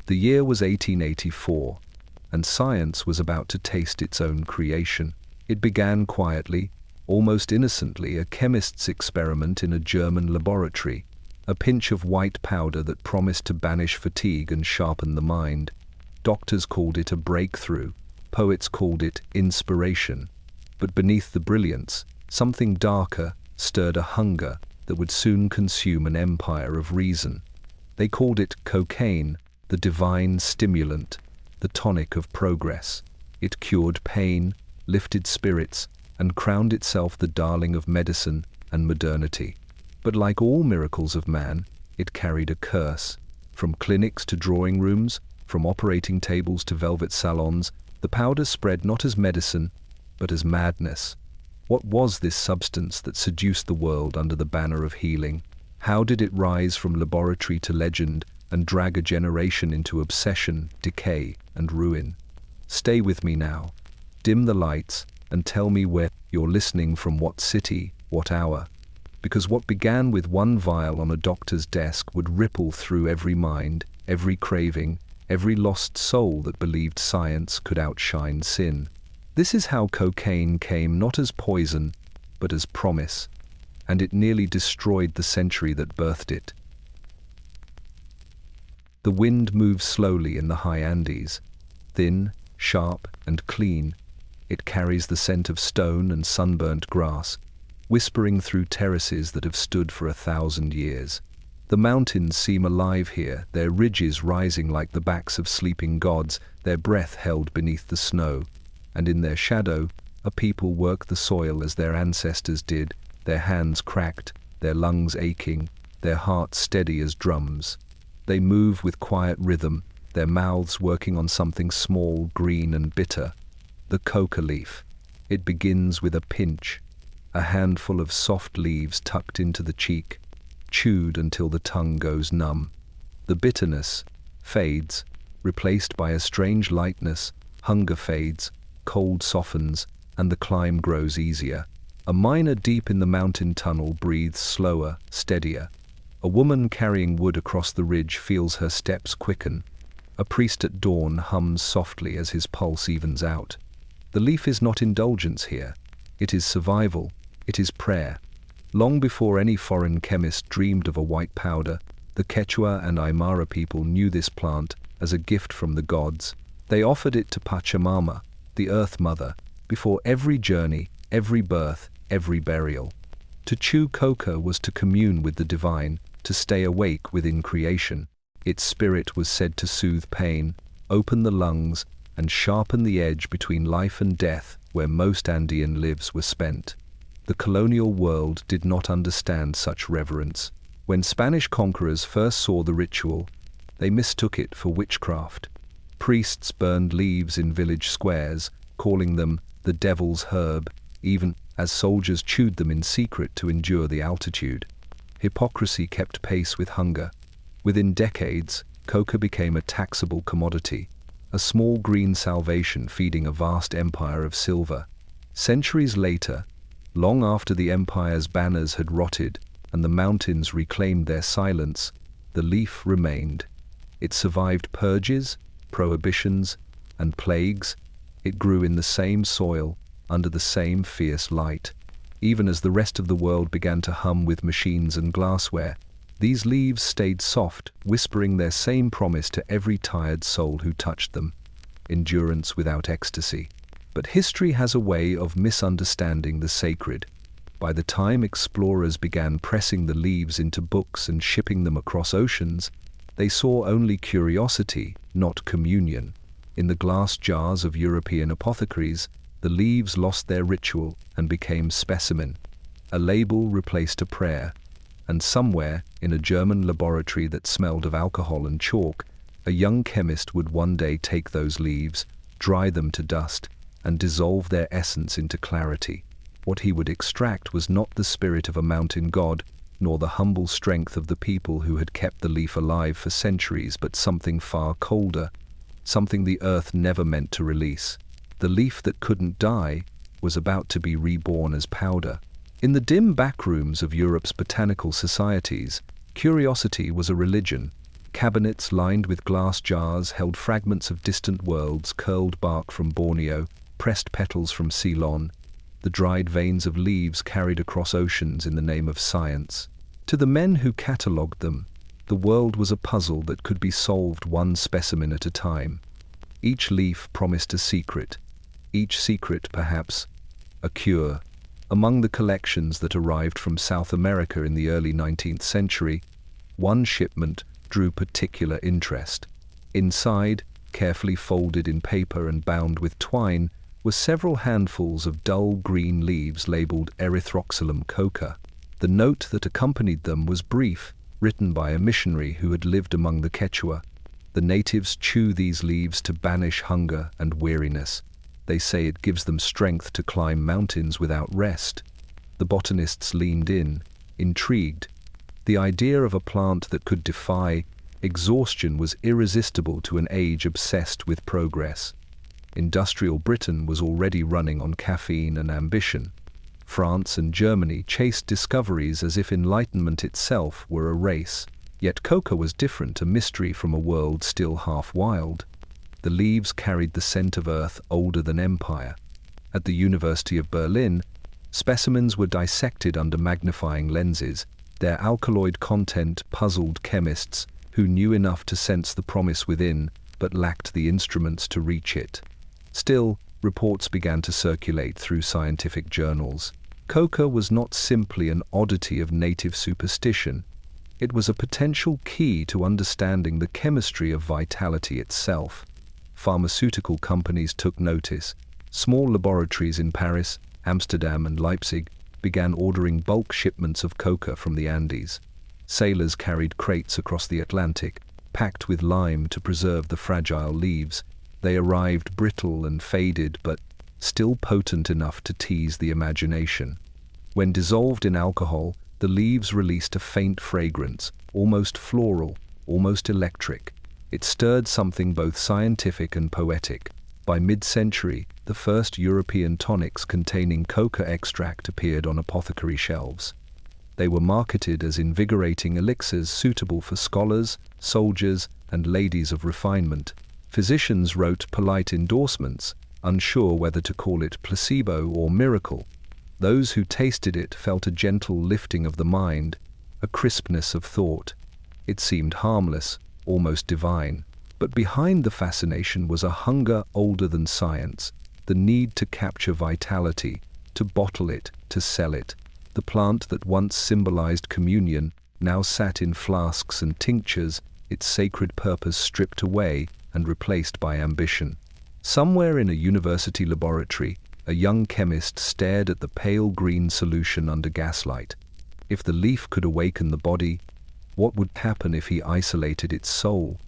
The year was 1884, and science was about to taste its own creation. It began quietly, almost innocently, a chemist's experiment in a German laboratory, a pinch of white powder that promised to banish fatigue and sharpen the mind. Doctors called it a breakthrough, poets called it inspiration. But beneath the brilliance, something darker stirred a hunger that would soon consume an empire of reason. They called it cocaine, the divine stimulant, the tonic of progress. It cured pain, lifted spirits, and crowned itself the darling of medicine and modernity. But like all miracles of man, it carried a curse. From clinics to drawing rooms, from operating tables to velvet salons, the powder spread not as medicine, but as madness. What was this substance that seduced the world under the banner of healing? How did it rise from laboratory to legend and drag a generation into obsession, decay, and ruin? Stay with me now. Dim the lights and tell me where you're listening from, what city, what hour. Because what began with one vial on a doctor's desk would ripple through every mind, every craving, every lost soul that believed science could outshine sin. This is how cocaine came, not as poison, but as promise, and it nearly destroyed the century that birthed it. The wind moves slowly in the high Andes, thin, sharp, and clean. It carries the scent of stone and sunburnt grass, whispering through terraces that have stood for 1,000 years. The mountains seem alive here, their ridges rising like the backs of sleeping gods, their breath held beneath the snow. And in their shadow, a people work the soil as their ancestors did, their hands cracked, their lungs aching, their hearts steady as drums. They move with quiet rhythm, their mouths working on something small, green and bitter. The coca leaf. It begins with a pinch, a handful of soft leaves tucked into the cheek, chewed until the tongue goes numb. The bitterness fades, replaced by a strange lightness. Hunger fades, cold softens, and the climb grows easier. A miner deep in the mountain tunnel breathes slower, steadier. A woman carrying wood across the ridge feels her steps quicken. A priest at dawn hums softly as his pulse evens out. The leaf is not indulgence here. It is survival. It is prayer. Long before any foreign chemist dreamed of a white powder, the Quechua and Aymara people knew this plant as a gift from the gods. They offered it to Pachamama, the Earth Mother, before every journey, every birth, every burial. To chew coca was to commune with the divine, to stay awake within creation. Its spirit was said to soothe pain, open the lungs, and sharpen the edge between life and death where most Andean lives were spent. The colonial world did not understand such reverence. When Spanish conquerors first saw the ritual, they mistook it for witchcraft. Priests burned leaves in village squares, calling them the devil's herb, even as soldiers chewed them in secret to endure the altitude. Hypocrisy kept pace with hunger. Within decades, coca became a taxable commodity, a small green salvation feeding a vast empire of silver. Centuries later, long after the empire's banners had rotted and the mountains reclaimed their silence, the leaf remained. It survived purges, prohibitions, and plagues. It grew in the same soil, under the same fierce light. Even as the rest of the world began to hum with machines and glassware, these leaves stayed soft, whispering their same promise to every tired soul who touched them. Endurance without ecstasy. But history has a way of misunderstanding the sacred. By the time explorers began pressing the leaves into books and shipping them across oceans, they saw only curiosity, not communion. In the glass jars of European apothecaries, the leaves lost their ritual and became specimen. A label replaced a prayer, and somewhere, in a German laboratory that smelled of alcohol and chalk, a young chemist would one day take those leaves, dry them to dust, and dissolve their essence into clarity. What he would extract was not the spirit of a mountain god, nor the humble strength of the people who had kept the leaf alive for centuries, but something far colder, something the earth never meant to release. The leaf that couldn't die was about to be reborn as powder. In the dim backrooms of Europe's botanical societies, curiosity was a religion. Cabinets lined with glass jars held fragments of distant worlds, curled bark from Borneo, pressed petals from Ceylon, the dried veins of leaves carried across oceans in the name of science. To the men who catalogued them, the world was a puzzle that could be solved one specimen at a time. Each leaf promised a secret, each secret, perhaps, a cure. Among the collections that arrived from South America in the early 19th century, one shipment drew particular interest. Inside, carefully folded in paper and bound with twine, were several handfuls of dull green leaves labeled Erythroxylum coca. The note that accompanied them was brief, written by a missionary who had lived among the Quechua. The natives chew these leaves to banish hunger and weariness. They say it gives them strength to climb mountains without rest. The botanists leaned in, intrigued. The idea of a plant that could defy exhaustion was irresistible to an age obsessed with progress. Industrial Britain was already running on caffeine and ambition. France and Germany chased discoveries as if enlightenment itself were a race. Yet coca was different, a mystery from a world still half wild. The leaves carried the scent of earth older than empire. At the University of Berlin, specimens were dissected under magnifying lenses. Their alkaloid content puzzled chemists who knew enough to sense the promise within, but lacked the instruments to reach it. Still, reports began to circulate through scientific journals. Coca was not simply an oddity of native superstition. It was a potential key to understanding the chemistry of vitality itself. Pharmaceutical companies took notice. Small laboratories in Paris, Amsterdam, and Leipzig began ordering bulk shipments of coca from the Andes. Sailors carried crates across the Atlantic, packed with lime to preserve the fragile leaves. They arrived brittle and faded, but still potent enough to tease the imagination. When dissolved in alcohol, the leaves released a faint fragrance, almost floral, almost electric. It stirred something both scientific and poetic. By mid-century, the first European tonics containing coca extract appeared on apothecary shelves. They were marketed as invigorating elixirs suitable for scholars, soldiers, and ladies of refinement. Physicians wrote polite endorsements, unsure whether to call it placebo or miracle. Those who tasted it felt a gentle lifting of the mind, a crispness of thought. It seemed harmless, almost divine. But behind the fascination was a hunger older than science, the need to capture vitality, to bottle it, to sell it. The plant that once symbolized communion now sat in flasks and tinctures, its sacred purpose stripped away and replaced by ambition. Somewhere in a university laboratory, a young chemist stared at the pale green solution under gaslight. If the leaf could awaken the body, what would happen if he isolated its soul?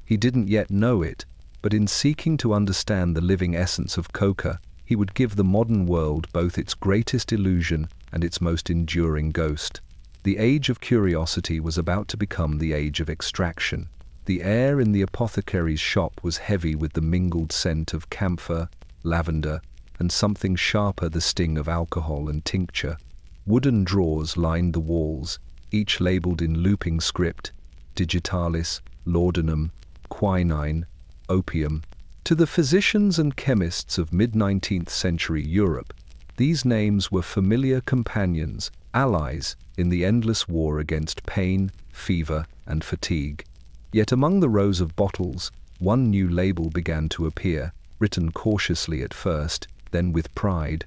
He didn't yet know it, but in seeking to understand the living essence of coca, he would give the modern world both its greatest illusion and its most enduring ghost. The age of curiosity was about to become the age of extraction. The air in the apothecary's shop was heavy with the mingled scent of camphor, lavender, and something sharper, the sting of alcohol and tincture. Wooden drawers lined the walls, each labeled in looping script, digitalis, laudanum, quinine, opium. To the physicians and chemists of mid-19th century Europe, these names were familiar companions, allies in the endless war against pain, fever, and fatigue. Yet among the rows of bottles, one new label began to appear, written cautiously at first, then with pride: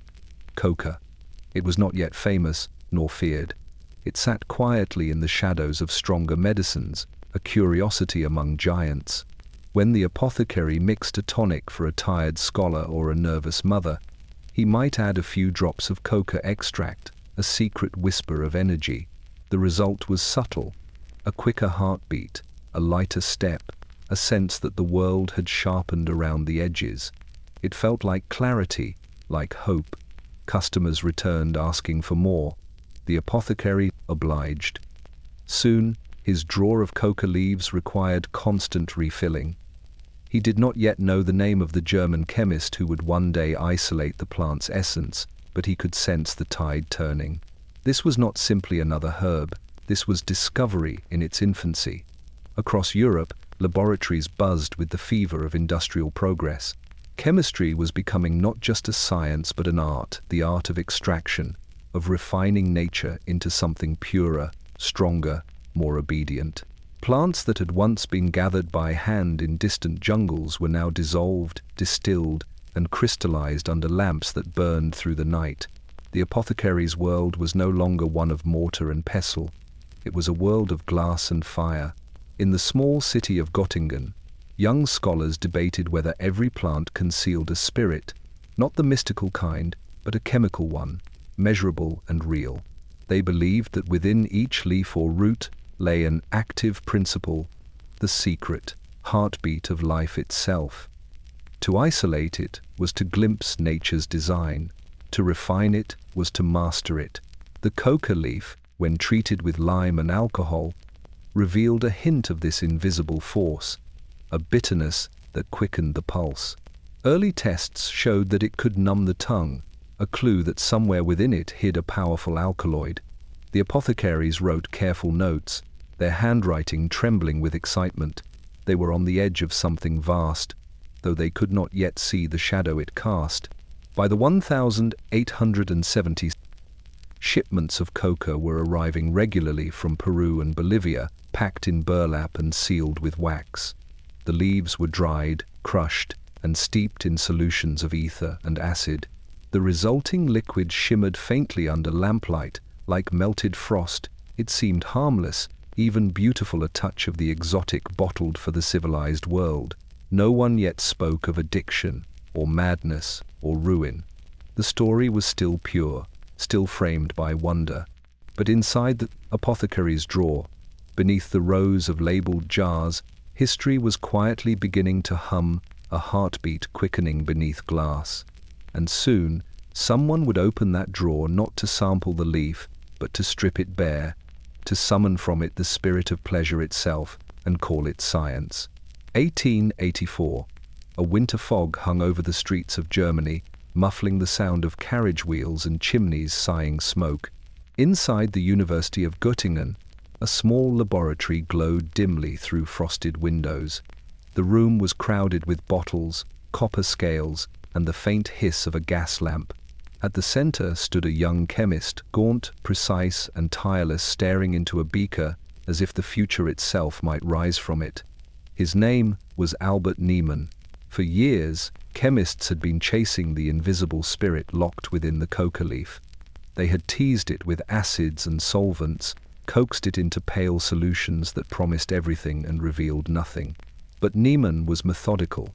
coca. It was not yet famous, nor feared. It sat quietly in the shadows of stronger medicines, a curiosity among giants. When the apothecary mixed a tonic for a tired scholar or a nervous mother, he might add a few drops of coca extract, a secret whisper of energy. The result was subtle: a quicker heartbeat, a lighter step, a sense that the world had sharpened around the edges. It felt like clarity, like hope. Customers returned asking for more. The apothecary obliged. Soon, his drawer of coca leaves required constant refilling. He did not yet know the name of the German chemist who would one day isolate the plant's essence, but he could sense the tide turning. This was not simply another herb. This was discovery in its infancy. Across Europe, laboratories buzzed with the fever of industrial progress. Chemistry was becoming not just a science but an art, the art of extraction, of refining nature into something purer, stronger, more obedient. Plants that had once been gathered by hand in distant jungles were now dissolved, distilled, and crystallized under lamps that burned through the night. The apothecary's world was no longer one of mortar and pestle. It was a world of glass and fire. In the small city of Göttingen, young scholars debated whether every plant concealed a spirit, not the mystical kind, but a chemical one, measurable and real. They believed that within each leaf or root lay an active principle, the secret heartbeat of life itself. To isolate it was to glimpse nature's design. To refine it was to master it. The coca leaf, when treated with lime and alcohol, revealed a hint of this invisible force, a bitterness that quickened the pulse. Early tests showed that it could numb the tongue, a clue that somewhere within it hid a powerful alkaloid. The apothecaries wrote careful notes, their handwriting trembling with excitement. They were on the edge of something vast, though they could not yet see the shadow it cast. By the 1870s, shipments of coca were arriving regularly from Peru and Bolivia, packed in burlap and sealed with wax. The leaves were dried, crushed, and steeped in solutions of ether and acid. The resulting liquid shimmered faintly under lamplight, like melted frost. It seemed harmless, even beautiful, a touch of the exotic bottled for the civilized world. No one yet spoke of addiction, or madness, or ruin. The story was still pure, still framed by wonder. But inside the apothecary's drawer, beneath the rows of labeled jars, history was quietly beginning to hum, a heartbeat quickening beneath glass. And soon, someone would open that drawer not to sample the leaf, but to strip it bare, to summon from it the spirit of pleasure itself, and call it science. 1884. A winter fog hung over the streets of Germany, muffling the sound of carriage wheels and chimneys sighing smoke. Inside the University of Göttingen, a small laboratory glowed dimly through frosted windows. The room was crowded with bottles, copper scales, and the faint hiss of a gas lamp. At the center stood a young chemist, gaunt, precise, and tireless, staring into a beaker as if the future itself might rise from it. His name was Albert Niemann. For years, chemists had been chasing the invisible spirit locked within the coca leaf. They had teased it with acids and solvents, coaxed it into pale solutions that promised everything and revealed nothing. But Niemann was methodical.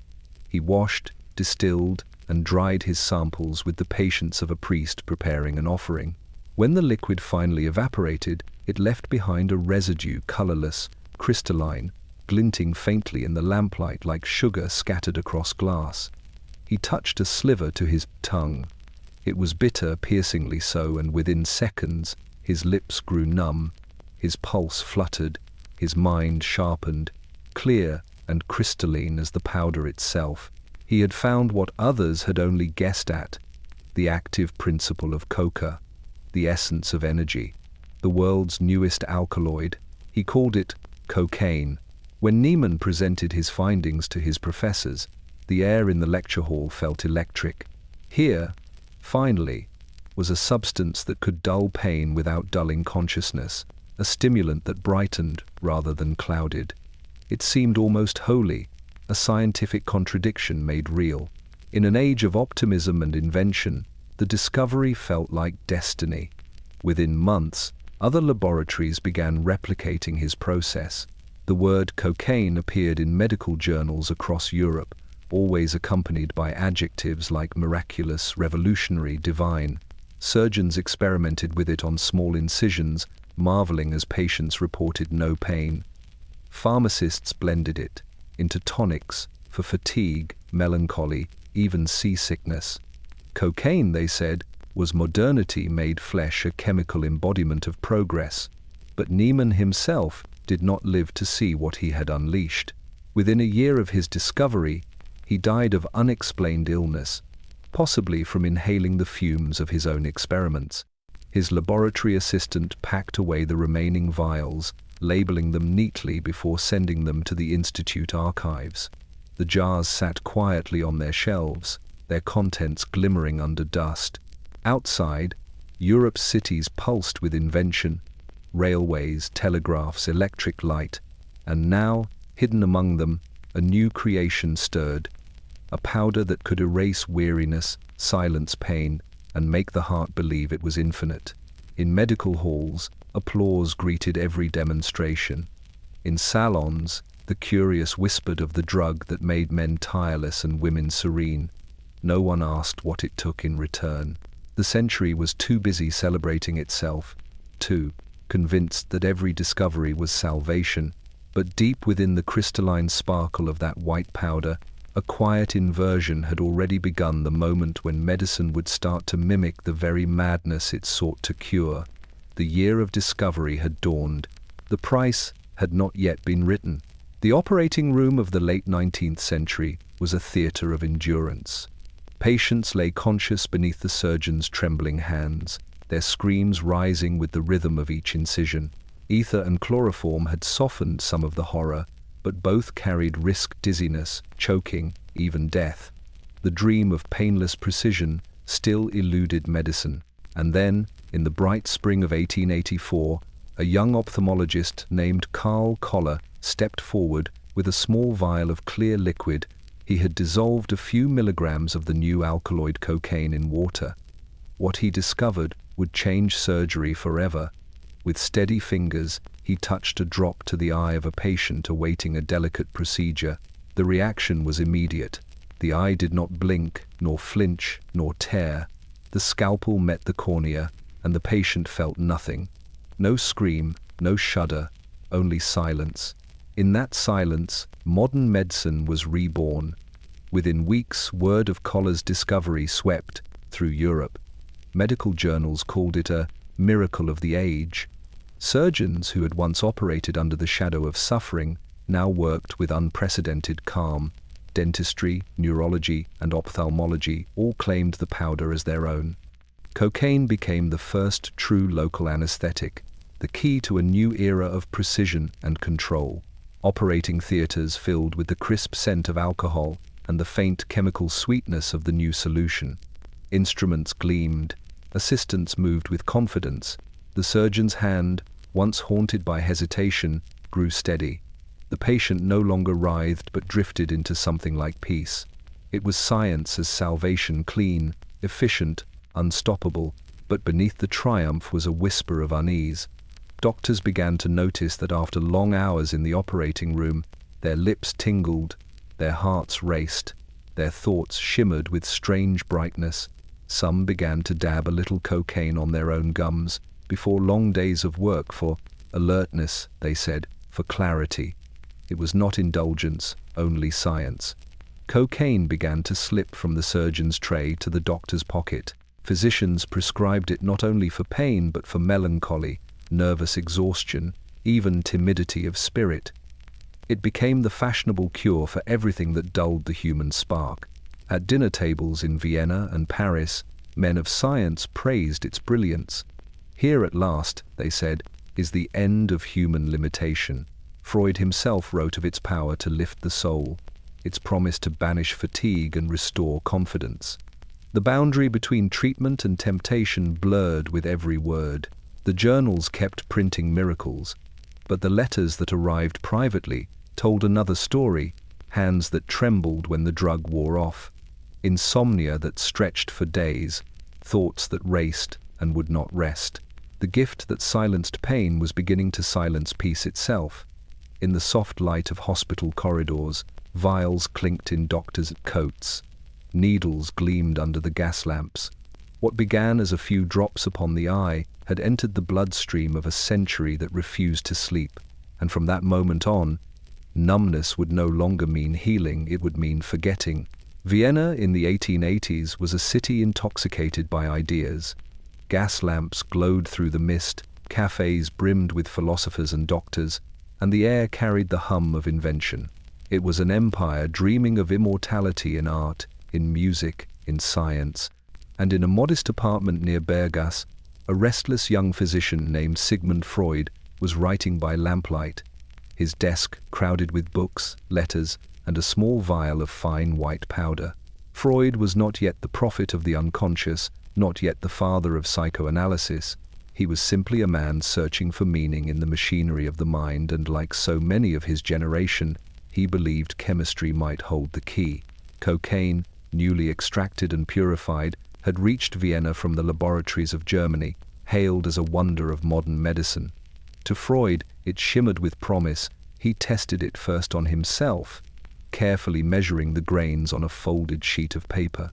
He washed, distilled, and dried his samples with the patience of a priest preparing an offering. When the liquid finally evaporated, it left behind a residue, colorless, crystalline, glinting faintly in the lamplight like sugar scattered across glass. He touched a sliver to his tongue. It was bitter, piercingly so, and within seconds his lips grew numb, his pulse fluttered, his mind sharpened, clear and crystalline as the powder itself. He had found what others had only guessed at, the active principle of coca, the essence of energy, the world's newest alkaloid. He called it cocaine. When Niemann presented his findings to his professors, the air in the lecture hall felt electric. Here, finally, was a substance that could dull pain without dulling consciousness, a stimulant that brightened rather than clouded. It seemed almost holy, a scientific contradiction made real. In an age of optimism and invention, the discovery felt like destiny. Within months, other laboratories began replicating his process. The word cocaine appeared in medical journals across Europe, always accompanied by adjectives like miraculous, revolutionary, divine. Surgeons experimented with it on small incisions, marveling as patients reported no pain. Pharmacists blended it into tonics for fatigue, melancholy, even seasickness. Cocaine, they said, was modernity made flesh, a chemical embodiment of progress. But Niemann himself did not live to see what he had unleashed. Within a year of his discovery, he died of unexplained illness, possibly from inhaling the fumes of his own experiments. His laboratory assistant packed away the remaining vials, labeling them neatly before sending them to the Institute archives. The jars sat quietly on their shelves, their contents glimmering under dust. Outside, Europe's cities pulsed with invention, railways, telegraphs, electric light, and now, hidden among them, a new creation stirred, a powder that could erase weariness, silence pain, and make the heart believe it was infinite. In medical halls, applause greeted every demonstration. In salons, the curious whispered of the drug that made men tireless and women serene. No one asked what it took in return. The century was too busy celebrating itself, too convinced that every discovery was salvation. But deep within the crystalline sparkle of that white powder, a quiet inversion had already begun, the moment when medicine would start to mimic the very madness it sought to cure. The year of discovery had dawned. The price had not yet been written. The operating room of the late 19th century was a theater of endurance. Patients lay conscious beneath the surgeon's trembling hands, their screams rising with the rhythm of each incision. Ether and chloroform had softened some of the horror, but both carried risk, dizziness, choking, even death. The dream of painless precision still eluded medicine. And then, in the bright spring of 1884, a young ophthalmologist named Carl Koller stepped forward with a small vial of clear liquid. He had dissolved a few milligrams of the new alkaloid cocaine in water. What he discovered would change surgery forever. With steady fingers, he touched a drop to the eye of a patient awaiting a delicate procedure. The reaction was immediate. The eye did not blink, nor flinch, nor tear. The scalpel met the cornea, and the patient felt nothing. No scream, no shudder, only silence. In that silence, modern medicine was reborn. Within weeks, word of Koller's discovery swept through Europe. Medical journals called it a miracle of the age. Surgeons who had once operated under the shadow of suffering now worked with unprecedented calm. Dentistry, neurology, and ophthalmology all claimed the powder as their own. Cocaine became the first true local anesthetic, the key to a new era of precision and control. Operating theaters filled with the crisp scent of alcohol and the faint chemical sweetness of the new solution. Instruments gleamed. Assistants moved with confidence. The surgeon's hand, once haunted by hesitation, grew steady. The patient no longer writhed but drifted into something like peace. It was science as salvation, clean, efficient, unstoppable, but beneath the triumph was a whisper of unease. Doctors began to notice that after long hours in the operating room, their lips tingled, their hearts raced, their thoughts shimmered with strange brightness. Some began to dab a little cocaine on their own gums before long days of work, for alertness, they said, for clarity. It was not indulgence, only science. Cocaine began to slip from the surgeon's tray to the doctor's pocket. Physicians prescribed it not only for pain but for melancholy, nervous exhaustion, even timidity of spirit. It became the fashionable cure for everything that dulled the human spark. At dinner tables in Vienna and Paris, men of science praised its brilliance. Here at last, they said, is the end of human limitation. Freud himself wrote of its power to lift the soul, its promise to banish fatigue and restore confidence. The boundary between treatment and temptation blurred with every word. The journals kept printing miracles, but the letters that arrived privately told another story: hands that trembled when the drug wore off, insomnia that stretched for days, thoughts that raced and would not rest. The gift that silenced pain was beginning to silence peace itself. In the soft light of hospital corridors, vials clinked in doctors' coats. Needles gleamed under the gas lamps. What began as a few drops upon the eye had entered the bloodstream of a century that refused to sleep, and from that moment on, numbness would no longer mean healing, it would mean forgetting. Vienna in the 1880s was a city intoxicated by ideas. Gas lamps glowed through the mist, cafes brimmed with philosophers and doctors, and the air carried the hum of invention. It was an empire dreaming of immortality in art, in music, in science, and in a modest apartment near Berghaus, a restless young physician named Sigmund Freud was writing by lamplight, his desk crowded with books, letters, and a small vial of fine white powder. Freud was not yet the prophet of the unconscious, not yet the father of psychoanalysis. He was simply a man searching for meaning in the machinery of the mind, and like so many of his generation, he believed chemistry might hold the key. Cocaine, newly extracted and purified, had reached Vienna from the laboratories of Germany, hailed as a wonder of modern medicine. To Freud, it shimmered with promise. He tested it first on himself, carefully measuring the grains on a folded sheet of paper.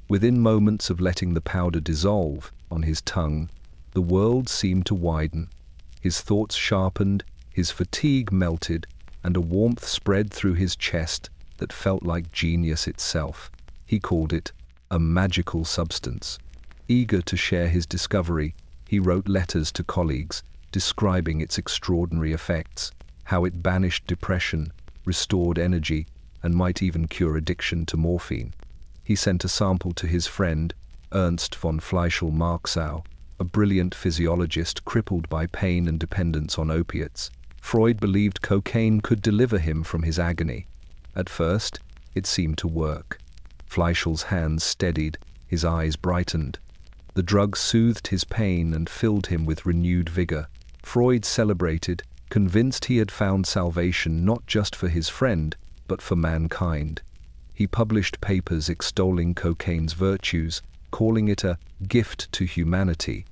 Within moments of letting the powder dissolve on his tongue, the world seemed to widen. His thoughts sharpened, his fatigue melted, and a warmth spread through his chest that felt like genius itself. He called it a magical substance. Eager to share his discovery, he wrote letters to colleagues, describing its extraordinary effects, how it banished depression, restored energy, and might even cure addiction to morphine. He sent a sample to his friend, Ernst von Fleischl-Marxau, a brilliant physiologist crippled by pain and dependence on opiates. Freud believed cocaine could deliver him from his agony. At first, it seemed to work. Fleischl's hands steadied, his eyes brightened. The drug soothed his pain and filled him with renewed vigor. Freud celebrated, convinced he had found salvation not just for his friend, but for mankind. He published papers extolling cocaine's virtues, calling it a gift to humanity.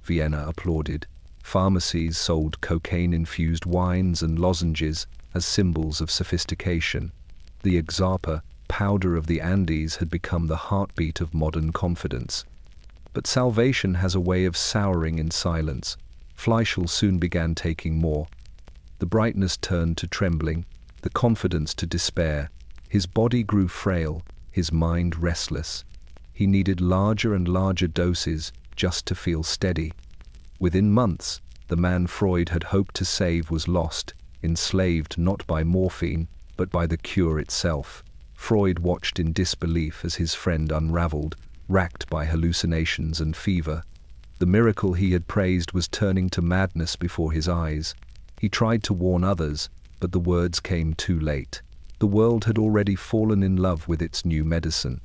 Vienna applauded. Pharmacies sold cocaine-infused wines and lozenges as symbols of sophistication. The Ixapa, powder of the Andes, had become the heartbeat of modern confidence. But salvation has a way of souring in silence. Fleischl soon began taking more. The brightness turned to trembling, the confidence to despair. His body grew frail, his mind restless. He needed larger and larger doses just to feel steady. Within months, the man Freud had hoped to save was lost, enslaved not by morphine, but by the cure itself. Freud watched in disbelief as his friend unraveled, racked by hallucinations and fever. The miracle he had praised was turning to madness before his eyes. He tried to warn others, but the words came too late. The world had already fallen in love with its new medicine.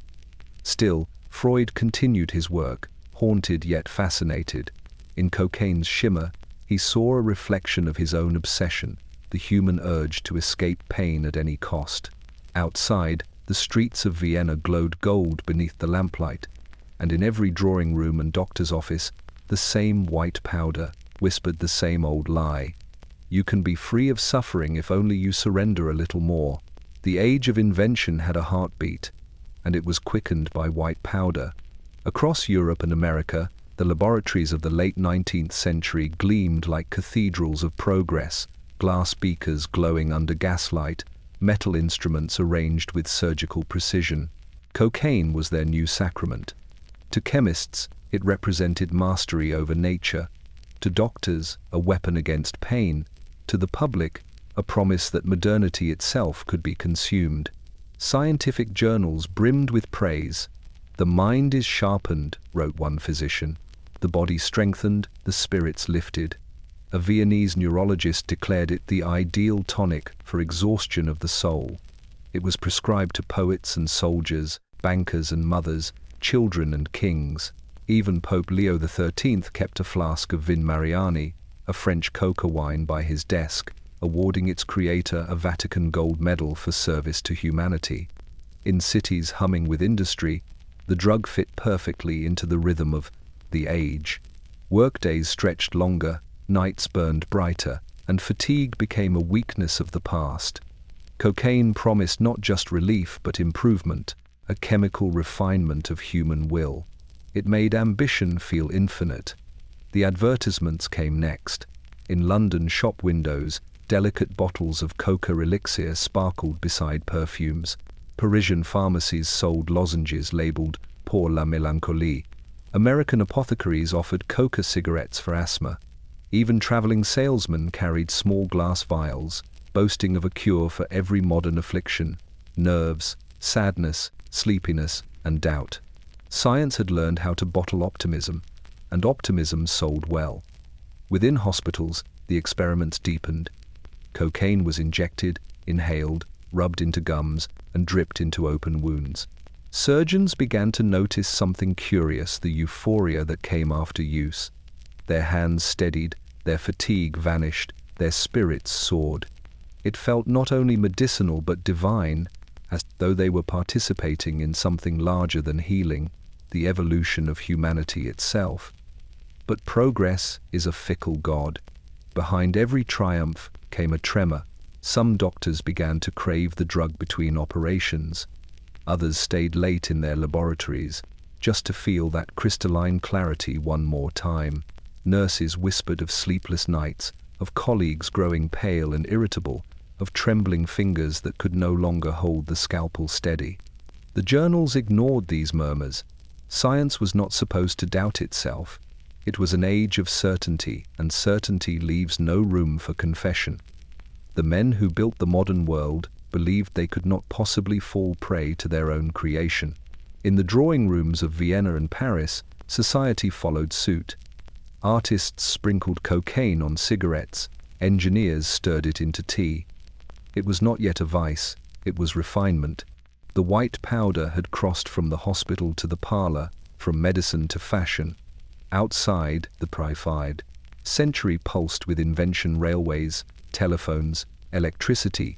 Still, Freud continued his work, haunted yet fascinated. In cocaine's shimmer, he saw a reflection of his own obsession, the human urge to escape pain at any cost. Outside, the streets of Vienna glowed gold beneath the lamplight, and in every drawing room and doctor's office, the same white powder whispered the same old lie. You can be free of suffering if only you surrender a little more. The age of invention had a heartbeat, and it was quickened by white powder. Across Europe and America, the laboratories of the late 19th century gleamed like cathedrals of progress, glass beakers glowing under gaslight, metal instruments arranged with surgical precision. Cocaine was their new sacrament. To chemists, it represented mastery over nature. To doctors, a weapon against pain. To the public, a promise that modernity itself could be consumed. Scientific journals brimmed with praise. The mind is sharpened, wrote one physician. The body strengthened, the spirits lifted. A Viennese neurologist declared it the ideal tonic for exhaustion of the soul. It was prescribed to poets and soldiers, bankers and mothers, children and kings. Even Pope Leo XIII kept a flask of Vin Mariani, a French coca wine, by his desk, awarding its creator a Vatican gold medal for service to humanity. In cities humming with industry, the drug fit perfectly into the rhythm of the age. Workdays stretched longer, nights burned brighter, and fatigue became a weakness of the past. Cocaine promised not just relief but improvement, a chemical refinement of human will. It made ambition feel infinite. The advertisements came next. In London shop windows, delicate bottles of coca elixir sparkled beside perfumes. Parisian pharmacies sold lozenges labeled pour la mélancolie. American apothecaries offered coca cigarettes for asthma. Even traveling salesmen carried small glass vials, boasting of a cure for every modern affliction: nerves, sadness, sleepiness, and doubt. Science had learned how to bottle optimism, and optimism sold well. Within hospitals, the experiments deepened. Cocaine was injected, inhaled, rubbed into gums, and dripped into open wounds. Surgeons began to notice something curious, the euphoria that came after use. Their hands steadied, their fatigue vanished, their spirits soared. It felt not only medicinal but divine, as though they were participating in something larger than healing, the evolution of humanity itself. But progress is a fickle god. Behind every triumph came a tremor. Some doctors began to crave the drug between operations. Others stayed late in their laboratories, just to feel that crystalline clarity one more time. Nurses whispered of sleepless nights, of colleagues growing pale and irritable, of trembling fingers that could no longer hold the scalpel steady. The journals ignored these murmurs. Science was not supposed to doubt itself. It was an age of certainty, and certainty leaves no room for confession. The men who built the modern world believed they could not possibly fall prey to their own creation. In the drawing rooms of Vienna and Paris, society followed suit. Artists sprinkled cocaine on cigarettes, engineers stirred it into tea. It was not yet a vice, it was refinement. The white powder had crossed from the hospital to the parlor, from medicine to fashion. Outside, the private century pulsed with invention: railways, telephones, electricity,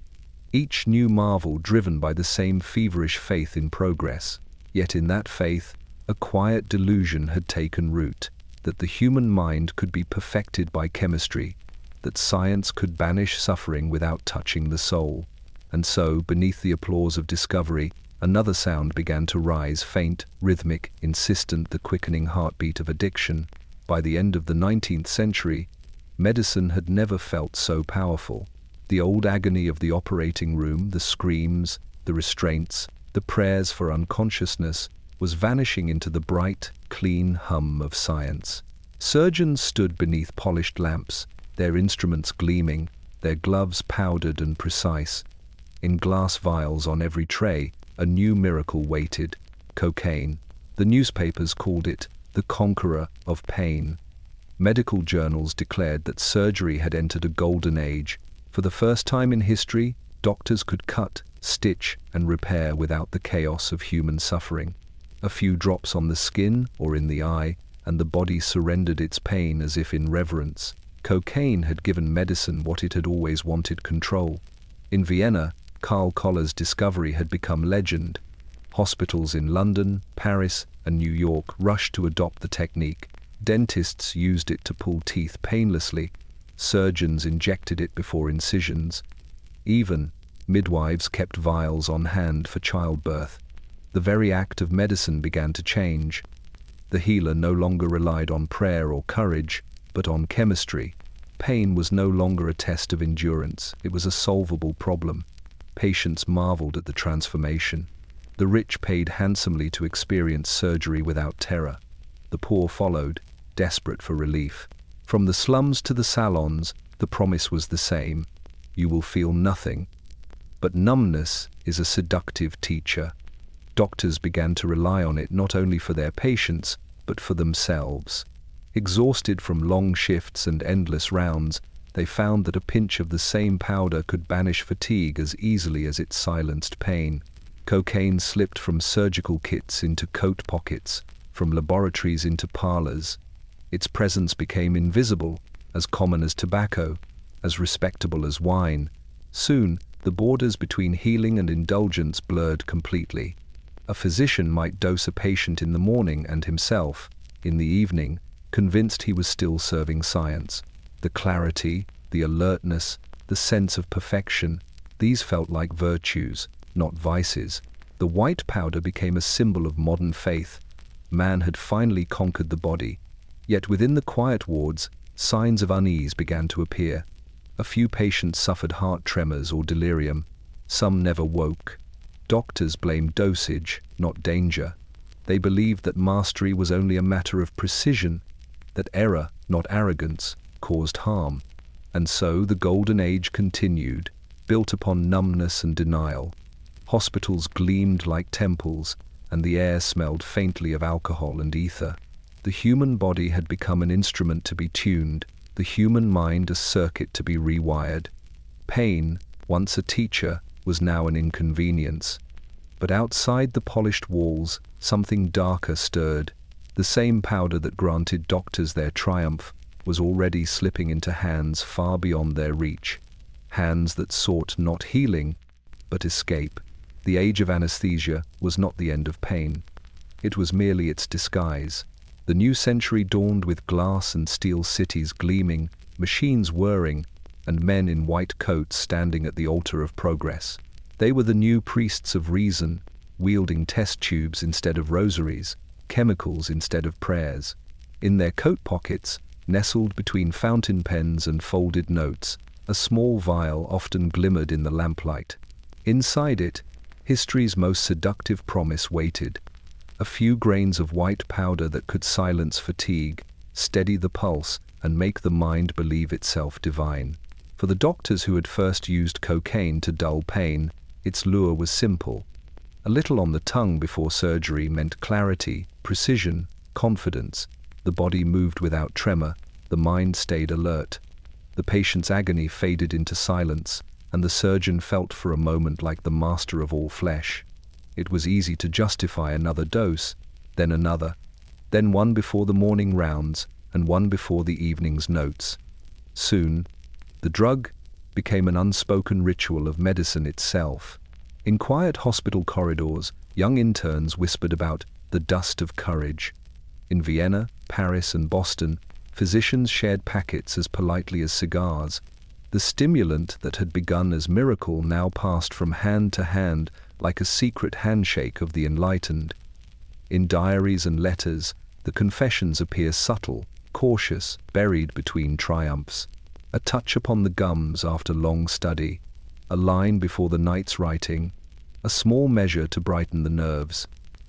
each new marvel driven by the same feverish faith in progress. Yet in that faith, a quiet delusion had taken root, that the human mind could be perfected by chemistry, that science could banish suffering without touching the soul. And so, beneath the applause of discovery, another sound began to rise, faint, rhythmic, insistent, the quickening heartbeat of addiction. By the end of the 19th century, medicine had never felt so powerful. The old agony of the operating room, the screams, the restraints, the prayers for unconsciousness, was vanishing into the bright, clean hum of science. Surgeons stood beneath polished lamps, their instruments gleaming, their gloves powdered and precise. In glass vials on every tray, a new miracle waited: cocaine. The newspapers called it the conqueror of pain. Medical journals declared that surgery had entered a golden age. For the first time in history, doctors could cut, stitch, and repair without the chaos of human suffering. A few drops on the skin or in the eye, and the body surrendered its pain as if in reverence. Cocaine had given medicine what it had always wanted: control. In Vienna, Karl Koller's discovery had become legend. Hospitals in London, Paris, and New York rushed to adopt the technique. Dentists used it to pull teeth painlessly. Surgeons injected it before incisions. Even midwives kept vials on hand for childbirth. The very act of medicine began to change. The healer no longer relied on prayer or courage, but on chemistry. Pain was no longer a test of endurance, it was a solvable problem. Patients marveled at the transformation. The rich paid handsomely to experience surgery without terror. The poor followed, desperate for relief. From the slums to the salons, the promise was the same: you will feel nothing. But numbness is a seductive teacher. Doctors began to rely on it not only for their patients, but for themselves. Exhausted from long shifts and endless rounds, they found that a pinch of the same powder could banish fatigue as easily as it silenced pain. Cocaine slipped from surgical kits into coat pockets, from laboratories into parlors. Its presence became invisible, as common as tobacco, as respectable as wine. Soon, the borders between healing and indulgence blurred completely. A physician might dose a patient in the morning and himself, in the evening, convinced he was still serving science. The clarity, the alertness, the sense of perfection, these felt like virtues, not vices. The white powder became a symbol of modern faith. Man had finally conquered the body. Yet within the quiet wards, signs of unease began to appear. A few patients suffered heart tremors or delirium. Some never woke. Doctors blamed dosage, not danger. They believed that mastery was only a matter of precision, that error, not arrogance, caused harm. And so the golden age continued, built upon numbness and denial. Hospitals gleamed like temples, and the air smelled faintly of alcohol and ether. The human body had become an instrument to be tuned, the human mind a circuit to be rewired. Pain, once a teacher, was now an inconvenience. But outside the polished walls, something darker stirred. The same powder that granted doctors their triumph was already slipping into hands far beyond their reach. Hands that sought not healing, but escape. The age of anesthesia was not the end of pain. It was merely its disguise. The new century dawned with glass and steel cities gleaming, machines whirring, and men in white coats standing at the altar of progress. They were the new priests of reason, wielding test tubes instead of rosaries, chemicals instead of prayers. In their coat pockets, nestled between fountain pens and folded notes, a small vial often glimmered in the lamplight. Inside it, history's most seductive promise waited. A few grains of white powder that could silence fatigue, steady the pulse, and make the mind believe itself divine. For the doctors who had first used cocaine to dull pain, its lure was simple. A little on the tongue before surgery meant clarity, precision, confidence. The body moved without tremor, the mind stayed alert. The patient's agony faded into silence, and the surgeon felt for a moment like the master of all flesh. It was easy to justify another dose, then another, then one before the morning rounds, and one before the evening's notes. Soon, the drug became an unspoken ritual of medicine itself. In quiet hospital corridors, young interns whispered about the dust of courage. In Vienna, Paris, and Boston, physicians shared packets as politely as cigars. The stimulant that had begun as miracle now passed from hand to hand like a secret handshake of the enlightened. In diaries and letters, the confessions appear subtle, cautious, buried between triumphs. A touch upon the gums after long study, a line before the night's writing, a small measure to brighten the nerves.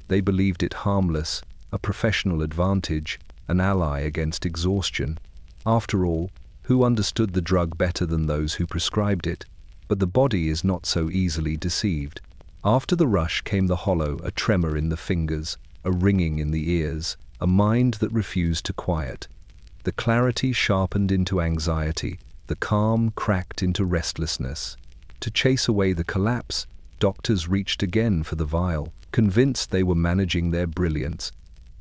They believed it harmless, a professional advantage, an ally against exhaustion. After all, who understood the drug better than those who prescribed it? But the body is not so easily deceived. After the rush came the hollow, a tremor in the fingers, a ringing in the ears, a mind that refused to quiet. The clarity sharpened into anxiety, the calm cracked into restlessness. To chase away the collapse, doctors reached again for the vial, convinced they were managing their brilliance.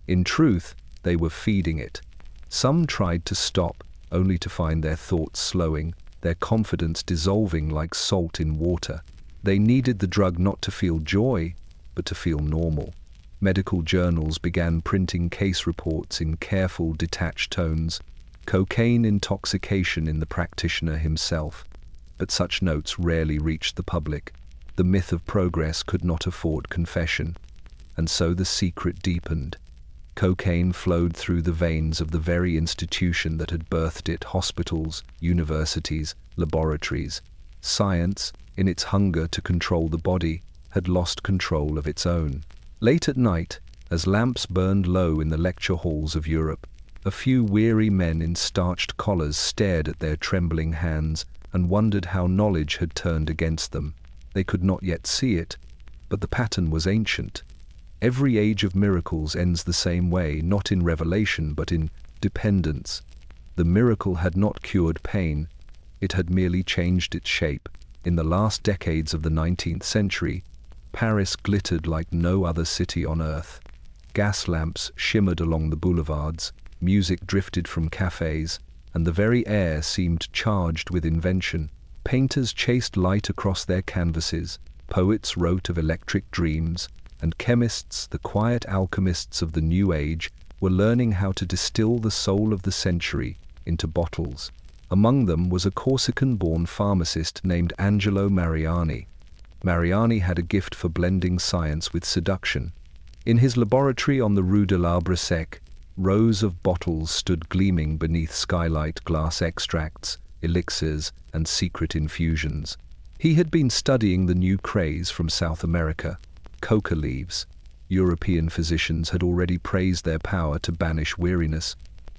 In truth, they were feeding it. Some tried to stop, only to find their thoughts slowing, their confidence dissolving like salt in water. They needed the drug not to feel joy, but to feel normal. Medical journals began printing case reports in careful, detached tones, cocaine intoxication in the practitioner himself. But such notes rarely reached the public. The myth of progress could not afford confession, and so the secret deepened. Cocaine flowed through the veins of the very institution that had birthed it: hospitals, universities, laboratories. Science, in its hunger to control the body, had lost control of its own. Late at night, as lamps burned low in the lecture halls of Europe, a few weary men in starched collars stared at their trembling hands and wondered how knowledge had turned against them. They could not yet see it, but the pattern was ancient. Every age of miracles ends the same way, not in revelation but in dependence. The miracle had not cured pain, it had merely changed its shape. In the last decades of the 19th century, Paris glittered like no other city on earth. Gas lamps shimmered along the boulevards, music drifted from cafes, and the very air seemed charged with invention. Painters chased light across their canvases, poets wrote of electric dreams, and chemists, the quiet alchemists of the new age, were learning how to distill the soul of the century into bottles. Among them was a Corsican-born pharmacist named Angelo Mariani. Mariani had a gift for blending science with seduction. In his laboratory on the Rue de l'Arbre Sec, rows of bottles stood gleaming beneath skylight glass extracts, elixirs, and secret infusions. He had been studying the new craze from South America, coca leaves. European physicians had already praised their power to banish weariness,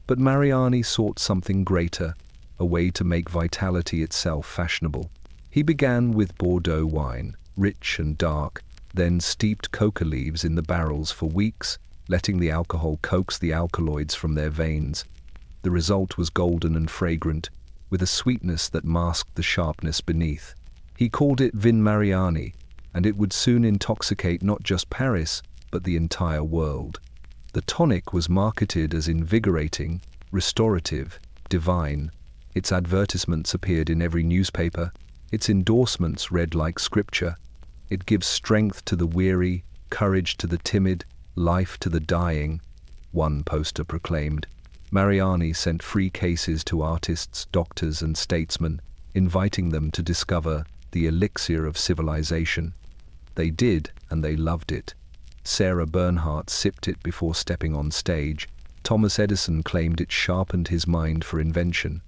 but Mariani sought something greater, a way to make vitality itself fashionable. He began with Bordeaux wine, rich and dark, then steeped coca leaves in the barrels for weeks, letting the alcohol coax the alkaloids from their veins. The result was golden and fragrant, with a sweetness that masked the sharpness beneath. He called it Vin Mariani, and it would soon intoxicate not just Paris, but the entire world. The tonic was marketed as invigorating, restorative, divine. Its advertisements appeared in every newspaper. Its endorsements read like scripture. It gives strength to the weary, courage to the timid, life to the dying, one poster proclaimed. Mariani sent free cases to artists, doctors, and statesmen, inviting them to discover the elixir of civilization. They did, and they loved it. Sarah Bernhardt sipped it before stepping on stage. Thomas Edison claimed it sharpened his mind for invention.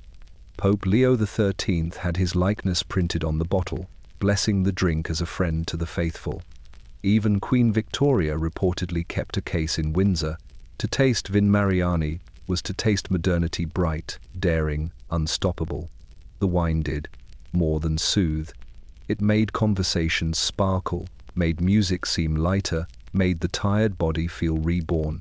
Pope Leo XIII had his likeness printed on the bottle, blessing the drink as a friend to the faithful. Even Queen Victoria reportedly kept a case in Windsor. To taste Vin Mariani was to taste modernity bright, daring, unstoppable. The wine did more than soothe. It made conversation sparkle, made music seem lighter, made the tired body feel reborn.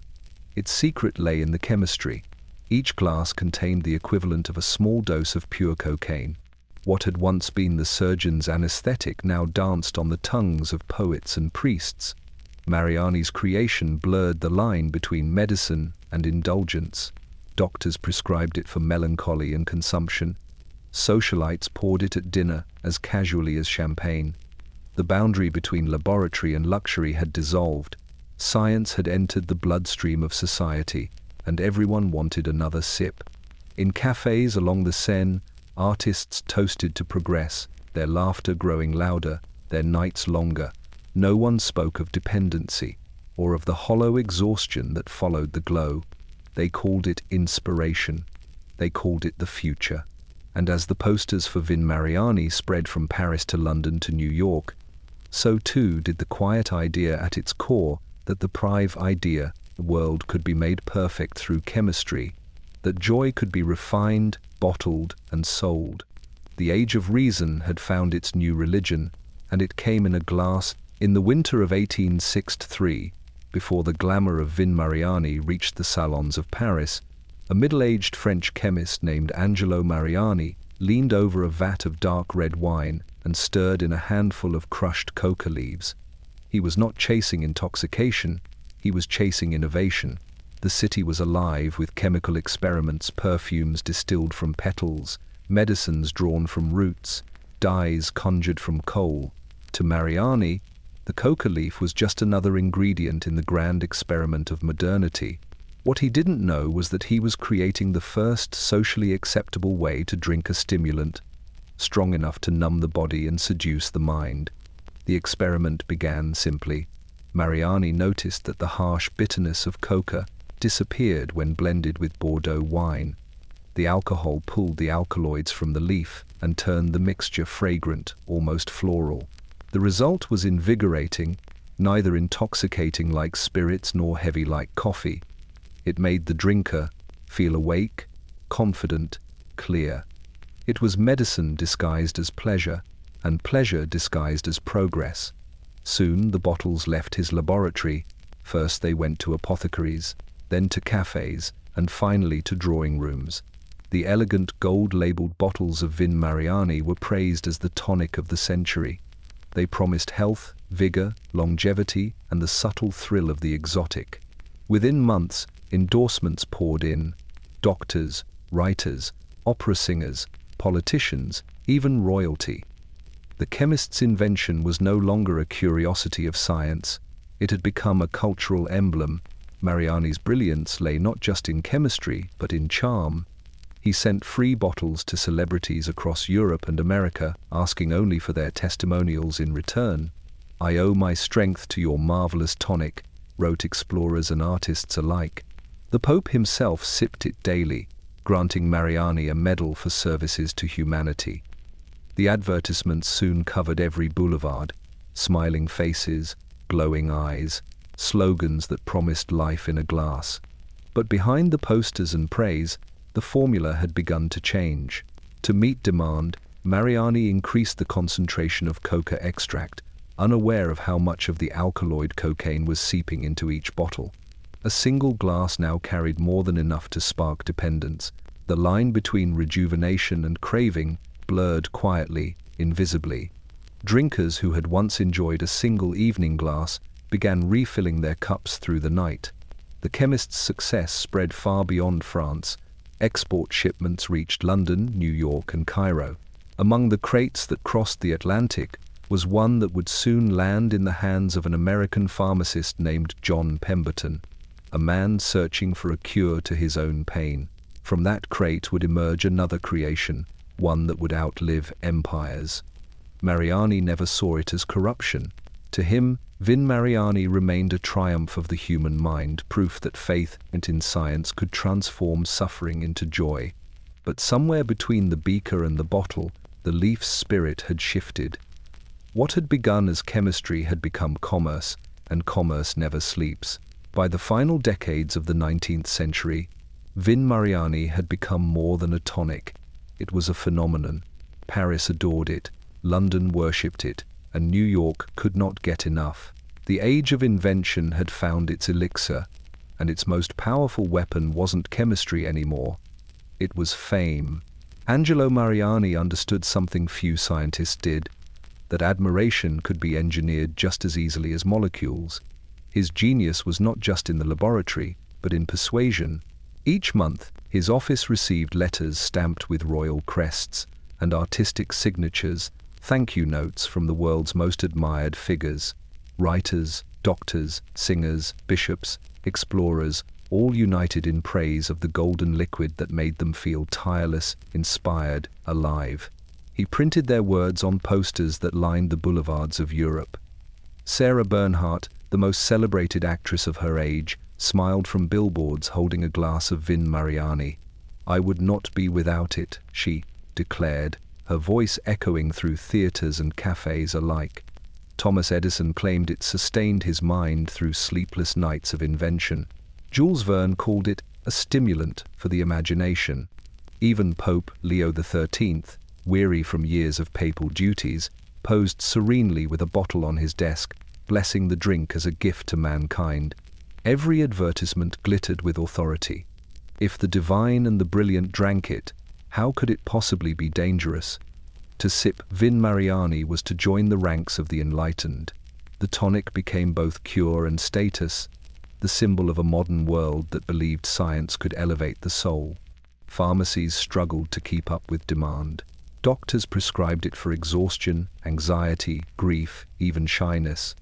Its secret lay in the chemistry. Each glass contained the equivalent of a small dose of pure cocaine. What had once been the surgeon's anesthetic now danced on the tongues of poets and priests. Mariani's creation blurred the line between medicine and indulgence. Doctors prescribed it for melancholy and consumption. Socialites poured it at dinner as casually as champagne. The boundary between laboratory and luxury had dissolved. Science had entered the bloodstream of society, and everyone wanted another sip. In cafes along the Seine, artists toasted to progress, their laughter growing louder, their nights longer. No one spoke of dependency, or of the hollow exhaustion that followed the glow. They called it inspiration. They called it the future. And as the posters for Vin Mariani spread from Paris to London to New York, so too did the quiet idea at its core that the the world could be made perfect through chemistry, that joy could be refined, bottled, and sold. The age of reason had found its new religion, and it came in a glass. In the winter of 1863, before the glamour of Vin Mariani reached the salons of Paris, a middle-aged French chemist named Angelo Mariani leaned over a vat of dark red wine and stirred in a handful of crushed coca leaves. He was not chasing intoxication, he was chasing innovation. The city was alive with chemical experiments, perfumes distilled from petals, medicines drawn from roots, dyes conjured from coal. To Mariani, the coca leaf was just another ingredient in the grand experiment of modernity. What he didn't know was that he was creating the first socially acceptable way to drink a stimulant, strong enough to numb the body and seduce the mind. The experiment began simply. Mariani noticed that the harsh bitterness of coca disappeared when blended with Bordeaux wine. The alcohol pulled the alkaloids from the leaf and turned the mixture fragrant, almost floral. The result was invigorating, neither intoxicating like spirits nor heavy like coffee. It made the drinker feel awake, confident, clear. It was medicine disguised as pleasure, and pleasure disguised as progress. Soon the bottles left his laboratory. First they went to apothecaries, then to cafes, and finally to drawing rooms. The elegant gold-labeled bottles of Vin Mariani were praised as the tonic of the century. They promised health, vigor, longevity, and the subtle thrill of the exotic. Within months, endorsements poured in. Doctors, writers, opera singers, politicians, even royalty. The chemist's invention was no longer a curiosity of science. It had become a cultural emblem. Mariani's brilliance lay not just in chemistry, but in charm. He sent free bottles to celebrities across Europe and America, asking only for their testimonials in return. "I owe my strength to your marvelous tonic," wrote explorers and artists alike. The Pope himself sipped it daily, granting Mariani a medal for services to humanity. The advertisements soon covered every boulevard, smiling faces, glowing eyes, slogans that promised life in a glass. But behind the posters and praise, the formula had begun to change. To meet demand, Mariani increased the concentration of coca extract, unaware of how much of the alkaloid cocaine was seeping into each bottle. A single glass now carried more than enough to spark dependence. The line between rejuvenation and craving blurred quietly, invisibly. Drinkers who had once enjoyed a single evening glass began refilling their cups through the night. The chemist's success spread far beyond France. Export shipments reached London, New York, and Cairo. Among the crates that crossed the Atlantic was one that would soon land in the hands of an American pharmacist named John Pemberton, a man searching for a cure to his own pain. From that crate would emerge another creation, one that would outlive empires. Mariani never saw it as corruption. To him, Vin Mariani remained a triumph of the human mind, proof that faith in science could transform suffering into joy. But somewhere between the beaker and the bottle, the leaf's spirit had shifted. What had begun as chemistry had become commerce, and commerce never sleeps. By the final decades of the 19th century, Vin Mariani had become more than a tonic. It was a phenomenon. Paris adored it, London worshipped it, and New York could not get enough. The age of invention had found its elixir, and its most powerful weapon wasn't chemistry anymore. It was fame. Angelo Mariani understood something few scientists did, that admiration could be engineered just as easily as molecules. His genius was not just in the laboratory, but in persuasion. Each month, his office received letters stamped with royal crests and artistic signatures, thank you notes from the world's most admired figures. Writers, doctors, singers, bishops, explorers, all united in praise of the golden liquid that made them feel tireless, inspired, alive. He printed their words on posters that lined the boulevards of Europe. Sarah Bernhardt, the most celebrated actress of her age, smiled from billboards holding a glass of Vin Mariani. "I would not be without it," she declared, her voice echoing through theaters and cafes alike. Thomas Edison claimed it sustained his mind through sleepless nights of invention. Jules Verne called it a stimulant for the imagination. Even Pope Leo XIII, weary from years of papal duties, posed serenely with a bottle on his desk, blessing the drink as a gift to mankind. Every advertisement glittered with authority. If the divine and the brilliant drank it, how could it possibly be dangerous? To sip Vin Mariani was to join the ranks of the enlightened. The tonic became both cure and status, the symbol of a modern world that believed science could elevate the soul. Pharmacies struggled to keep up with demand. Doctors prescribed it for exhaustion, anxiety, grief, even shyness.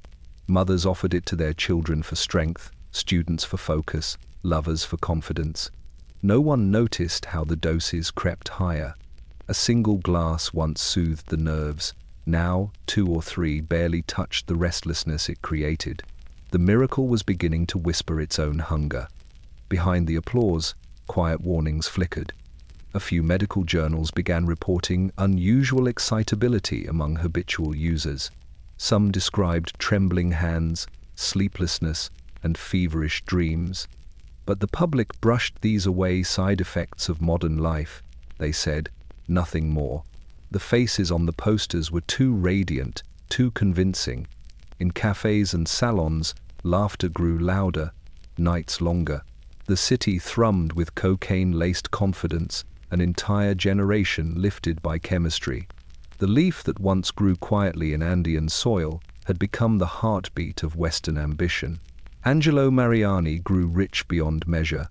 Mothers offered it to their children for strength, students for focus, lovers for confidence. No one noticed how the doses crept higher. A single glass once soothed the nerves. Now, 2 or 3 barely touched the restlessness it created. The miracle was beginning to whisper its own hunger. Behind the applause, quiet warnings flickered. A few medical journals began reporting unusual excitability among habitual users. Some described trembling hands, sleeplessness, and feverish dreams. But the public brushed these away, side effects of modern life. They said, nothing more. The faces on the posters were too radiant, too convincing. In cafes and salons, laughter grew louder, nights longer. The city thrummed with cocaine-laced confidence, an entire generation lifted by chemistry. The leaf that once grew quietly in Andean soil had become the heartbeat of Western ambition. Angelo Mariani grew rich beyond measure,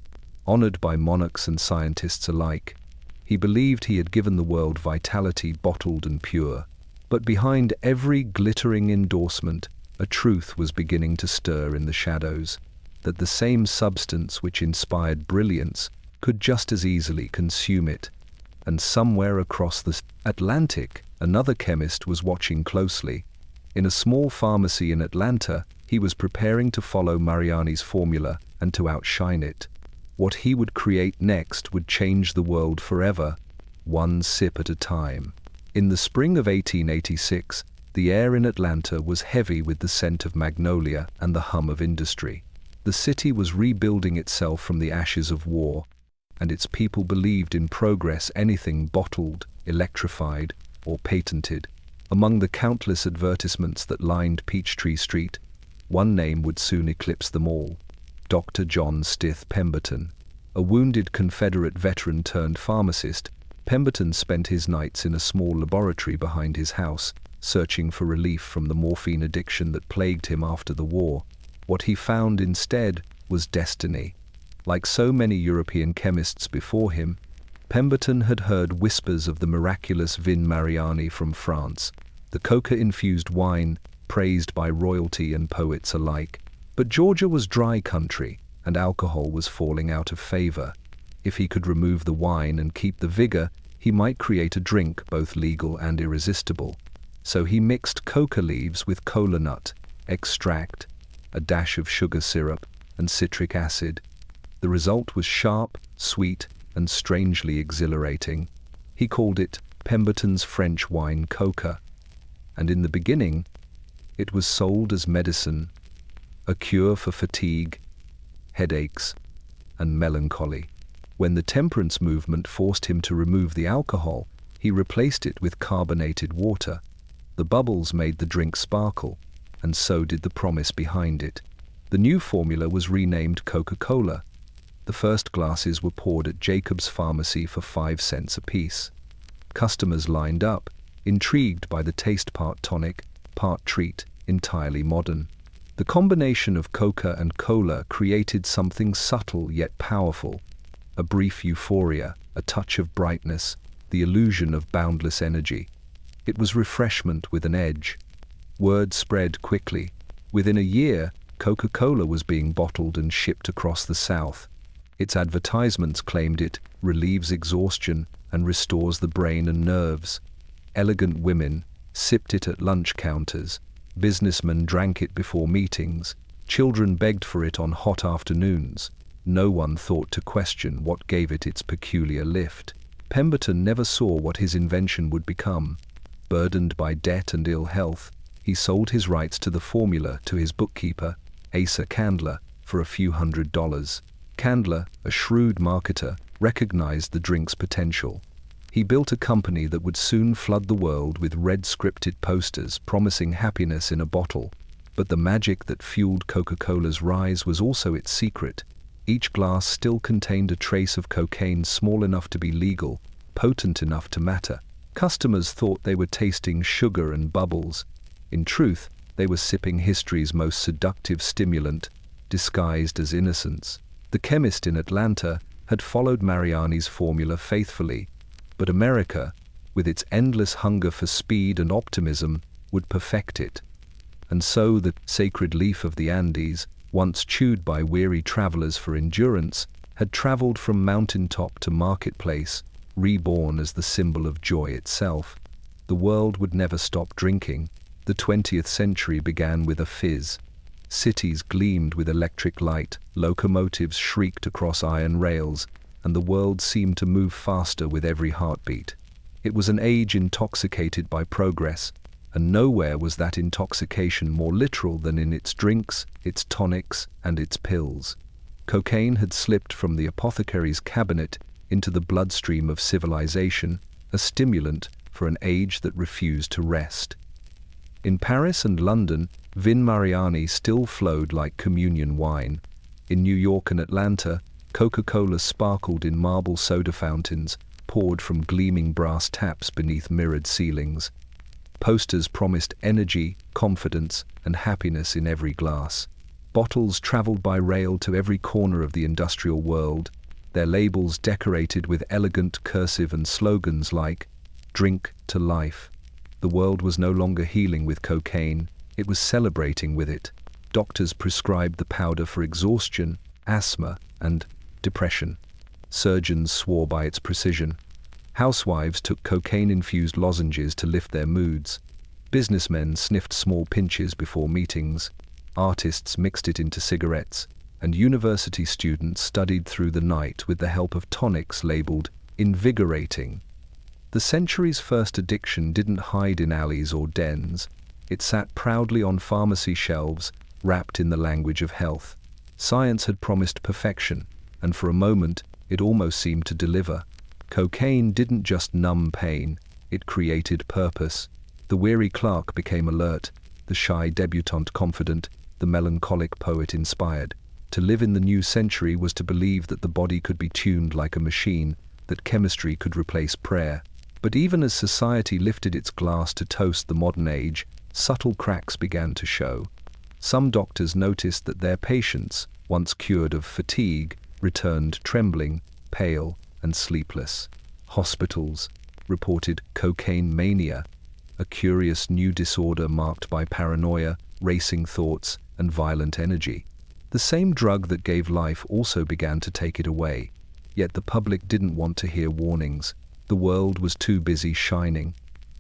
honored by monarchs and scientists alike. He believed he had given the world vitality bottled and pure. But behind every glittering endorsement, a truth was beginning to stir in the shadows, that the same substance which inspired brilliance could just as easily consume it. And somewhere across the Atlantic, another chemist was watching closely. In a small pharmacy in Atlanta, he was preparing to follow Mariani's formula and to outshine it. What he would create next would change the world forever, one sip at a time. In the spring of 1886, the air in Atlanta was heavy with the scent of magnolia and the hum of industry. The city was rebuilding itself from the ashes of war, and its people believed in progress, anything bottled, electrified, or patented. Among the countless advertisements that lined Peachtree Street, one name would soon eclipse them all: Dr. John Stith Pemberton. A wounded Confederate veteran turned pharmacist, Pemberton spent his nights in a small laboratory behind his house, searching for relief from the morphine addiction that plagued him after the war. What he found instead was destiny. Like so many European chemists before him, Pemberton had heard whispers of the miraculous Vin Mariani from France, the coca-infused wine praised by royalty and poets alike. But Georgia was dry country, and alcohol was falling out of favor. If he could remove the wine and keep the vigor, he might create a drink both legal and irresistible. So he mixed coca leaves with cola nut extract, a dash of sugar syrup, and citric acid. The result was sharp, sweet, and strangely exhilarating. He called it Pemberton's French wine coca. And in the beginning, it was sold as medicine, a cure for fatigue, headaches, and melancholy. When the temperance movement forced him to remove the alcohol, he replaced it with carbonated water. The bubbles made the drink sparkle, and so did the promise behind it. The new formula was renamed Coca-Cola. The first glasses were poured at Jacob's Pharmacy for 5 cents apiece. Customers lined up, intrigued by the taste, part tonic, part treat, entirely modern. The combination of coca and cola created something subtle yet powerful. A brief euphoria, a touch of brightness, the illusion of boundless energy. It was refreshment with an edge. Word spread quickly. Within a year, Coca-Cola was being bottled and shipped across the South. Its advertisements claimed it relieves exhaustion and restores the brain and nerves. Elegant women sipped it at lunch counters. Businessmen drank it before meetings. Children begged for it on hot afternoons. No one thought to question what gave it its peculiar lift. Pemberton never saw what his invention would become. Burdened by debt and ill health, he sold his rights to the formula to his bookkeeper, Asa Candler, for a few $100s. Candler, a shrewd marketer, recognized the drink's potential. He built a company that would soon flood the world with red scripted posters promising happiness in a bottle. But the magic that fueled Coca-Cola's rise was also its secret. Each glass still contained a trace of cocaine small enough to be legal, potent enough to matter. Customers thought they were tasting sugar and bubbles. In truth, they were sipping history's most seductive stimulant, disguised as innocence. The chemist in Atlanta had followed Mariani's formula faithfully, but America, with its endless hunger for speed and optimism, would perfect it. And so the sacred leaf of the Andes, once chewed by weary travelers for endurance, had traveled from mountaintop to marketplace, reborn as the symbol of joy itself. The world would never stop drinking. The 20th century began with a fizz. Cities gleamed with electric light, locomotives shrieked across iron rails, and the world seemed to move faster with every heartbeat. It was an age intoxicated by progress, and nowhere was that intoxication more literal than in its drinks, its tonics, and its pills. Cocaine had slipped from the apothecary's cabinet into the bloodstream of civilization, a stimulant for an age that refused to rest. In Paris and London, Vin Mariani still flowed like communion wine. In New York and Atlanta, Coca-Cola sparkled in marble soda fountains, poured from gleaming brass taps beneath mirrored ceilings. Posters promised energy, confidence, and happiness in every glass. Bottles traveled by rail to every corner of the industrial world, their labels decorated with elegant cursive and slogans like, "Drink to life." The world was no longer healing with cocaine, it was celebrating with it. Doctors prescribed the powder for exhaustion, asthma, and depression. Surgeons swore by its precision. Housewives took cocaine-infused lozenges to lift their moods. Businessmen sniffed small pinches before meetings. Artists mixed it into cigarettes, and university students studied through the night with the help of tonics labeled invigorating. The century's first addiction didn't hide in alleys or dens. It sat proudly on pharmacy shelves, wrapped in the language of health. Science had promised perfection, and for a moment, it almost seemed to deliver. Cocaine didn't just numb pain, it created purpose. The weary clerk became alert, the shy debutante confident, the melancholic poet inspired. To live in the new century was to believe that the body could be tuned like a machine, that chemistry could replace prayer. But even as society lifted its glass to toast the modern age, subtle cracks began to show. Some doctors noticed that their patients, once cured of fatigue, returned trembling, pale, and sleepless. Hospitals reported cocaine mania, a curious new disorder marked by paranoia, racing thoughts, and violent energy. The same drug that gave life also began to take it away. Yet the public didn't want to hear warnings. The world was too busy shining.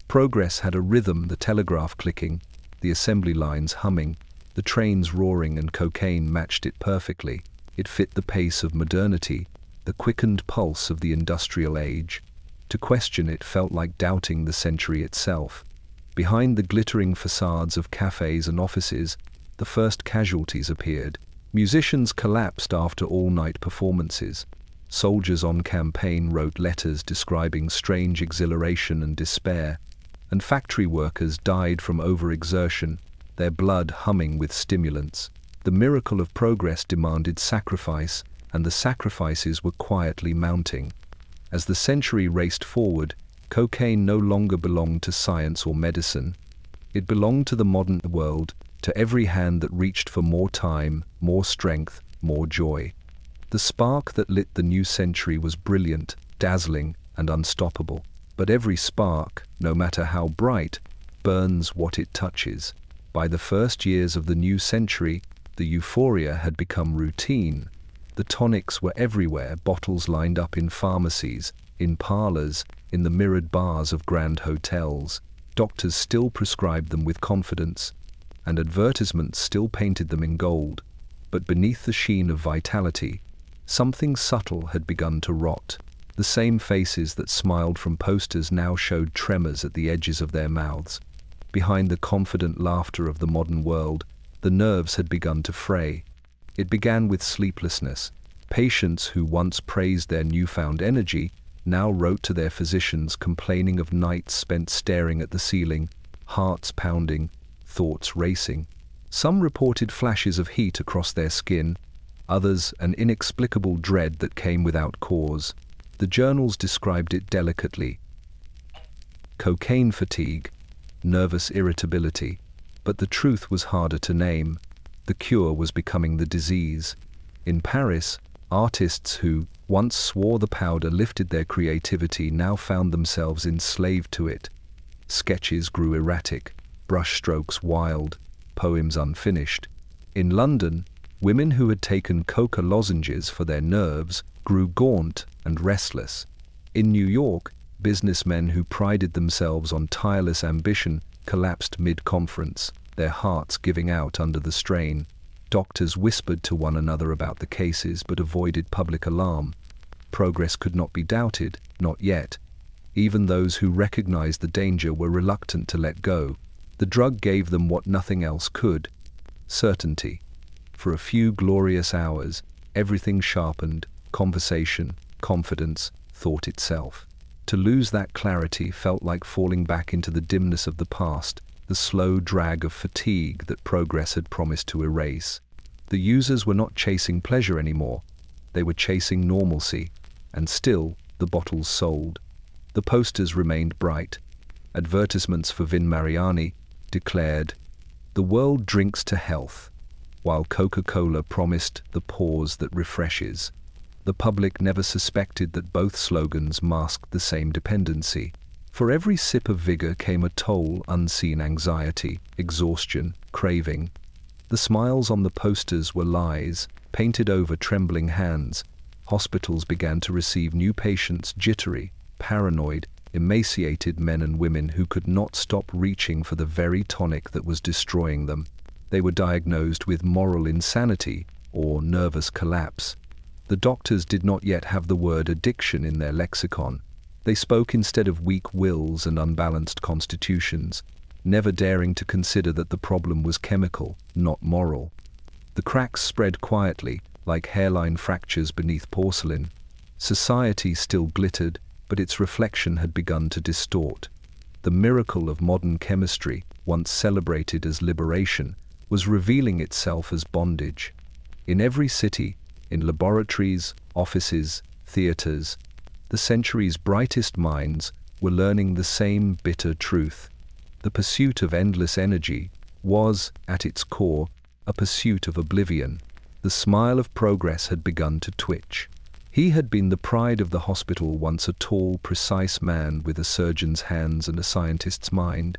Progress had a rhythm, the telegraph clicking, the assembly lines humming, the trains roaring, and cocaine matched it perfectly. It fit the pace of modernity, the quickened pulse of the industrial age. To question it felt like doubting the century itself. Behind the glittering facades of cafes and offices, the first casualties appeared. Musicians collapsed after all-night performances. Soldiers on campaign wrote letters describing strange exhilaration and despair, and factory workers died from overexertion, their blood humming with stimulants. The miracle of progress demanded sacrifice, and the sacrifices were quietly mounting. As the century raced forward, cocaine no longer belonged to science or medicine. It belonged to the modern world, to every hand that reached for more time, more strength, more joy. The spark that lit the new century was brilliant, dazzling, and unstoppable. But every spark, no matter how bright, burns what it touches. By the first years of the new century, the euphoria had become routine. The tonics were everywhere, bottles lined up in pharmacies, in parlors, in the mirrored bars of grand hotels. Doctors still prescribed them with confidence, and advertisements still painted them in gold. But beneath the sheen of vitality, something subtle had begun to rot. The same faces that smiled from posters now showed tremors at the edges of their mouths. Behind the confident laughter of the modern world, the nerves had begun to fray. It began with sleeplessness. Patients who once praised their newfound energy now wrote to their physicians complaining of nights spent staring at the ceiling, hearts pounding, thoughts racing. Some reported flashes of heat across their skin, others an inexplicable dread that came without cause. The journals described it delicately: cocaine fatigue, nervous irritability. But the truth was harder to name. The cure was becoming the disease. In Paris, artists who once swore the powder lifted their creativity now found themselves enslaved to it. Sketches grew erratic, brushstrokes wild, poems unfinished. In London, women who had taken coca lozenges for their nerves grew gaunt and restless. In New York, businessmen who prided themselves on tireless ambition collapsed mid-conference, their hearts giving out under the strain. Doctors whispered to one another about the cases but avoided public alarm. Progress could not be doubted, not yet. Even those who recognized the danger were reluctant to let go. The drug gave them what nothing else could: certainty. For a few glorious hours, everything sharpened: conversation, confidence, thought itself. To lose that clarity felt like falling back into the dimness of the past, the slow drag of fatigue that progress had promised to erase. The users were not chasing pleasure anymore. They were chasing normalcy, and still the bottles sold. The posters remained bright. Advertisements for Vin Mariani declared, "The world drinks to health," while Coca-Cola promised the pause that refreshes. The public never suspected that both slogans masked the same dependency. For every sip of vigor came a toll: unseen anxiety, exhaustion, craving. The smiles on the posters were lies, painted over trembling hands. Hospitals began to receive new patients, jittery, paranoid, emaciated men and women who could not stop reaching for the very tonic that was destroying them. They were diagnosed with moral insanity or nervous collapse. The doctors did not yet have the word addiction in their lexicon. They spoke instead of weak wills and unbalanced constitutions, never daring to consider that the problem was chemical, not moral. The cracks spread quietly, like hairline fractures beneath porcelain. Society still glittered, but its reflection had begun to distort. The miracle of modern chemistry, once celebrated as liberation, was revealing itself as bondage. In every city, in laboratories, offices, theaters, the century's brightest minds were learning the same bitter truth. The pursuit of endless energy was, at its core, a pursuit of oblivion. The smile of progress had begun to twitch. He had been the pride of the hospital, once a tall, precise man with a surgeon's hands and a scientist's mind.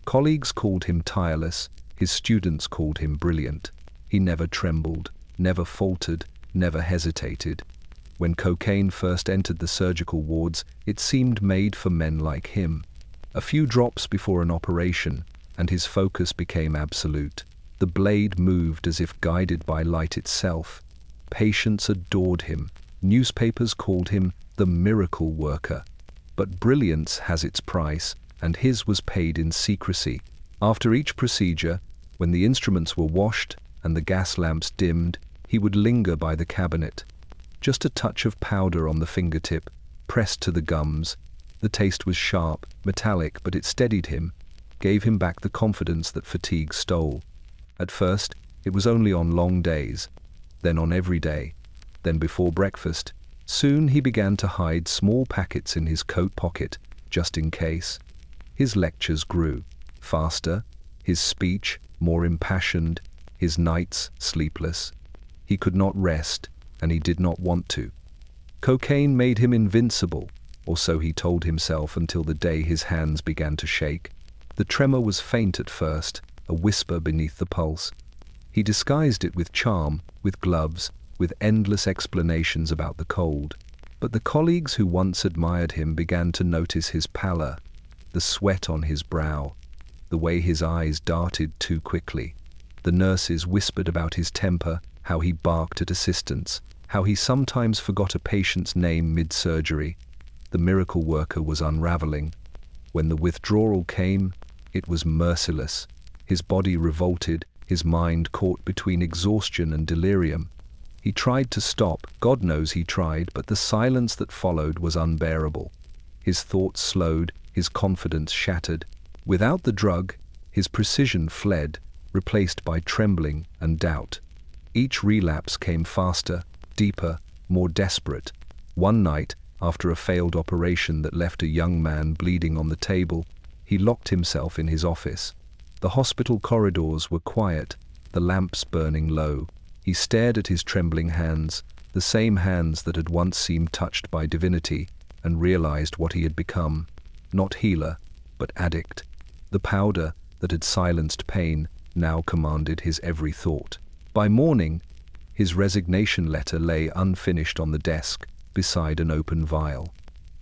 Colleagues called him tireless, his students called him brilliant. He never trembled, never faltered, never hesitated. When cocaine first entered the surgical wards, it seemed made for men like him. A few drops before an operation, and his focus became absolute. The blade moved as if guided by light itself. Patients adored him. Newspapers called him the miracle worker. But brilliance has its price, and his was paid in secrecy. After each procedure, when the instruments were washed and the gas lamps dimmed, he would linger by the cabinet. Just a touch of powder on the fingertip, pressed to the gums. The taste was sharp, metallic, but it steadied him, gave him back the confidence that fatigue stole. At first, it was only on long days, then on every day, then before breakfast. Soon he began to hide small packets in his coat pocket, just in case. His lectures grew faster, his speech more impassioned, his nights sleepless. He could not rest, and he did not want to. Cocaine made him invincible, or so he told himself, until the day his hands began to shake. The tremor was faint at first, a whisper beneath the pulse. He disguised it with charm, with gloves, with endless explanations about the cold. But the colleagues who once admired him began to notice his pallor, the sweat on his brow, the way his eyes darted too quickly. The nurses whispered about his temper, how he barked at assistants, how he sometimes forgot a patient's name mid-surgery. The miracle worker was unraveling. When the withdrawal came, it was merciless. His body revolted, his mind caught between exhaustion and delirium. He tried to stop, God knows he tried, but the silence that followed was unbearable. His thoughts slowed, his confidence shattered. Without the drug, his precision fled, replaced by trembling and doubt. Each relapse came faster, deeper, more desperate. One night, after a failed operation that left a young man bleeding on the table, he locked himself in his office. The hospital corridors were quiet, the lamps burning low. He stared at his trembling hands, the same hands that had once seemed touched by divinity, and realized what he had become. Not healer, but addict. The powder that had silenced pain now commanded his every thought. By morning, his resignation letter lay unfinished on the desk, beside an open vial.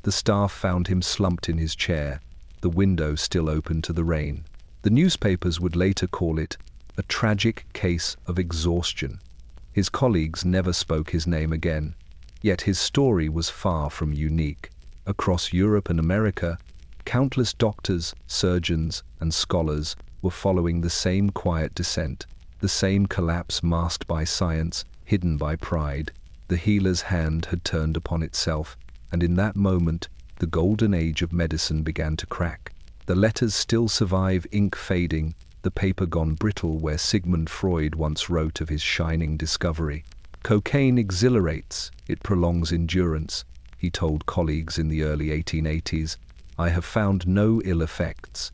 The staff found him slumped in his chair, the window still open to the rain. The newspapers would later call it a tragic case of exhaustion. His colleagues never spoke his name again, yet his story was far from unique. Across Europe and America, countless doctors, surgeons, and scholars were following the same quiet descent, the same collapse masked by science, hidden by pride. The healer's hand had turned upon itself, and in that moment, the golden age of medicine began to crack. The letters still survive, ink fading, the paper gone brittle where Sigmund Freud once wrote of his shining discovery. Cocaine exhilarates, it prolongs endurance, he told colleagues in the early 1880s. I have found no ill effects.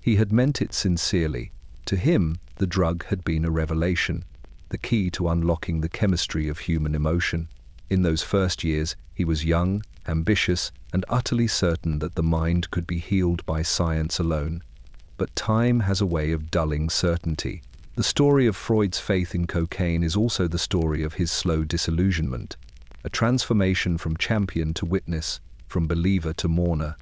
He had meant it sincerely. To him, the drug had been a revelation, the key to unlocking the chemistry of human emotion. In those first years, he was young, ambitious, and utterly certain that the mind could be healed by science alone. But time has a way of dulling certainty. The story of Freud's faith in cocaine is also the story of his slow disillusionment, a transformation from champion to witness, from believer to mourner.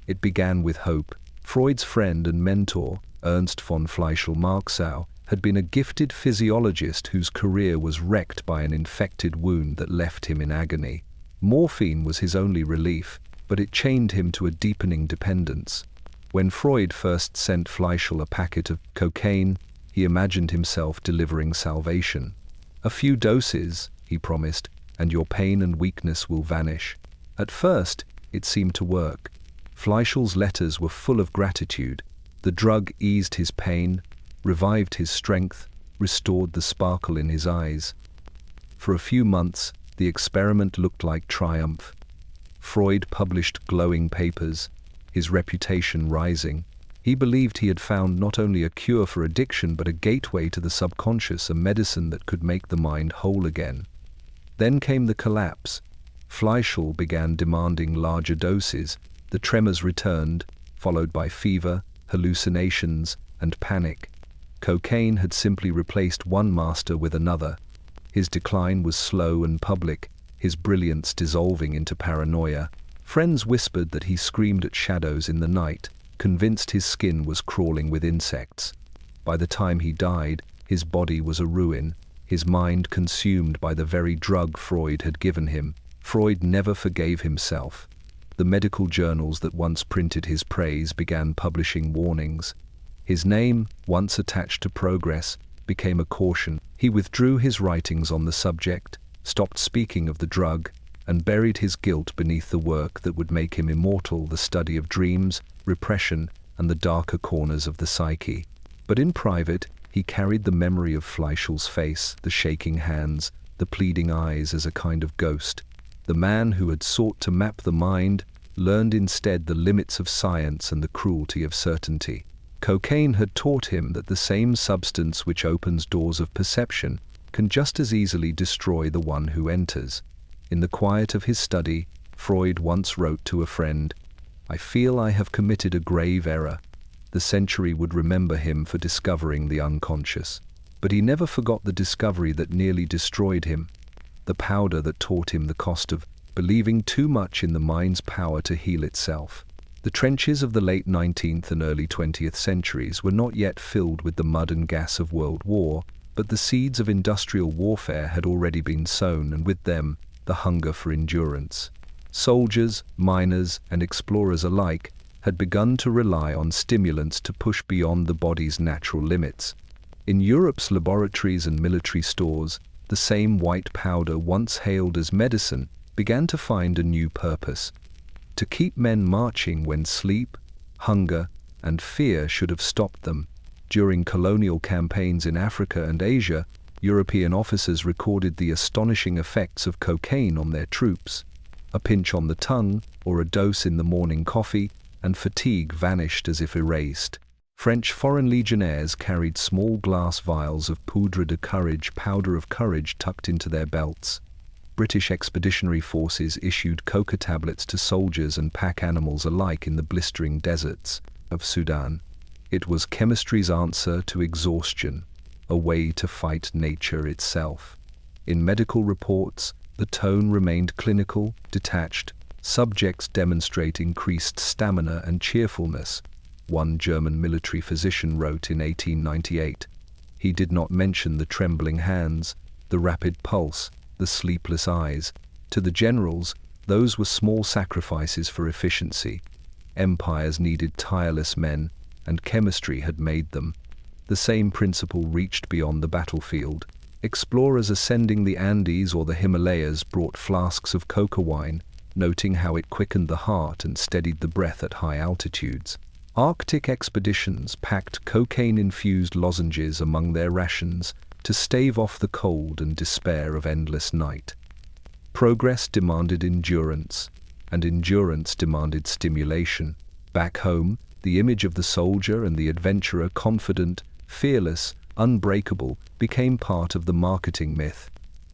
It began with hope. Freud's friend and mentor, Ernst von Fleischl-Marxau, had been a gifted physiologist whose career was wrecked by an infected wound that left him in agony. Morphine was his only relief, but it chained him to a deepening dependence. When Freud first sent Fleischl a packet of cocaine, he imagined himself delivering salvation. "A few doses," he promised, "and your pain and weakness will vanish." At first, it seemed to work. Fleischl's letters were full of gratitude. The drug eased his pain, revived his strength, restored the sparkle in his eyes. For a few months, the experiment looked like triumph. Freud published glowing papers, his reputation rising. He believed he had found not only a cure for addiction but a gateway to the subconscious, a medicine that could make the mind whole again. Then came the collapse. Fleischl began demanding larger doses. The tremors returned, followed by fever, hallucinations, and panic. Cocaine had simply replaced one master with another. His decline was slow and public, his brilliance dissolving into paranoia. Friends whispered that he screamed at shadows in the night, convinced his skin was crawling with insects. By the time he died, his body was a ruin, his mind consumed by the very drug Freud had given him. Freud never forgave himself. The medical journals that once printed his praise began publishing warnings. His name, once attached to progress, became a caution. He withdrew his writings on the subject, stopped speaking of the drug, and buried his guilt beneath the work that would make him immortal, the study of dreams, repression, and the darker corners of the psyche. But in private, he carried the memory of Fleischl's face, the shaking hands, the pleading eyes as a kind of ghost. The man who had sought to map the mind learned instead the limits of science and the cruelty of certainty. Cocaine had taught him that the same substance which opens doors of perception can just as easily destroy the one who enters. In the quiet of his study, Freud once wrote to a friend, "I feel I have committed a grave error." The century would remember him for discovering the unconscious. But he never forgot the discovery that nearly destroyed him, the powder that taught him the cost of believing too much in the mind's power to heal itself. The trenches of the late 19th and early 20th centuries were not yet filled with the mud and gas of World War, but the seeds of industrial warfare had already been sown, and with them, the hunger for endurance. Soldiers, miners, and explorers alike had begun to rely on stimulants to push beyond the body's natural limits. In Europe's laboratories and military stores, the same white powder once hailed as medicine began to find a new purpose: to keep men marching when sleep, hunger, and fear should have stopped them. During colonial campaigns in Africa and Asia, European officers recorded the astonishing effects of cocaine on their troops. A pinch on the tongue, or a dose in the morning coffee, and fatigue vanished as if erased. French foreign legionnaires carried small glass vials of poudre de courage, powder of courage, tucked into their belts. British expeditionary forces issued coca tablets to soldiers and pack animals alike in the blistering deserts of Sudan. It was chemistry's answer to exhaustion, a way to fight nature itself. In medical reports, the tone remained clinical, detached. Subjects demonstrate increased stamina and cheerfulness, one German military physician wrote in 1898. He did not mention the trembling hands, the rapid pulse, the sleepless eyes. To the generals, those were small sacrifices for efficiency. Empires needed tireless men, and chemistry had made them. The same principle reached beyond the battlefield. Explorers ascending the Andes or the Himalayas brought flasks of coca wine, noting how it quickened the heart and steadied the breath at high altitudes. Arctic expeditions packed cocaine-infused lozenges among their rations to stave off the cold and despair of endless night. Progress demanded endurance, and endurance demanded stimulation. Back home, the image of the soldier and the adventurer, confident, fearless, unbreakable, became part of the marketing myth.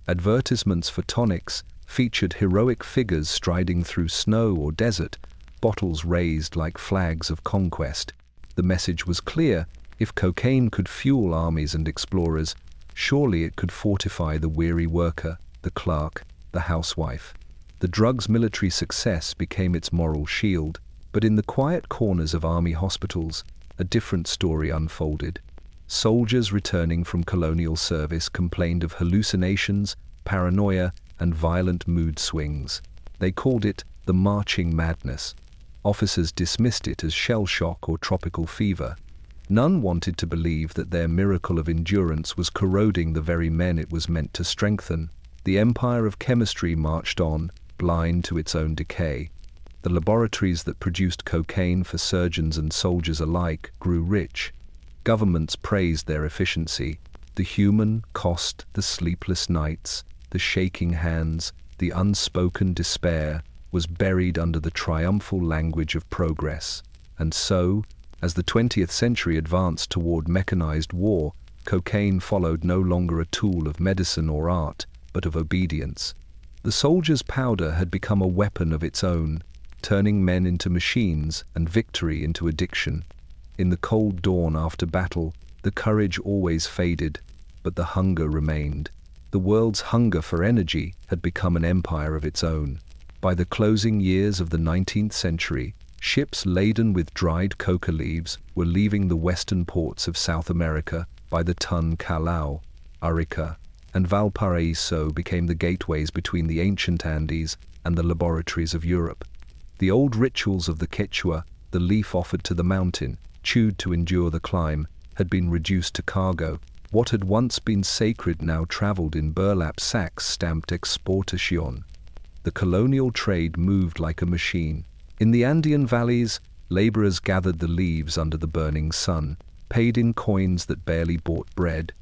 Advertisements for tonics featured heroic figures striding through snow or desert, bottles raised like flags of conquest. The message was clear: if cocaine could fuel armies and explorers, surely it could fortify the weary worker, the clerk, the housewife. The drug's military success became its moral shield, but in the quiet corners of army hospitals, a different story unfolded. Soldiers returning from colonial service complained of hallucinations, paranoia, and violent mood swings. They called it the marching madness. Officers dismissed it as shell shock or tropical fever. None wanted to believe that their miracle of endurance was corroding the very men it was meant to strengthen. The empire of chemistry marched on, blind to its own decay. The laboratories that produced cocaine for surgeons and soldiers alike grew rich. Governments praised their efficiency. The human cost, the sleepless nights, the The shaking hands, the unspoken despair, was buried under the triumphal language of progress. And so, as the 20th century advanced toward mechanized war, cocaine followed no longer a tool of medicine or art, but of obedience. The soldier's powder had become a weapon of its own, turning men into machines and victory into addiction. In the cold dawn after battle, the courage always faded, but the hunger remained. The world's hunger for energy had become an empire of its own. By the closing years of the 19th century, ships laden with dried coca leaves were leaving the western ports of South America by the ton. Callao, Arica, and Valparaiso became the gateways between the ancient Andes and the laboratories of Europe. The old rituals of the Quechua, the leaf offered to the mountain, chewed to endure the climb, had been reduced to cargo. What had once been sacred now traveled in burlap sacks stamped exportación. The colonial trade moved like a machine. In the Andean valleys, laborers gathered the leaves under the burning sun, paid in coins that barely bought bread.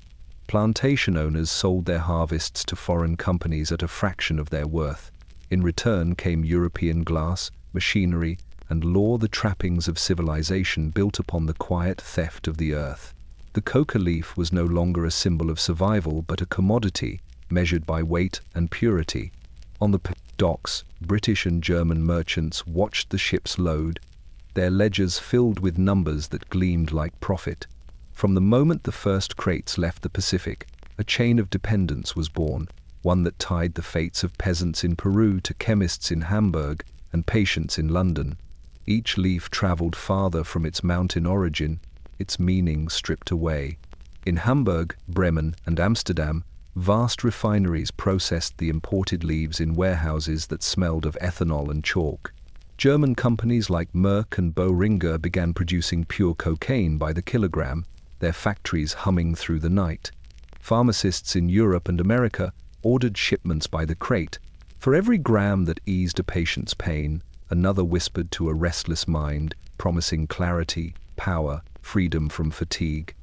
Plantation owners sold their harvests to foreign companies at a fraction of their worth. In return came European glass, machinery, and law, the trappings of civilization built upon the quiet theft of the earth. The coca leaf was no longer a symbol of survival, but a commodity, measured by weight and purity. On the docks, British and German merchants watched the ships load, their ledgers filled with numbers that gleamed like profit. From the moment the first crates left the Pacific, a chain of dependence was born, one that tied the fates of peasants in Peru to chemists in Hamburg and patients in London. Each leaf traveled farther from its mountain origin, its meaning stripped away. In Hamburg, Bremen, and Amsterdam, vast refineries processed the imported leaves in warehouses that smelled of ethanol and chalk. German companies like Merck and Boehringer began producing pure cocaine by the kilogram, their factories humming through the night. Pharmacists in Europe and America ordered shipments by the crate. For every gram that eased a patient's pain, another whispered to a restless mind, promising clarity, power, freedom from fatigue.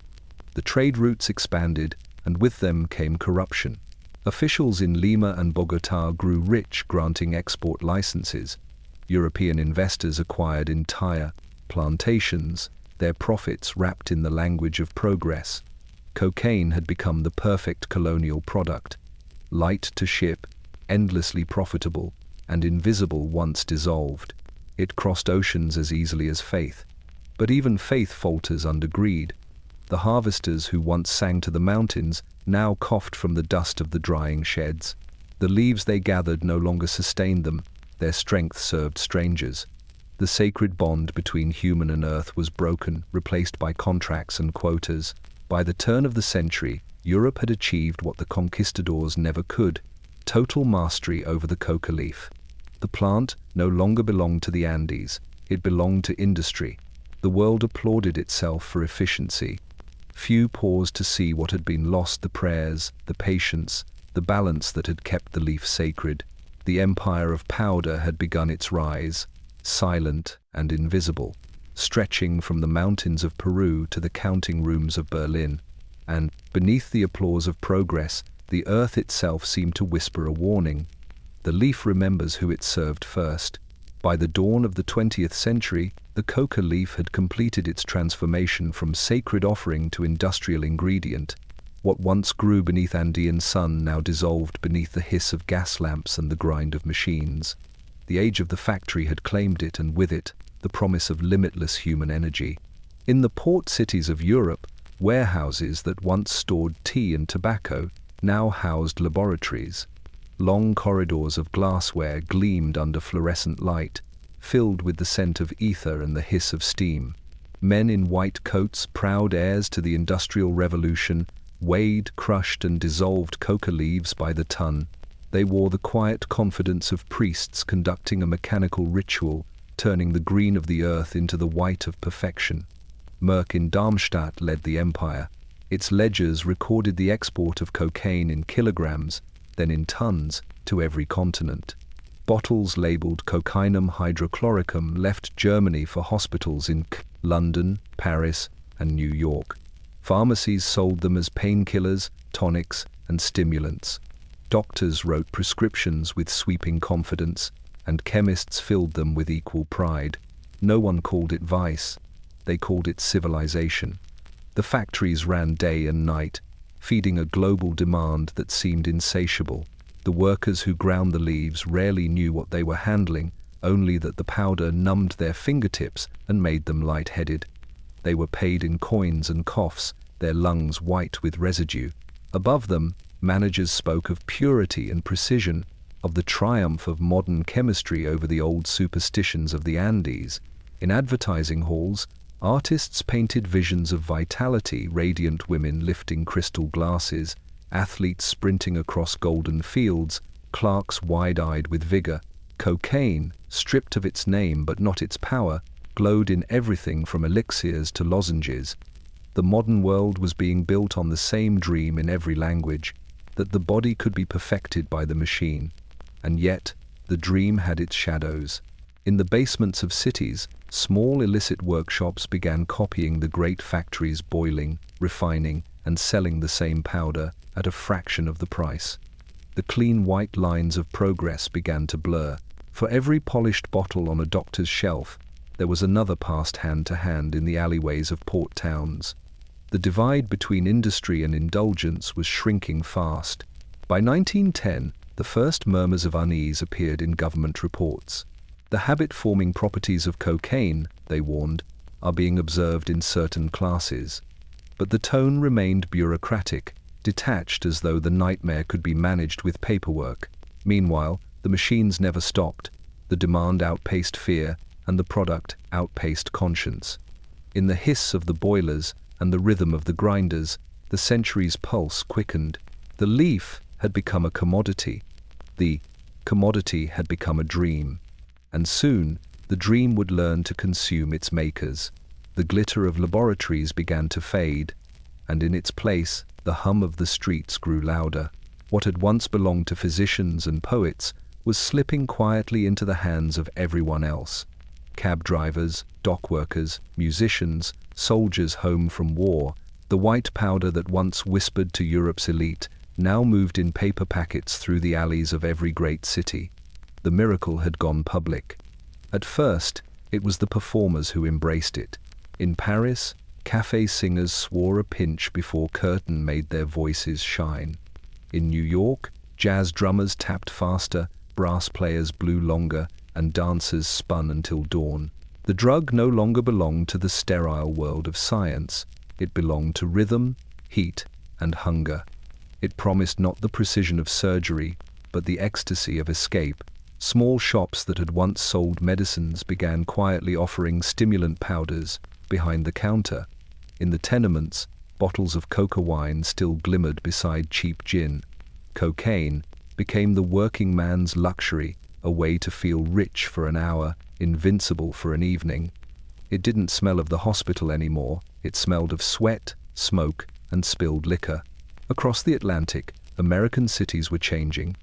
The trade routes expanded, and with them came corruption. Officials in Lima and Bogotá grew rich, granting export licenses. European investors acquired entire plantations, their profits wrapped in the language of progress. Cocaine had become the perfect colonial product, light to ship, endlessly profitable, and invisible once dissolved. It crossed oceans as easily as faith. But even faith falters under greed. The harvesters who once sang to the mountains now coughed from the dust of the drying sheds. The leaves they gathered no longer sustained them, their strength served strangers. The sacred bond between human and earth was broken, replaced by contracts and quotas. By the turn of the century, Europe had achieved what the conquistadors never could: total mastery over the coca leaf. The plant no longer belonged to the Andes, it belonged to industry. The world applauded itself for efficiency. Few paused to see what had been lost: the prayers, the patience, the balance that had kept the leaf sacred. The empire of powder had begun its rise, silent and invisible, stretching from the mountains of Peru to the counting rooms of Berlin. And, beneath the applause of progress, the earth itself seemed to whisper a warning. The leaf remembers who it served first. By the dawn of the 20th century, the coca leaf had completed its transformation from sacred offering to industrial ingredient. What once grew beneath Andean sun now dissolved beneath the hiss of gas lamps and the grind of machines. The age of the factory had claimed it, and with it, the promise of limitless human energy. In the port cities of Europe, warehouses that once stored tea and tobacco now housed laboratories. Long corridors of glassware gleamed under fluorescent light, filled with the scent of ether and the hiss of steam. Men in white coats, proud heirs to the Industrial Revolution, weighed, crushed, and dissolved coca leaves by the ton. They wore the quiet confidence of priests conducting a mechanical ritual, turning the green of the earth into the white of perfection. Merck in Darmstadt led the empire. Its ledgers recorded the export of cocaine in kilograms, then in tons, to every continent. Bottles labeled cocainum hydrochloricum left Germany for hospitals in London, Paris, and New York. Pharmacies sold them as painkillers, tonics, and stimulants. Doctors wrote prescriptions with sweeping confidence, and chemists filled them with equal pride. No one called it vice. They called it civilization. The factories ran day and night, feeding a global demand that seemed insatiable. The workers who ground the leaves rarely knew what they were handling, only that the powder numbed their fingertips and made them lightheaded. They were paid in coins and coughs, their lungs white with residue. Above them, managers spoke of purity and precision, of the triumph of modern chemistry over the old superstitions of the Andes. In advertising halls, artists painted visions of vitality, radiant women lifting crystal glasses, athletes sprinting across golden fields, clerks wide-eyed with vigor. Cocaine, stripped of its name but not its power, glowed in everything from elixirs to lozenges. The modern world was being built on the same dream in every language, that the body could be perfected by the machine. And yet, the dream had its shadows. In the basements of cities, small illicit workshops began copying the great factories, boiling, refining, and selling the same powder at a fraction of the price. The clean white lines of progress began to blur. For every polished bottle on a doctor's shelf, there was another passed hand to hand in the alleyways of port towns. The divide between industry and indulgence was shrinking fast. By 1910, the first murmurs of unease appeared in government reports. The habit-forming properties of cocaine, they warned, are being observed in certain classes. But the tone remained bureaucratic, detached as though the nightmare could be managed with paperwork. Meanwhile, the machines never stopped. The demand outpaced fear, and the product outpaced conscience. In the hiss of the boilers and the rhythm of the grinders, the century's pulse quickened. The leaf had become a commodity. The commodity had become a dream. And soon, the dream would learn to consume its makers. The glitter of laboratories began to fade, and in its place, the hum of the streets grew louder. What had once belonged to physicians and poets was slipping quietly into the hands of everyone else. Cab drivers, dock workers, musicians, soldiers home from war, the white powder that once whispered to Europe's elite now moved in paper packets through the alleys of every great city. The miracle had gone public. At first, it was the performers who embraced it. In Paris, cafe singers swore a pinch before curtain made their voices shine. In New York, jazz drummers tapped faster, brass players blew longer, and dancers spun until dawn. The drug no longer belonged to the sterile world of science. It belonged to rhythm, heat, and hunger. It promised not the precision of surgery, but the ecstasy of escape. Small shops that had once sold medicines began quietly offering stimulant powders behind the counter. In the tenements, bottles of coca wine still glimmered beside cheap gin. Cocaine became the working man's luxury, a way to feel rich for an hour, invincible for an evening. It didn't smell of the hospital anymore. It smelled of sweat, smoke, and spilled liquor. Across the Atlantic, American cities were changing.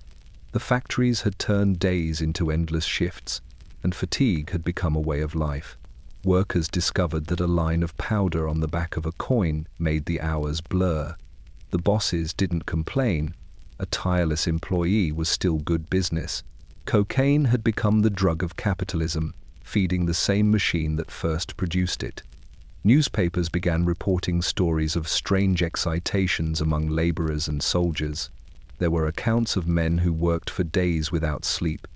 The factories had turned days into endless shifts, and fatigue had become a way of life. Workers discovered that a line of powder on the back of a coin made the hours blur. The bosses didn't complain. A tireless employee was still good business. Cocaine had become the drug of capitalism, feeding the same machine that first produced it. Newspapers began reporting stories of strange excitations among laborers and soldiers. There were accounts of men who worked for days without sleep,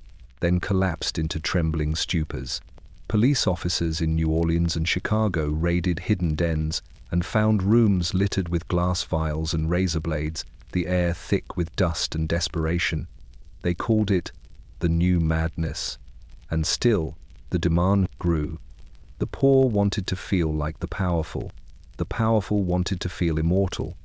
then collapsed into trembling stupors. Police officers in New Orleans and Chicago raided hidden dens and found rooms littered with glass vials and razor blades, the air thick with dust and desperation. They called it the new madness. And still, the demand grew. The poor wanted to feel like the powerful. The powerful wanted to feel immortal.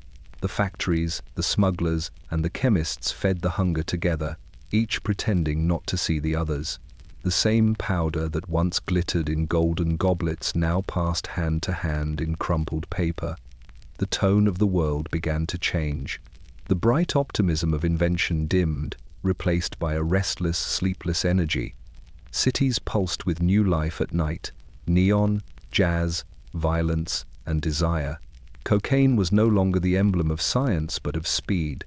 The factories, the smugglers, and the chemists fed the hunger together, each pretending not to see the others. The same powder that once glittered in golden goblets now passed hand to hand in crumpled paper. The tone of the world began to change. The bright optimism of invention dimmed, replaced by a restless, sleepless energy. Cities pulsed with new life at night: neon, jazz, violence, and desire. Cocaine was no longer the emblem of science but of speed.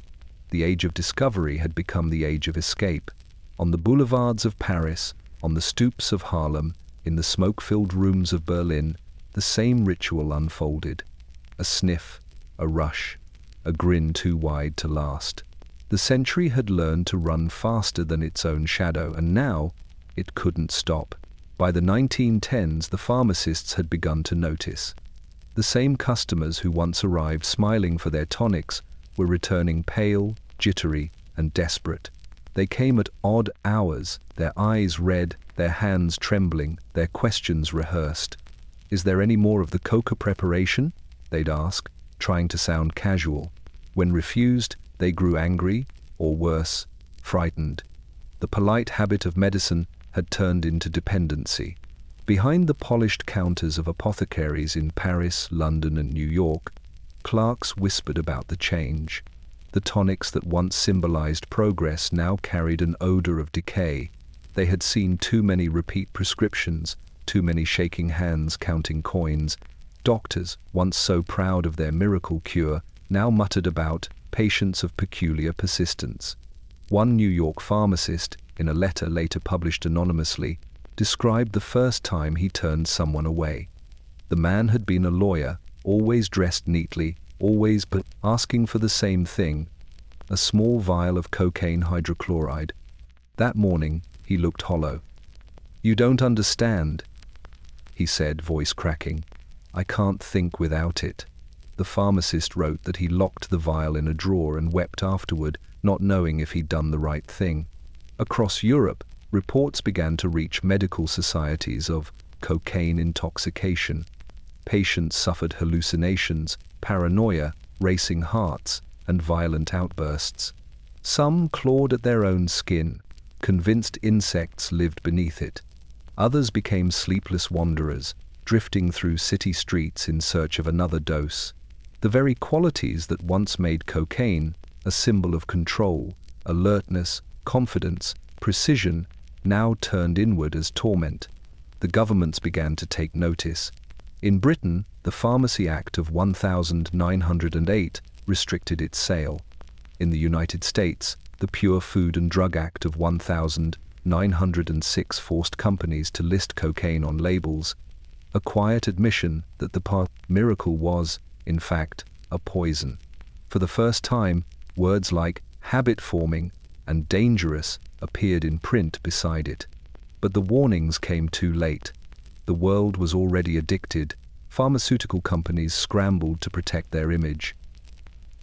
the age of discovery had become the age of escape. On the boulevards of Paris, on the stoops of Harlem, in the smoke-filled rooms of Berlin, the same ritual unfolded. A sniff, a rush, a grin too wide to last. The century had learned to run faster than its own shadow, and now it couldn't stop. By the 1910s, the pharmacists had begun to notice. The same customers who once arrived smiling for their tonics were returning pale, jittery, and desperate. They came at odd hours, their eyes red, their hands trembling, their questions rehearsed. "Is there any more of the coca preparation?" they'd ask, trying to sound casual. When refused, they grew angry, or worse, frightened. The polite habit of medicine had turned into dependency. Behind the polished counters of apothecaries in Paris, London, and New York, clerks whispered about the change. The tonics that once symbolized progress now carried an odor of decay. They had seen too many repeat prescriptions, too many shaking hands counting coins. Doctors, once so proud of their miracle cure, now muttered about patients of peculiar persistence. One New York pharmacist, in a letter later published anonymously, described the first time he turned someone away. The man had been a lawyer, always dressed neatly, always but asking for the same thing, a small vial of cocaine hydrochloride. That morning, he looked hollow. "You don't understand," he said, voice cracking. "I can't think without it." The pharmacist wrote that he locked the vial in a drawer and wept afterward, not knowing if he'd done the right thing. Across Europe, reports began to reach medical societies of cocaine intoxication. Patients suffered hallucinations, paranoia, racing hearts, and violent outbursts. Some clawed at their own skin, convinced insects lived beneath it. Others became sleepless wanderers, drifting through city streets in search of another dose. The very qualities that once made cocaine a symbol of control, alertness, confidence, precision, now turned inward as torment. The governments began to take notice. In Britain, the Pharmacy Act of 1908 restricted its sale. In the United States, the Pure Food and Drug Act of 1906 forced companies to list cocaine on labels, a quiet admission that the miracle was, in fact, a poison. For the first time, words like habit-forming and dangerous appeared in print beside it. But the warnings came too late. The world was already addicted. Pharmaceutical companies scrambled to protect their image.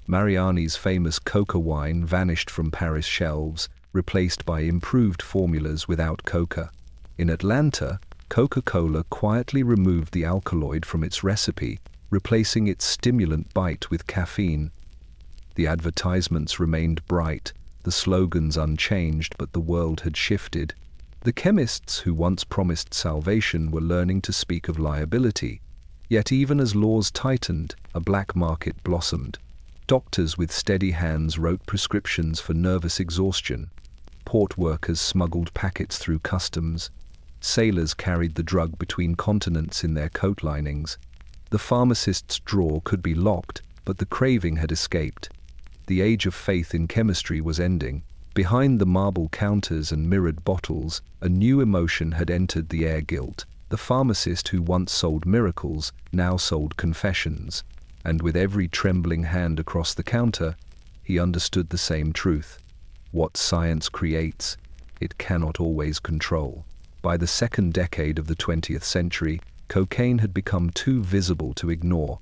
Mariani's famous coca wine vanished from Paris shelves, replaced by improved formulas without coca. In Atlanta, Coca-Cola quietly removed the alkaloid from its recipe, replacing its stimulant bite with caffeine. The advertisements remained bright, the slogans unchanged, but the world had shifted. The chemists who once promised salvation were learning to speak of liability. Yet even as laws tightened, a black market blossomed. Doctors with steady hands wrote prescriptions for nervous exhaustion. Port workers smuggled packets through customs. Sailors carried the drug between continents in their coat linings. The pharmacist's drawer could be locked, but the craving had escaped. The age of faith in chemistry was ending. Behind the marble counters and mirrored bottles, a new emotion had entered the air: guilt. The pharmacist who once sold miracles now sold confessions. And with every trembling hand across the counter, he understood the same truth. What science creates, it cannot always control. By the second decade of the 20th century, cocaine had become too visible to ignore.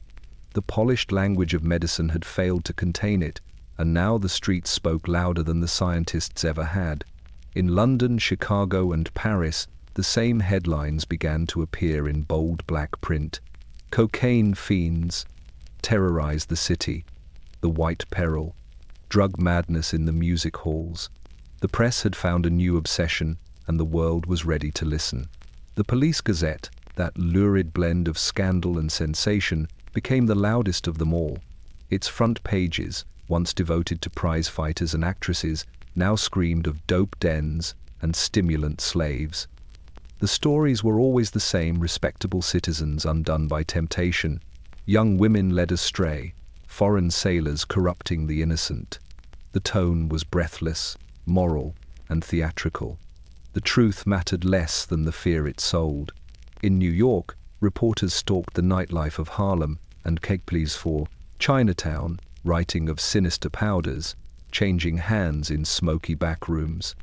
The polished language of medicine had failed to contain it, and now the streets spoke louder than the scientists ever had. In London, Chicago, and Paris, the same headlines began to appear in bold black print. Cocaine fiends terrorized the city. The white peril. Drug madness in the music halls. The press had found a new obsession, and the world was ready to listen. The Police Gazette, that lurid blend of scandal and sensation, became the loudest of them all. Its front pages, once devoted to prize fighters and actresses, now screamed of dope dens and stimulant slaves. The stories were always the same: respectable citizens undone by temptation, young women led astray, foreign sailors corrupting the innocent. The tone was breathless, moral, and theatrical. The truth mattered less than the fear it sold. In New York, reporters stalked the nightlife of Harlem and Kegpleys for Chinatown, writing of sinister powders, changing hands in smoky back rooms.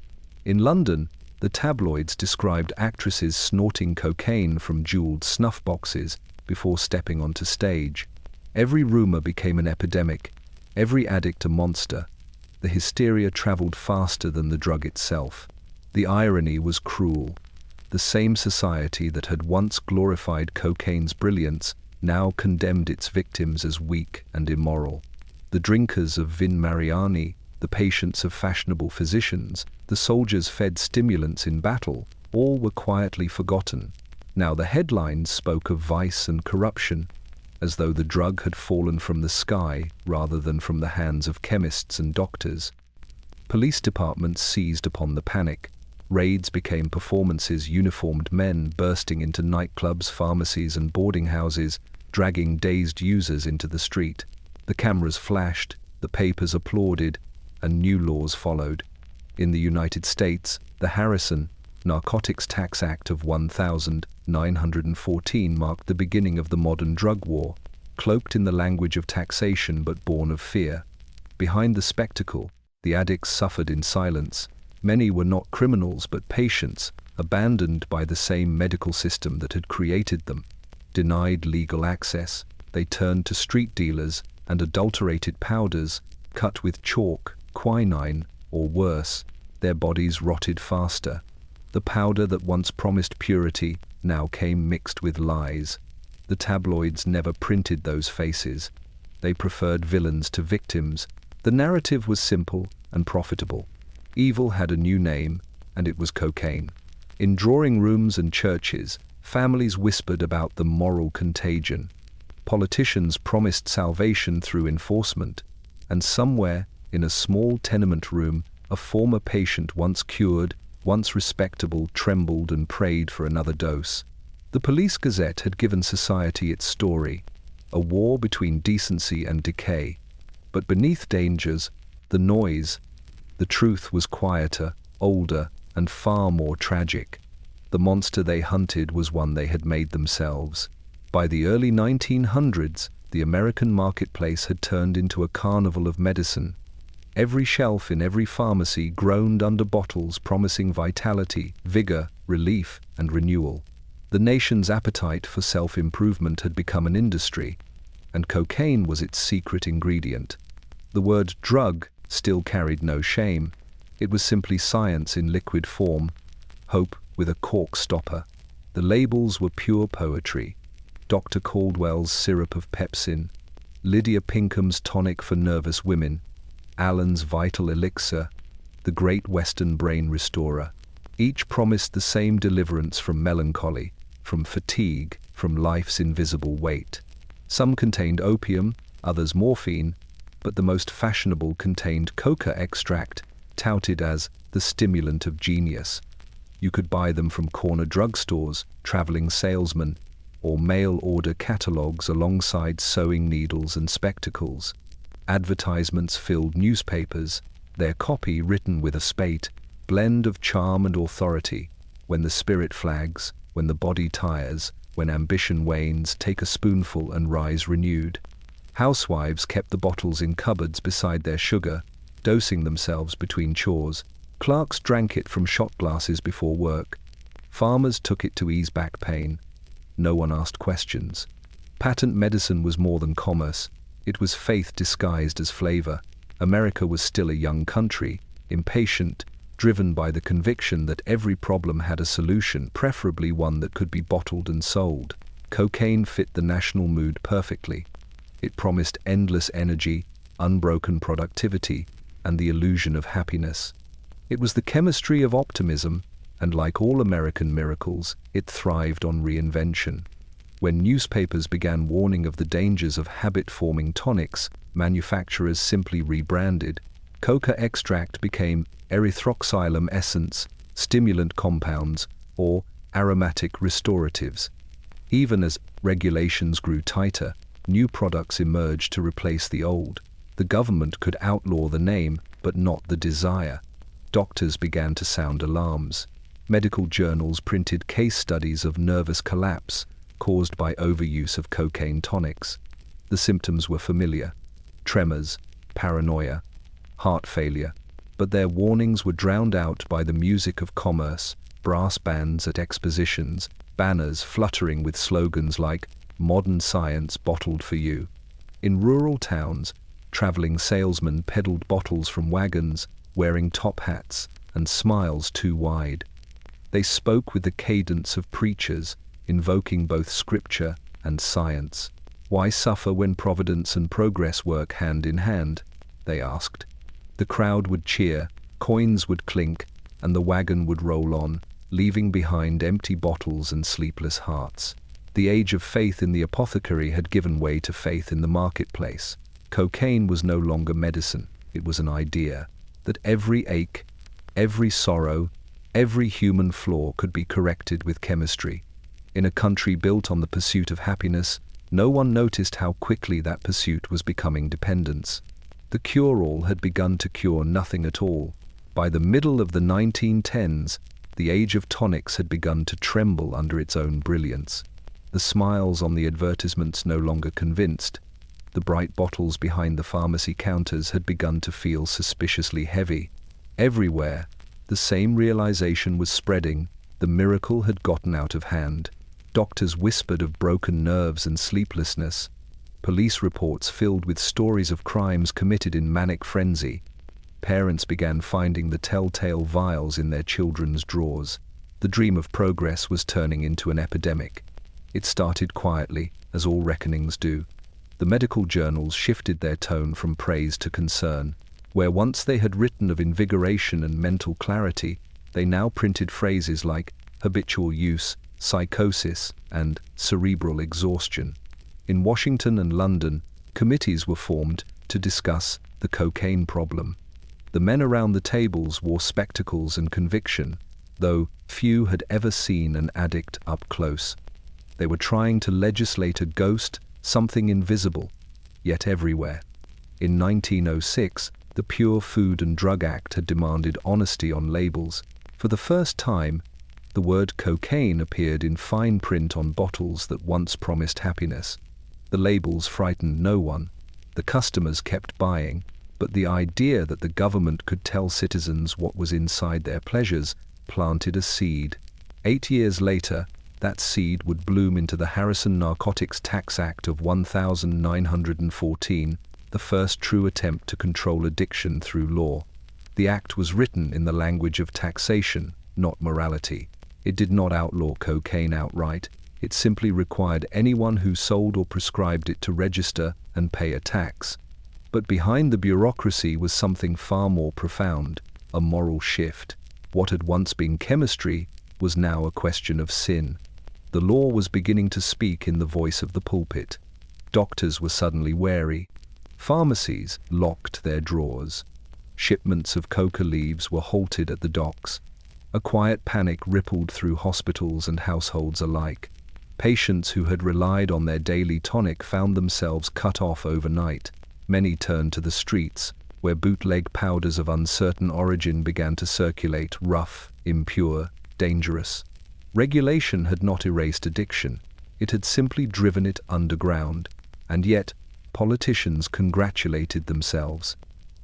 In London, the tabloids described actresses snorting cocaine from jeweled snuff boxes before stepping onto stage. Every rumor became an epidemic, every addict a monster. The hysteria traveled faster than the drug itself. The irony was cruel. The same society that had once glorified cocaine's brilliance now condemned its victims as weak and immoral. The drinkers of Vin Mariani, the patients of fashionable physicians, the soldiers fed stimulants in battle, all were quietly forgotten. Now the headlines spoke of vice and corruption, as though the drug had fallen from the sky rather than from the hands of chemists and doctors. Police departments seized upon the panic. Raids became performances, uniformed men bursting into nightclubs, pharmacies, and boarding houses, dragging dazed users into the street. The cameras flashed, the papers applauded, and new laws followed. In the United States, the Harrison Narcotics Tax Act of 1914 marked the beginning of the modern drug war, cloaked in the language of taxation but born of fear. Behind the spectacle, the addicts suffered in silence. Many were not criminals but patients, abandoned by the same medical system that had created them. Denied legal access, they turned to street dealers and adulterated powders, cut with chalk, quinine, or worse. Their bodies rotted faster. The powder that once promised purity now came mixed with lies. The tabloids never printed those faces. They preferred villains to victims. The narrative was simple and profitable. Evil had a new name, and it was cocaine. In drawing rooms and churches, families whispered about the moral contagion. Politicians promised salvation through enforcement, and somewhere, in a small tenement room, a former patient once cured, once respectable, trembled and prayed for another dose. The Police Gazette had given society its story, a war between decency and decay. But beneath dangers, the noise, the truth was quieter, older, and far more tragic. The monster they hunted was one they had made themselves. By the early 1900s, the American marketplace had turned into a carnival of medicine. Every shelf in every pharmacy groaned under bottles promising vitality, vigor, relief, and renewal. The nation's appetite for self-improvement had become an industry, and cocaine was its secret ingredient. The word drug still carried no shame. It was simply science in liquid form, hope with a cork stopper. The labels were pure poetry. Dr. Caldwell's syrup of pepsin, Lydia Pinkham's tonic for nervous women, Allen's vital elixir, the Great Western Brain Restorer. Each promised the same deliverance from melancholy, from fatigue, from life's invisible weight. Some contained opium, others morphine, but the most fashionable contained coca extract, touted as the stimulant of genius. You could buy them from corner drugstores, traveling salesmen, or mail-order catalogs alongside sewing needles and spectacles. Advertisements filled newspapers, their copy written with a spate, blend of charm and authority. When the spirit flags, when the body tires, when ambition wanes, take a spoonful and rise renewed. Housewives kept the bottles in cupboards beside their sugar, dosing themselves between chores. Clerks drank it from shot glasses before work. Farmers took it to ease back pain. No one asked questions. Patent medicine was more than commerce. It was faith disguised as flavor. America was still a young country, impatient, driven by the conviction that every problem had a solution, preferably one that could be bottled and sold. Cocaine fit the national mood perfectly. It promised endless energy, unbroken productivity, and the illusion of happiness. It was the chemistry of optimism, and like all American miracles, it thrived on reinvention. When newspapers began warning of the dangers of habit-forming tonics, manufacturers simply rebranded. Coca extract became erythroxylum essence, stimulant compounds, or aromatic restoratives. Even as regulations grew tighter, new products emerged to replace the old. The government could outlaw the name, but not the desire. Doctors began to sound alarms. Medical journals printed case studies of nervous collapse caused by overuse of cocaine tonics. The symptoms were familiar: tremors, paranoia, heart failure, but their warnings were drowned out by the music of commerce, brass bands at expositions, banners fluttering with slogans like "Modern science bottled for you." In rural towns, traveling salesmen peddled bottles from wagons, wearing top hats and smiles too wide. They spoke with the cadence of preachers, invoking both scripture and science. "Why suffer when providence and progress work hand in hand?" they asked. The crowd would cheer, coins would clink, and the wagon would roll on, leaving behind empty bottles and sleepless hearts. The age of faith in the apothecary had given way to faith in the marketplace. Cocaine was no longer medicine, it was an idea that every ache, every sorrow, every human flaw could be corrected with chemistry. In a country built on the pursuit of happiness, no one noticed how quickly that pursuit was becoming dependence. The cure-all had begun to cure nothing at all. By the middle of the 1910s, the age of tonics had begun to tremble under its own brilliance. The smiles on the advertisements no longer convinced. The bright bottles behind the pharmacy counters had begun to feel suspiciously heavy. Everywhere, the same realization was spreading: the miracle had gotten out of hand. Doctors whispered of broken nerves and sleeplessness. Police reports filled with stories of crimes committed in manic frenzy. Parents began finding the telltale vials in their children's drawers. The dream of progress was turning into an epidemic. It started quietly, as all reckonings do. The medical journals shifted their tone from praise to concern. Where once they had written of invigoration and mental clarity, they now printed phrases like habitual use, psychosis, and cerebral exhaustion. In Washington and London, committees were formed to discuss the cocaine problem. The men around the tables wore spectacles and conviction, though few had ever seen an addict up close. They were trying to legislate a ghost, something invisible, yet everywhere. In 1906, the Pure Food and Drug Act had demanded honesty on labels. For the first time, the word cocaine appeared in fine print on bottles that once promised happiness. The labels frightened no one. The customers kept buying, but the idea that the government could tell citizens what was inside their pleasures planted a seed. 8 years later, that seed would bloom into the Harrison Narcotics Tax Act of 1914, the first true attempt to control addiction through law. The act was written in the language of taxation, not morality. It did not outlaw cocaine outright. It simply required anyone who sold or prescribed it to register and pay a tax. But behind the bureaucracy was something far more profound, a moral shift. What had once been chemistry was now a question of sin. The law was beginning to speak in the voice of the pulpit. Doctors were suddenly wary. Pharmacies locked their drawers. Shipments of coca leaves were halted at the docks. A quiet panic rippled through hospitals and households alike. Patients who had relied on their daily tonic found themselves cut off overnight. Many turned to the streets, where bootleg powders of uncertain origin began to circulate, rough, impure, dangerous. Regulation had not erased addiction. It had simply driven it underground. And yet, politicians congratulated themselves.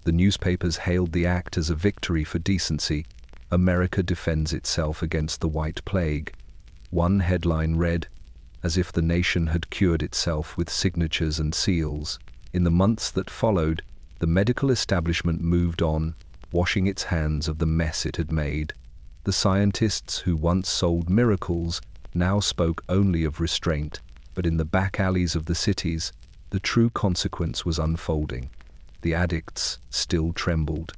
The newspapers hailed the act as a victory for decency. America defends itself against the white plague. One headline read, as if the nation had cured itself with signatures and seals. In the months that followed, the medical establishment moved on, washing its hands of the mess it had made. The scientists who once sold miracles now spoke only of restraint, but in the back alleys of the cities, the true consequence was unfolding. The addicts still trembled.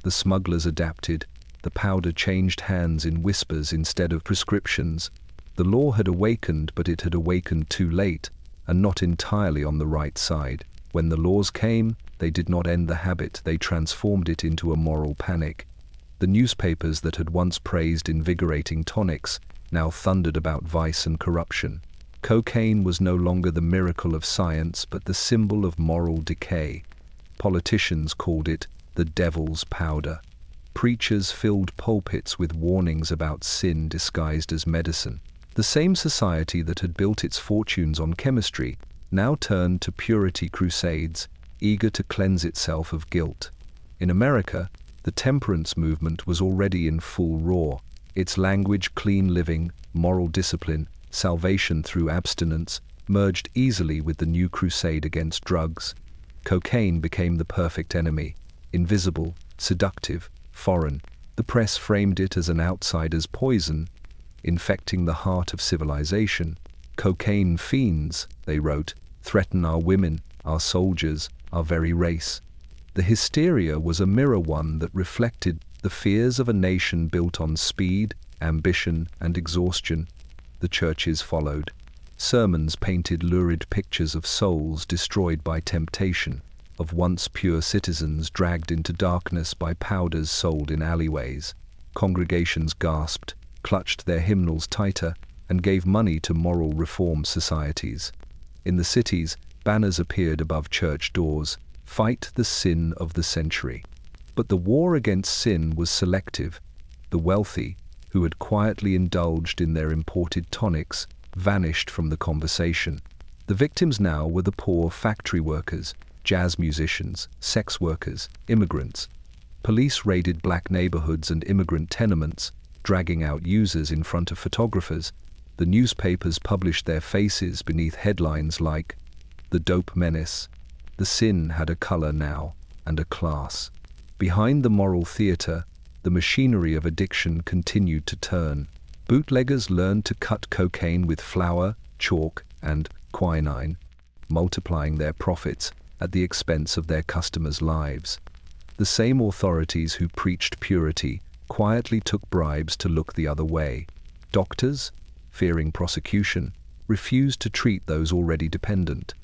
The smugglers adapted. The powder changed hands in whispers instead of prescriptions. The law had awakened, but it had awakened too late, and not entirely on the right side. When the laws came, they did not end the habit, they transformed it into a moral panic. The newspapers that had once praised invigorating tonics now thundered about vice and corruption. Cocaine was no longer the miracle of science, but the symbol of moral decay. Politicians called it the devil's powder. Preachers filled pulpits with warnings about sin disguised as medicine. The same society that had built its fortunes on chemistry now turned to purity crusades, eager to cleanse itself of guilt. In America, the temperance movement was already in full roar. Its language, clean living, moral discipline, salvation through abstinence, merged easily with the new crusade against drugs. Cocaine became the perfect enemy, invisible, seductive, foreign. The press framed it as an outsider's poison, infecting the heart of civilization. Cocaine fiends, they wrote, threaten our women, our soldiers, our very race. The hysteria was a mirror one that reflected the fears of a nation built on speed, ambition, and exhaustion. The churches followed. Sermons painted lurid pictures of souls destroyed by temptation, of once pure citizens dragged into darkness by powders sold in alleyways. Congregations gasped, clutched their hymnals tighter, and gave money to moral reform societies. In the cities, banners appeared above church doors, "Fight the sin of the century." But the war against sin was selective. The wealthy, who had quietly indulged in their imported tonics, vanished from the conversation. The victims now were the poor factory workers, jazz musicians, sex workers, immigrants. Police raided black neighborhoods and immigrant tenements, dragging out users in front of photographers. The newspapers published their faces beneath headlines like, "The Dope Menace." The sin had a color now, and a class. Behind the moral theater, the machinery of addiction continued to turn. Bootleggers learned to cut cocaine with flour, chalk, and quinine, multiplying their profits at the expense of their customers' lives. The same authorities who preached purity quietly took bribes to look the other way. Doctors, fearing prosecution, refused to treat those already dependent.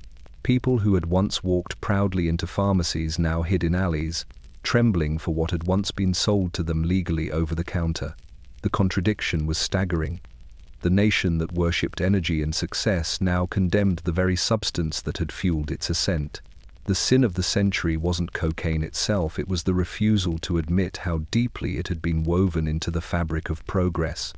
People who had once walked proudly into pharmacies now hid in alleys, trembling for what had once been sold to them legally over the counter. The contradiction was staggering. The nation that worshipped energy and success now condemned the very substance that had fueled its ascent. The sin of the century wasn't cocaine itself, it was the refusal to admit how deeply it had been woven into the fabric of progress.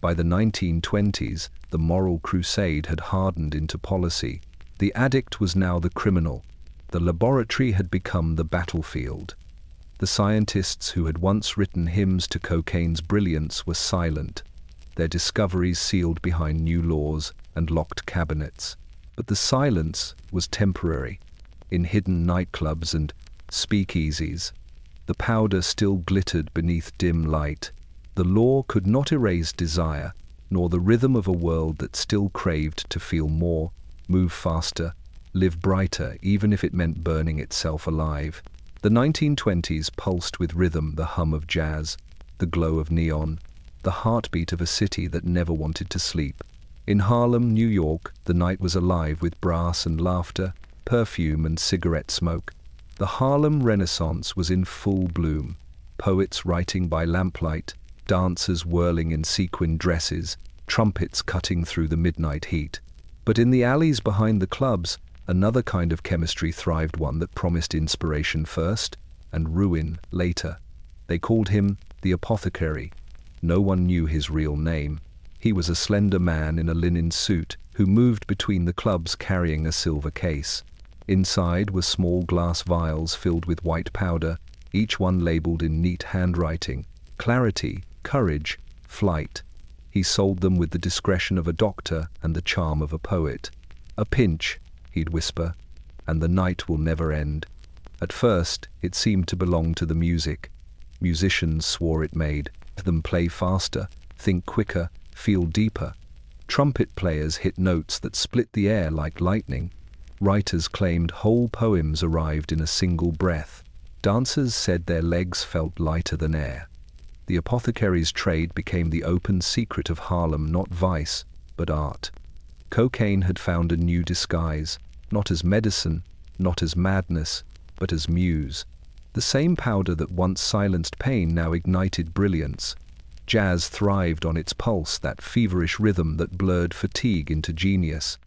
By the 1920s, the moral crusade had hardened into policy. The addict was now the criminal. The laboratory had become the battlefield. The scientists who had once written hymns to cocaine's brilliance were silent, their discoveries sealed behind new laws and locked cabinets. But the silence was temporary. In hidden nightclubs and speakeasies, the powder still glittered beneath dim light. The law could not erase desire, nor the rhythm of a world that still craved to feel more, move faster, live brighter, even if it meant burning itself alive. The 1920s pulsed with rhythm, the hum of jazz, the glow of neon, the heartbeat of a city that never wanted to sleep. In Harlem, New York, the night was alive with brass and laughter, perfume and cigarette smoke. The Harlem Renaissance was in full bloom. Poets writing by lamplight, dancers whirling in sequin dresses, trumpets cutting through the midnight heat. But in the alleys behind the clubs, another kind of chemistry thrived, one that promised inspiration first and ruin later. They called him the apothecary. No one knew his real name. He was a slender man in a linen suit who moved between the clubs carrying a silver case. Inside were small glass vials filled with white powder, each one labeled in neat handwriting: clarity, courage, flight. He sold them with the discretion of a doctor and the charm of a poet. "A pinch," he'd whisper, "and the night will never end." At first, it seemed to belong to the music. Musicians swore it made them play faster, think quicker, feel deeper. Trumpet players hit notes that split the air like lightning. Writers claimed whole poems arrived in a single breath. Dancers said their legs felt lighter than air. The apothecary's trade became the open secret of Harlem, not vice, but art. Cocaine had found a new disguise, not as medicine, not as madness, but as muse. The same powder that once silenced pain now ignited brilliance. Jazz thrived on its pulse, that feverish rhythm that blurred fatigue into genius.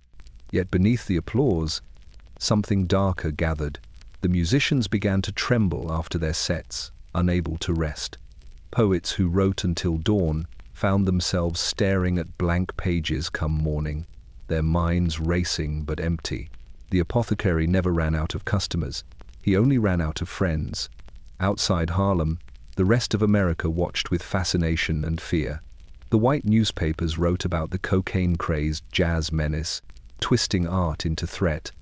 Yet beneath the applause, something darker gathered. The musicians began to tremble after their sets, unable to rest. Poets who wrote until dawn found themselves staring at blank pages come morning, their minds racing but empty. The apothecary never ran out of customers. He only ran out of friends. Outside Harlem, the rest of America watched with fascination and fear. The white newspapers wrote about the cocaine-crazed jazz menace, twisting art into threat.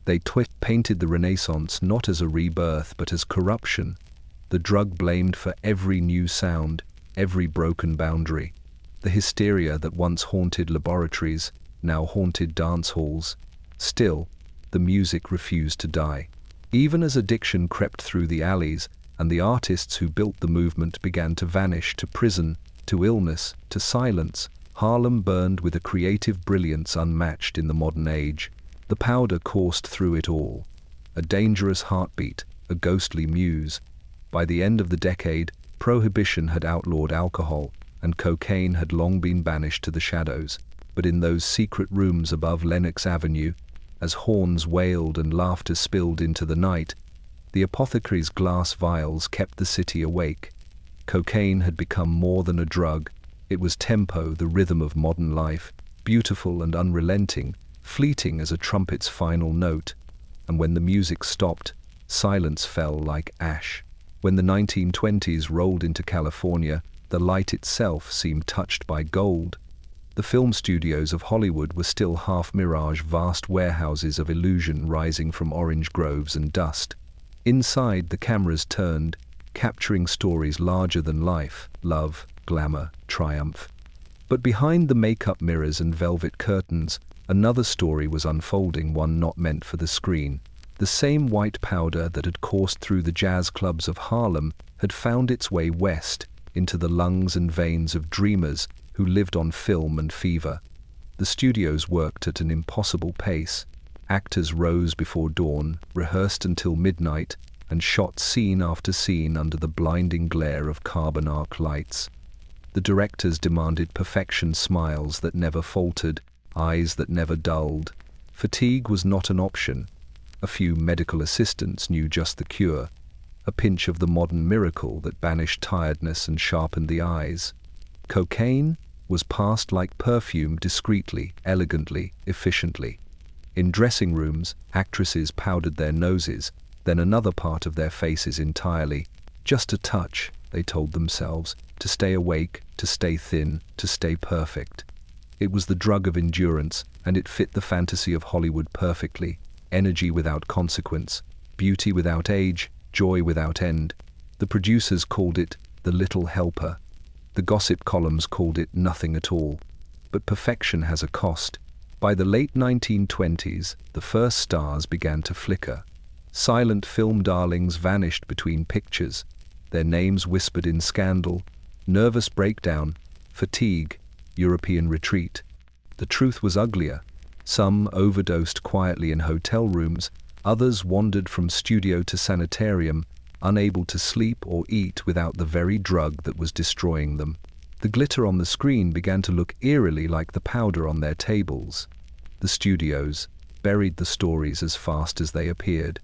They painted the Renaissance not as a rebirth but as corruption, the drug blamed for every new sound, every broken boundary. The hysteria that once haunted laboratories now haunted dance halls. Still, the music refused to die. Even as addiction crept through the alleys and the artists who built the movement began to vanish to prison, to illness, to silence, Harlem burned with a creative brilliance unmatched in the modern age. The powder coursed through it all, a dangerous heartbeat, a ghostly muse. By the end of the decade, prohibition had outlawed alcohol, and cocaine had long been banished to the shadows. But in those secret rooms above Lenox Avenue, as horns wailed and laughter spilled into the night, the apothecary's glass vials kept the city awake. Cocaine had become more than a drug. It was tempo, the rhythm of modern life, beautiful and unrelenting, fleeting as a trumpet's final note. And when the music stopped, silence fell like ash. When the 1920s rolled into California, the light itself seemed touched by gold. The film studios of Hollywood were still half-mirage, vast warehouses of illusion rising from orange groves and dust. Inside, the cameras turned, capturing stories larger than life, love, glamour, triumph. But behind the makeup mirrors and velvet curtains, another story was unfolding, one not meant for the screen. The same white powder that had coursed through the jazz clubs of Harlem had found its way west, into the lungs and veins of dreamers who lived on film and fever. The studios worked at an impossible pace. Actors rose before dawn, rehearsed until midnight, and shot scene after scene under the blinding glare of carbon arc lights. The directors demanded perfection, smiles that never faltered, eyes that never dulled. Fatigue was not an option. A few medical assistants knew just the cure, a pinch of the modern miracle that banished tiredness and sharpened the eyes. Cocaine was passed like perfume, discreetly, elegantly, efficiently. In dressing rooms, actresses powdered their noses, then another part of their faces entirely. Just a touch, they told themselves, to stay awake, to stay thin, to stay perfect. It was the drug of endurance, and it fit the fantasy of Hollywood perfectly. Energy without consequence, beauty without age, joy without end. The producers called it the little helper. The gossip columns called it nothing at all. But perfection has a cost. By the late 1920s, the first stars began to flicker. Silent film darlings vanished between pictures, their names whispered in scandal, nervous breakdown, fatigue, European retreat. The truth was uglier. Some overdosed quietly in hotel rooms, others wandered from studio to sanitarium, unable to sleep or eat without the very drug that was destroying them. The glitter on the screen began to look eerily like the powder on their tables. The studios buried the stories as fast as they appeared.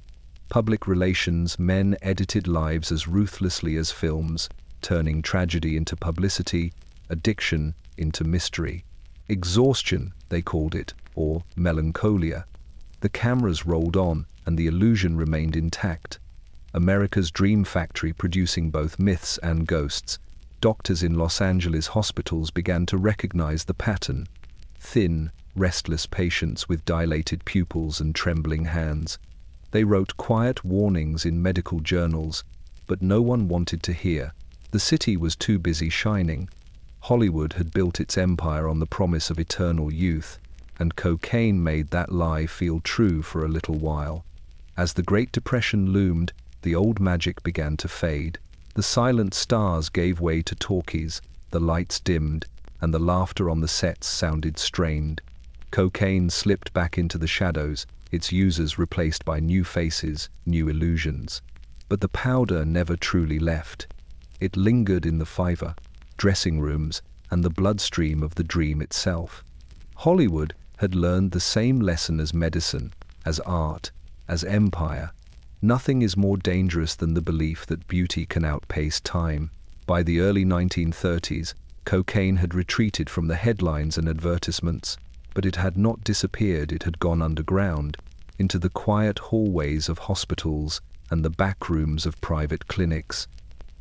Public relations men edited lives as ruthlessly as films, turning tragedy into publicity, addiction into mystery. Exhaustion, they called it, or melancholia. The cameras rolled on, and the illusion remained intact. America's dream factory producing both myths and ghosts. Doctors in Los Angeles hospitals began to recognize the pattern. Thin, restless patients with dilated pupils and trembling hands. They wrote quiet warnings in medical journals, but no one wanted to hear. The city was too busy shining. Hollywood had built its empire on the promise of eternal youth, and cocaine made that lie feel true for a little while. As the Great Depression loomed, the old magic began to fade. The silent stars gave way to talkies, the lights dimmed, and the laughter on the sets sounded strained. Cocaine slipped back into the shadows, its users replaced by new faces, new illusions. But the powder never truly left. It lingered in the fiver, dressing rooms, and the bloodstream of the dream itself. Hollywood had learned the same lesson as medicine, as art, as empire. Nothing is more dangerous than the belief that beauty can outpace time. By the early 1930s, cocaine had retreated from the headlines and advertisements, but it had not disappeared. It had gone underground, into the quiet hallways of hospitals and the back rooms of private clinics.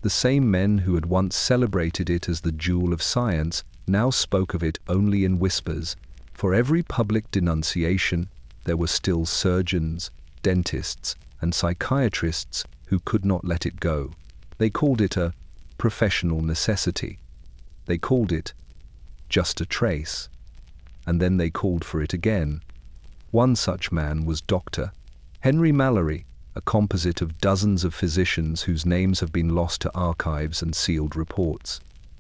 The same men who had once celebrated it as the jewel of science now spoke of it only in whispers. For every public denunciation, there were still surgeons, dentists, and psychiatrists who could not let it go. They called it a professional necessity. They called it just a trace. And then they called for it again. One such man was Dr. Henry Mallory, a composite of dozens of physicians whose names have been lost to archives and sealed reports.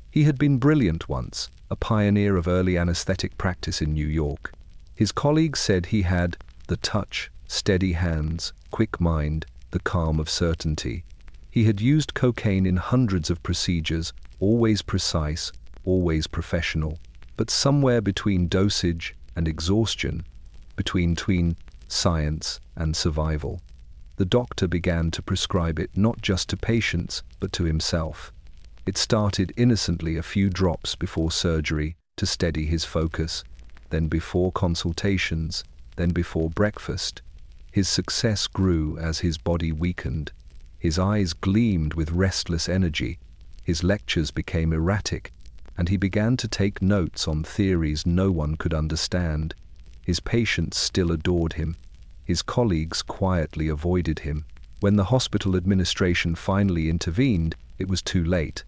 He had been brilliant once, a pioneer of early anesthetic practice in New York. His colleagues said he had the touch, steady hands, quick mind, the calm of certainty. He had used cocaine in hundreds of procedures, always precise, always professional, but somewhere between dosage and exhaustion, between science and survival. The doctor began to prescribe it not just to patients, but to himself. It started innocently, a few drops before surgery to steady his focus, then before consultations, then before breakfast. His success grew as his body weakened. His eyes gleamed with restless energy. His lectures became erratic, and he began to take notes on theories no one could understand. His patients still adored him. His colleagues quietly avoided him. When the hospital administration finally intervened, it was too late.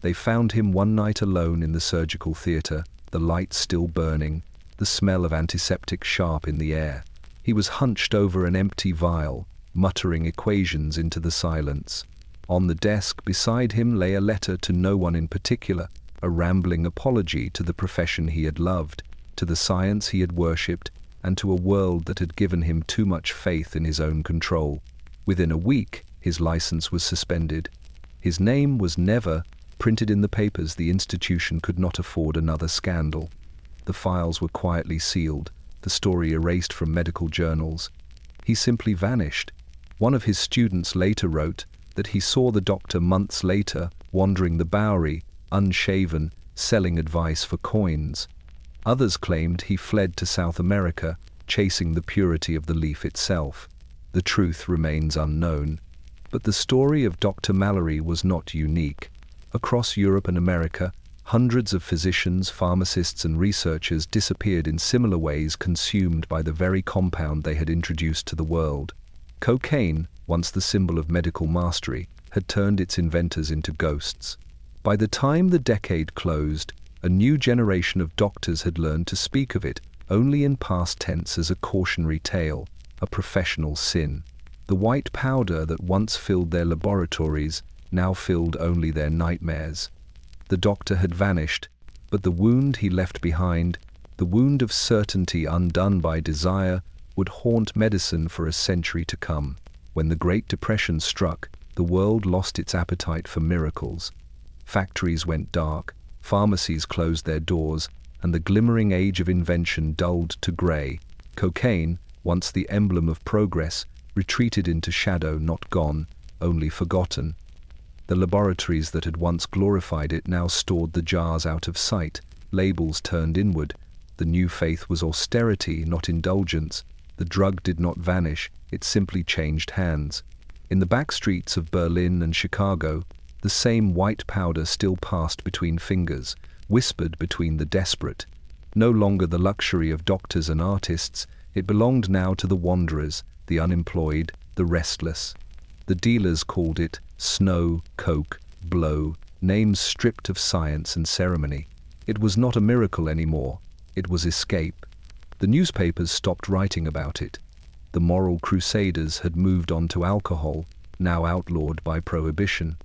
They found him one night alone in the surgical theater, the lights still burning, the smell of antiseptic sharp in the air. He was hunched over an empty vial, muttering equations into the silence. On the desk beside him lay a letter to no one in particular, a rambling apology to the profession he had loved, to the science he had worshipped, and to a world that had given him too much faith in his own control. Within a week, his license was suspended. His name was never printed in the papers. The institution could not afford another scandal. The files were quietly sealed, the story erased from medical journals. He simply vanished. One of his students later wrote that he saw the doctor months later, wandering the Bowery, unshaven, selling advice for coins. Others claimed he fled to South America, chasing the purity of the leaf itself. The truth remains unknown. But the story of Dr. Mallory was not unique. Across Europe and America, hundreds of physicians, pharmacists, and researchers disappeared in similar ways, consumed by the very compound they had introduced to the world. Cocaine, once the symbol of medical mastery, had turned its inventors into ghosts. By the time the decade closed, a new generation of doctors had learned to speak of it only in past tense, as a cautionary tale, a professional sin. The white powder that once filled their laboratories now filled only their nightmares. The doctor had vanished, but the wound he left behind, the wound of certainty undone by desire, would haunt medicine for a century to come. When the Great Depression struck, the world lost its appetite for miracles. Factories went dark, pharmacies closed their doors, and the glimmering age of invention dulled to grey. Cocaine, once the emblem of progress, retreated into shadow, not gone, only forgotten. The laboratories that had once glorified it now stored the jars out of sight, labels turned inward. The new faith was austerity, not indulgence. The drug did not vanish, it simply changed hands. In the back streets of Berlin and Chicago, the same white powder still passed between fingers, whispered between the desperate. No longer the luxury of doctors and artists, it belonged now to the wanderers, the unemployed, the restless. The dealers called it snow, coke, blow, names stripped of science and ceremony. It was not a miracle anymore, it was escape. The newspapers stopped writing about it. The moral crusaders had moved on to alcohol, now outlawed by prohibition.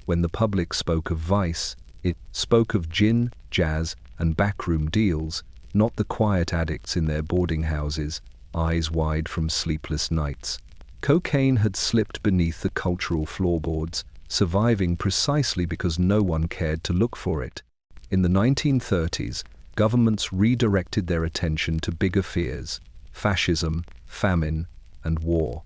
When the public spoke of vice, it spoke of gin, jazz, and backroom deals, not the quiet addicts in their boarding houses, eyes wide from sleepless nights. Cocaine had slipped beneath the cultural floorboards, surviving precisely because no one cared to look for it. In the 1930s, governments redirected their attention to bigger fears: fascism, famine, and war.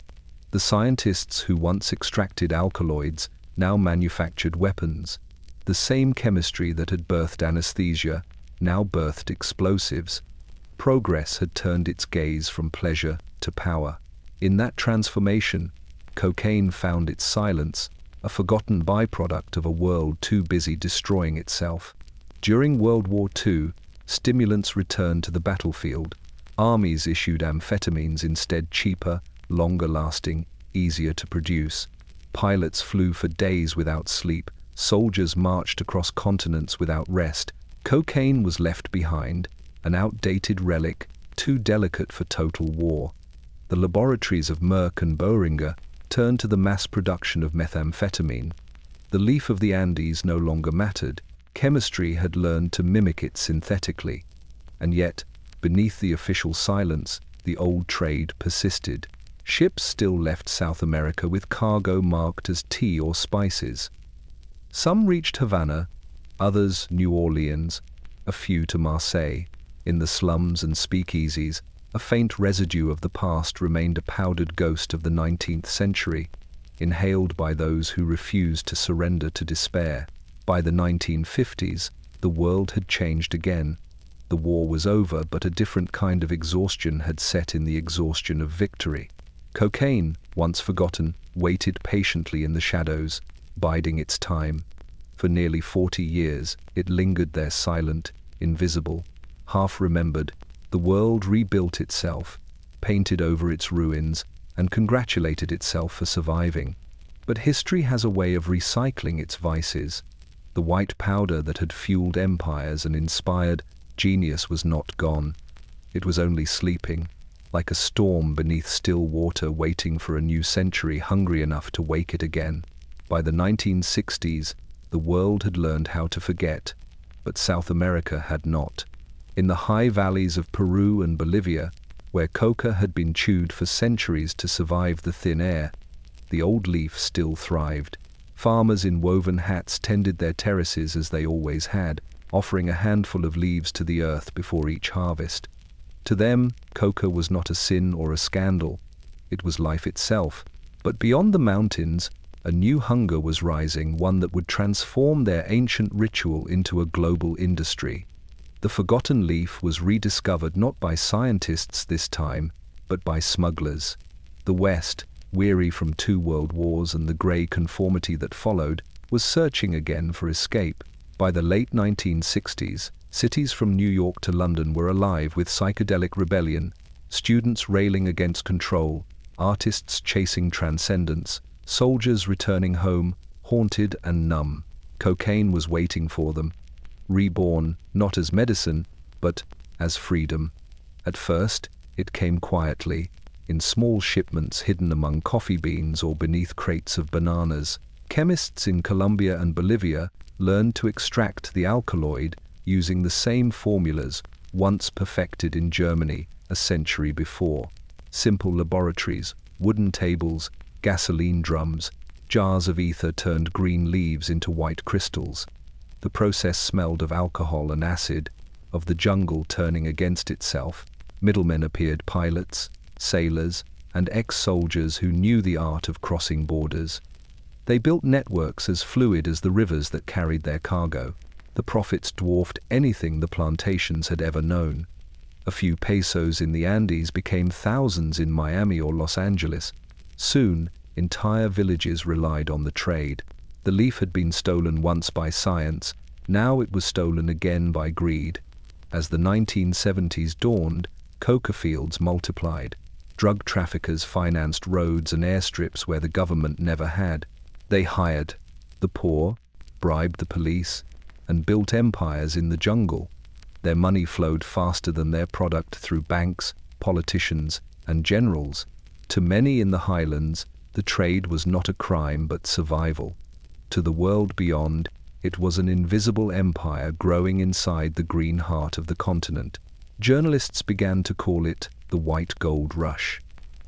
The scientists who once extracted alkaloids now manufactured weapons. The same chemistry that had birthed anesthesia now birthed explosives. Progress had turned its gaze from pleasure to power. In that transformation, cocaine found its silence, a forgotten byproduct of a world too busy destroying itself. During World War II, stimulants returned to the battlefield. Armies issued amphetamines instead, cheaper, longer-lasting, easier to produce. Pilots flew for days without sleep. Soldiers marched across continents without rest. Cocaine was left behind, an outdated relic, too delicate for total war. The laboratories of Merck and Boehringer turned to the mass production of methamphetamine. The leaf of the Andes no longer mattered. Chemistry had learned to mimic it synthetically. And yet, beneath the official silence, the old trade persisted. Ships still left South America with cargo marked as tea or spices. Some reached Havana, others New Orleans, a few to Marseille. In the slums and speakeasies, a faint residue of the past remained, a powdered ghost of the 19th century, inhaled by those who refused to surrender to despair. By the 1950s, the world had changed again. The war was over, but a different kind of exhaustion had set in, the exhaustion of victory. Cocaine, once forgotten, waited patiently in the shadows, biding its time. For nearly 40 years, it lingered there, silent, invisible, half-remembered. The world rebuilt itself, painted over its ruins, and congratulated itself for surviving. But history has a way of recycling its vices. The white powder that had fueled empires and inspired genius was not gone. It was only sleeping, like a storm beneath still water, waiting for a new century hungry enough to wake it again. By the 1960s, the world had learned how to forget, but South America had not. In the high valleys of Peru and Bolivia, where coca had been chewed for centuries to survive the thin air, the old leaf still thrived. Farmers in woven hats tended their terraces as they always had, offering a handful of leaves to the earth before each harvest. To them, coca was not a sin or a scandal. It was life itself. But beyond the mountains, a new hunger was rising, one that would transform their ancient ritual into a global industry. The forgotten leaf was rediscovered not by scientists this time, but by smugglers. The West, weary from 2 world wars and the grey conformity that followed, was searching again for escape. By the late 1960s, cities from New York to London were alive with psychedelic rebellion, students railing against control, artists chasing transcendence, soldiers returning home, haunted and numb. Cocaine was waiting for them, reborn not as medicine, but as freedom. At first, it came quietly, in small shipments hidden among coffee beans or beneath crates of bananas. Chemists in Colombia and Bolivia learned to extract the alkaloid using the same formulas once perfected in Germany a century before. Simple laboratories, wooden tables, gasoline drums, jars of ether turned green leaves into white crystals. The process smelled of alcohol and acid, of the jungle turning against itself. Middlemen appeared, pilots, sailors, and ex-soldiers who knew the art of crossing borders. They built networks as fluid as the rivers that carried their cargo. The profits dwarfed anything the plantations had ever known. A few pesos in the Andes became thousands in Miami or Los Angeles. Soon, entire villages relied on the trade. The leaf had been stolen once by science, now it was stolen again by greed. As the 1970s dawned, coca fields multiplied. Drug traffickers financed roads and airstrips where the government never had. They hired the poor, bribed the police, and built empires in the jungle. Their money flowed faster than their product through banks, politicians, and generals. To many in the highlands, the trade was not a crime but survival. To the world beyond, it was an invisible empire growing inside the green heart of the continent. Journalists began to call it the white gold rush.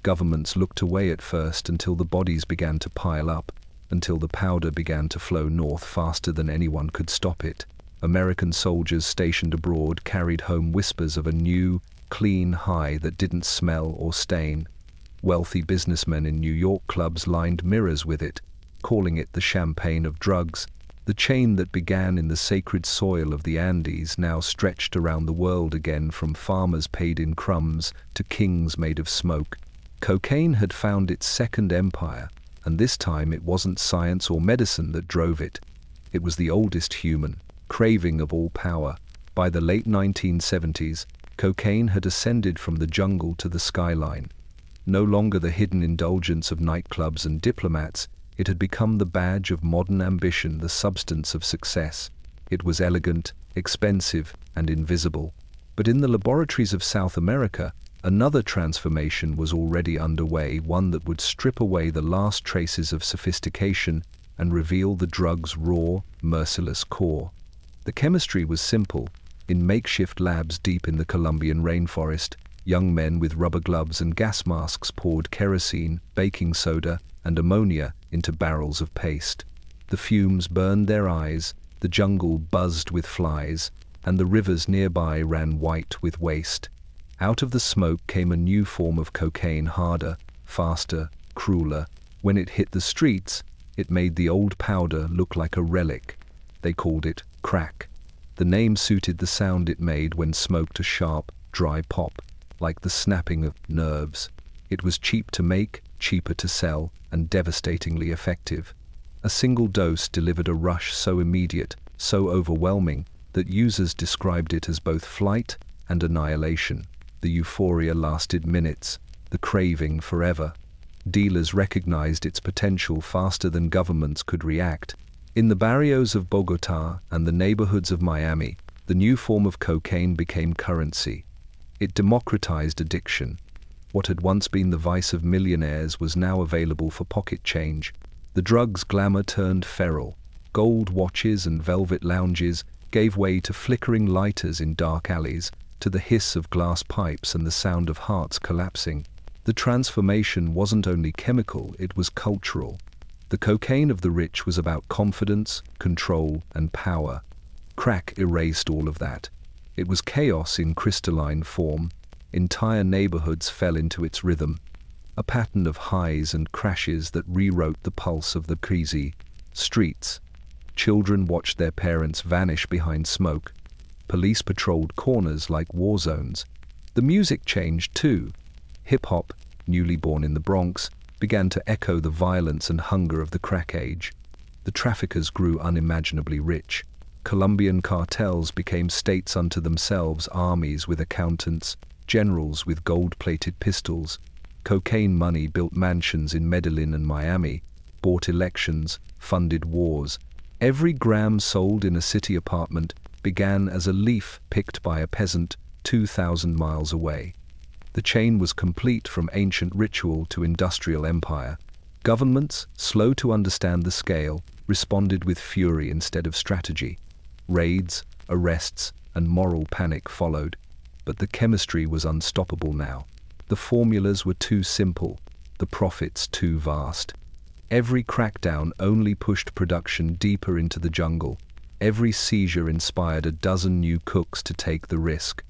Governments looked away at first until the bodies began to pile up, until the powder began to flow north faster than anyone could stop it. American soldiers stationed abroad carried home whispers of a new, clean high that didn't smell or stain. Wealthy businessmen in New York clubs lined mirrors with it, calling it the champagne of drugs. The chain that began in the sacred soil of the Andes now stretched around the world again, from farmers paid in crumbs to kings made of smoke. Cocaine had found its second empire, and this time it wasn't science or medicine that drove it. It was the oldest human craving of all power. By the late 1970s, cocaine had ascended from the jungle to the skyline. No longer the hidden indulgence of nightclubs and diplomats, it had become the badge of modern ambition, the substance of success. It was elegant, expensive, and invisible. But in the laboratories of South America, another transformation was already underway, one that would strip away the last traces of sophistication and reveal the drug's raw, merciless core. The chemistry was simple. In makeshift labs deep in the Colombian rainforest, young men with rubber gloves and gas masks poured kerosene, baking soda, and ammonia into barrels of paste. The fumes burned their eyes, the jungle buzzed with flies, and the rivers nearby ran white with waste. Out of the smoke came a new form of cocaine, harder, faster, crueler. When it hit the streets, it made the old powder look like a relic. They called it crack. The name suited the sound it made when smoked, a sharp, dry pop, like the snapping of nerves. It was cheap to make, cheaper to sell, and devastatingly effective. A single dose delivered a rush so immediate, so overwhelming, that users described it as both flight and annihilation. The euphoria lasted minutes, the craving forever. Dealers recognized its potential faster than governments could react. In the barrios of Bogotá and the neighborhoods of Miami, the new form of cocaine became currency. It democratized addiction. What had once been the vice of millionaires was now available for pocket change. The drug's glamour turned feral. Gold watches and velvet lounges gave way to flickering lighters in dark alleys, to the hiss of glass pipes and the sound of hearts collapsing. The transformation wasn't only chemical, it was cultural. The cocaine of the rich was about confidence, control, and power. Crack erased all of that. It was chaos in crystalline form. Entire neighborhoods fell into its rhythm, a pattern of highs and crashes that rewrote the pulse of the crazy streets. Children watched their parents vanish behind smoke. Police patrolled corners like war zones. The music changed too. Hip-hop, newly born in the Bronx, began to echo the violence and hunger of the crack age. The traffickers grew unimaginably rich. Colombian cartels became states unto themselves, armies with accountants, generals with gold-plated pistols. Cocaine money built mansions in Medellin and Miami, bought elections, funded wars. Every gram sold in a city apartment began as a leaf picked by a peasant 2,000 miles away. The chain was complete from ancient ritual to industrial empire. Governments, slow to understand the scale, responded with fury instead of strategy. Raids, arrests, and moral panic followed. But the chemistry was unstoppable now. The formulas were too simple, the profits too vast. Every crackdown only pushed production deeper into the jungle. Every seizure inspired a dozen new cooks to take the risk.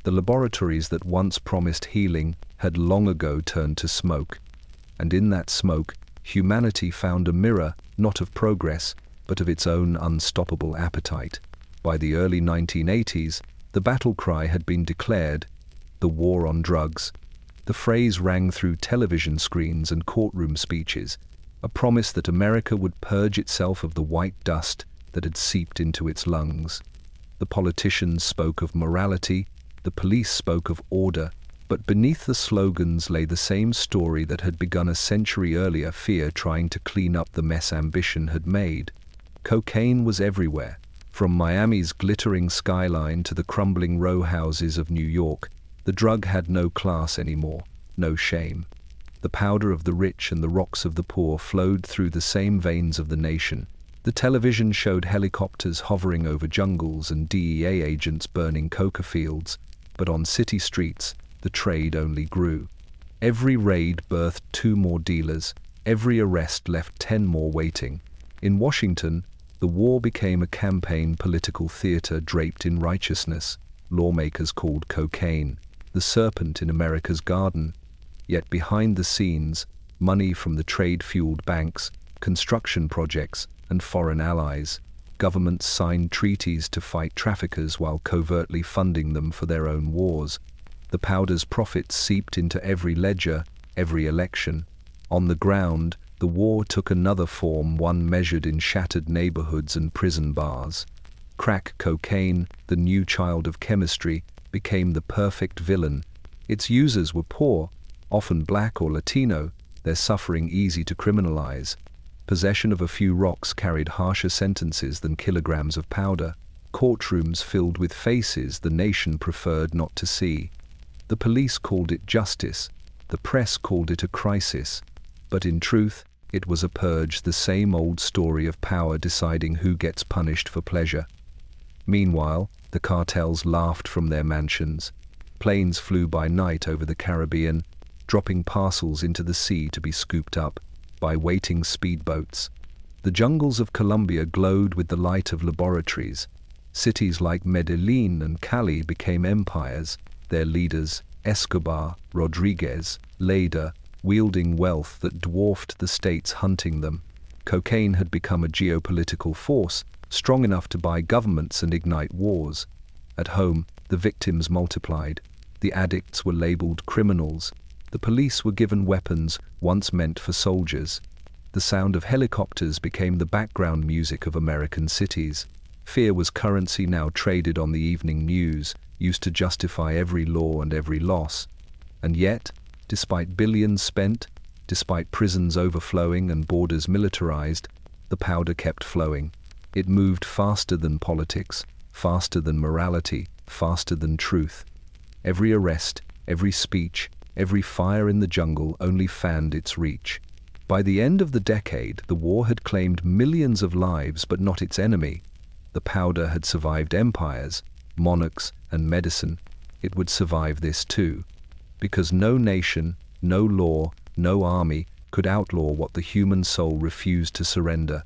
The laboratories that once promised healing had long ago turned to smoke. And in that smoke, humanity found a mirror, not of progress, but of its own unstoppable appetite. By the early 1980s, the battle cry had been declared, the war on drugs. The phrase rang through television screens and courtroom speeches, a promise that America would purge itself of the white dust that had seeped into its lungs. The politicians spoke of morality, the police spoke of order, but beneath the slogans lay the same story that had begun a century earlier, fear trying to clean up the mess ambition had made. Cocaine was everywhere, from Miami's glittering skyline to the crumbling row houses of New York. The drug had no class anymore, no shame. The powder of the rich and the rocks of the poor flowed through the same veins of the nation. The television showed helicopters hovering over jungles and DEA agents burning coca fields, but on city streets, the trade only grew. Every raid birthed 2 more dealers, every arrest left 10 more waiting. In Washington, the war became a campaign political theater draped in righteousness. Lawmakers called cocaine the serpent in America's garden. Yet behind the scenes, money from the trade-fueled banks, construction projects, and foreign allies, governments signed treaties to fight traffickers while covertly funding them for their own wars. The powder's profits seeped into every ledger, every election. On the ground, the war took another form, one measured in shattered neighborhoods and prison bars. Crack cocaine, the new child of chemistry, became the perfect villain. Its users were poor, often black or Latino, their suffering easy to criminalize. Possession of a few rocks carried harsher sentences than kilograms of powder. Courtrooms filled with faces the nation preferred not to see. The police called it justice, the press called it a crisis. But in truth, it was a purge, the same old story of power deciding who gets punished for pleasure. Meanwhile, the cartels laughed from their mansions. Planes flew by night over the Caribbean, dropping parcels into the sea to be scooped up by waiting speedboats. The jungles of Colombia glowed with the light of laboratories. Cities like Medellin and Cali became empires, their leaders, Escobar, Rodriguez, Leda, wielding wealth that dwarfed the states hunting them. Cocaine had become a geopolitical force, strong enough to buy governments and ignite wars. At home, the victims multiplied. The addicts were labeled criminals. The police were given weapons once meant for soldiers. The sound of helicopters became the background music of American cities. Fear was currency now traded on the evening news, used to justify every law and every loss. And yet, despite billions spent, despite prisons overflowing and borders militarized, the powder kept flowing. It moved faster than politics, faster than morality, faster than truth. Every arrest, every speech, every fire in the jungle only fanned its reach. By the end of the decade, the war had claimed millions of lives, but not its enemy. The powder had survived empires, monarchs, and medicine. It would survive this too. Because no nation, no law, no army could outlaw what the human soul refused to surrender: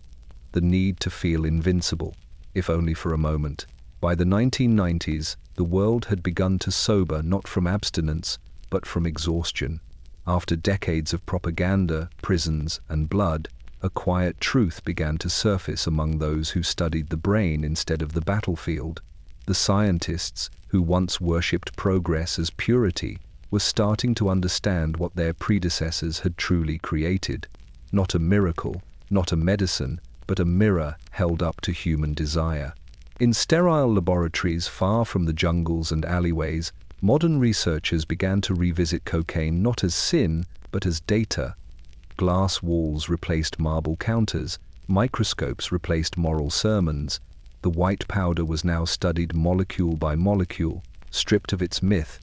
the need to feel invincible, if only for a moment. By the 1990s, the world had begun to sober, not from abstinence, but from exhaustion. After decades of propaganda, prisons, and blood, a quiet truth began to surface among those who studied the brain instead of the battlefield. The scientists, who once worshipped progress as purity, were starting to understand what their predecessors had truly created. Not a miracle, not a medicine, but a mirror held up to human desire. In sterile laboratories far from the jungles and alleyways, modern researchers began to revisit cocaine not as sin, but as data. Glass walls replaced marble counters, microscopes replaced moral sermons. The white powder was now studied molecule by molecule, stripped of its myth.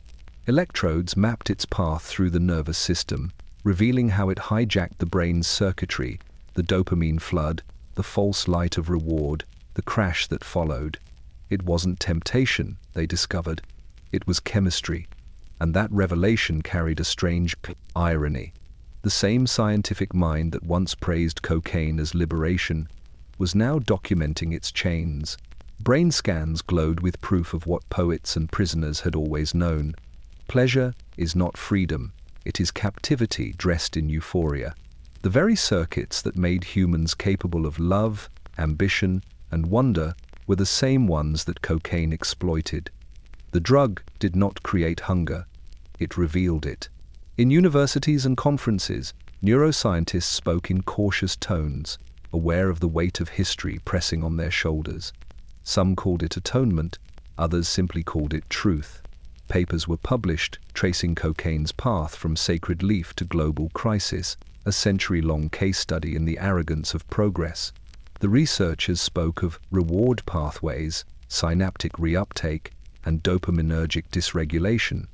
Electrodes mapped its path through the nervous system, revealing how it hijacked the brain's circuitry, the dopamine flood, the false light of reward, the crash that followed. It wasn't temptation, they discovered. It was chemistry. And that revelation carried a strange irony. The same scientific mind that once praised cocaine as liberation was now documenting its chains. Brain scans glowed with proof of what poets and prisoners had always known. Pleasure is not freedom, it is captivity dressed in euphoria. The very circuits that made humans capable of love, ambition, and wonder were the same ones that cocaine exploited. The drug did not create hunger, it revealed it. In universities and conferences, neuroscientists spoke in cautious tones, aware of the weight of history pressing on their shoulders. Some called it atonement, others simply called it truth. Papers were published tracing cocaine's path from sacred leaf to global crisis, a century-long case study in the arrogance of progress. The researchers spoke of reward pathways, synaptic reuptake, and dopaminergic dysregulation.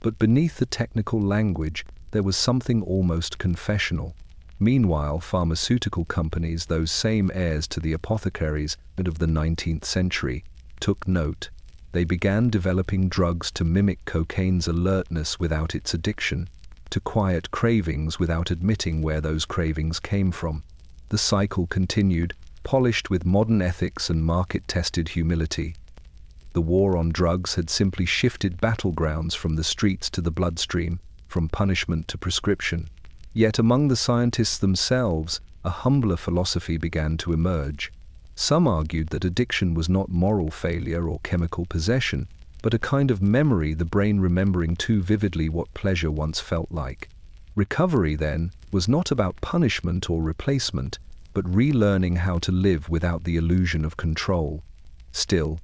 But beneath the technical language, there was something almost confessional. Meanwhile, pharmaceutical companies, those same heirs to the apothecaries of the 19th century, took note. They began developing drugs to mimic cocaine's alertness without its addiction, to quiet cravings without admitting where those cravings came from. The cycle continued, polished with modern ethics and market-tested humility. The war on drugs had simply shifted battlegrounds from the streets to the bloodstream. from punishment to prescription. Yet among the scientists themselves, a humbler philosophy began to emerge. Some argued that addiction was not moral failure or chemical possession, but a kind of memory, the brain remembering too vividly what pleasure once felt like. Recovery, then, was not about punishment or replacement, but relearning how to live without the illusion of control. Still,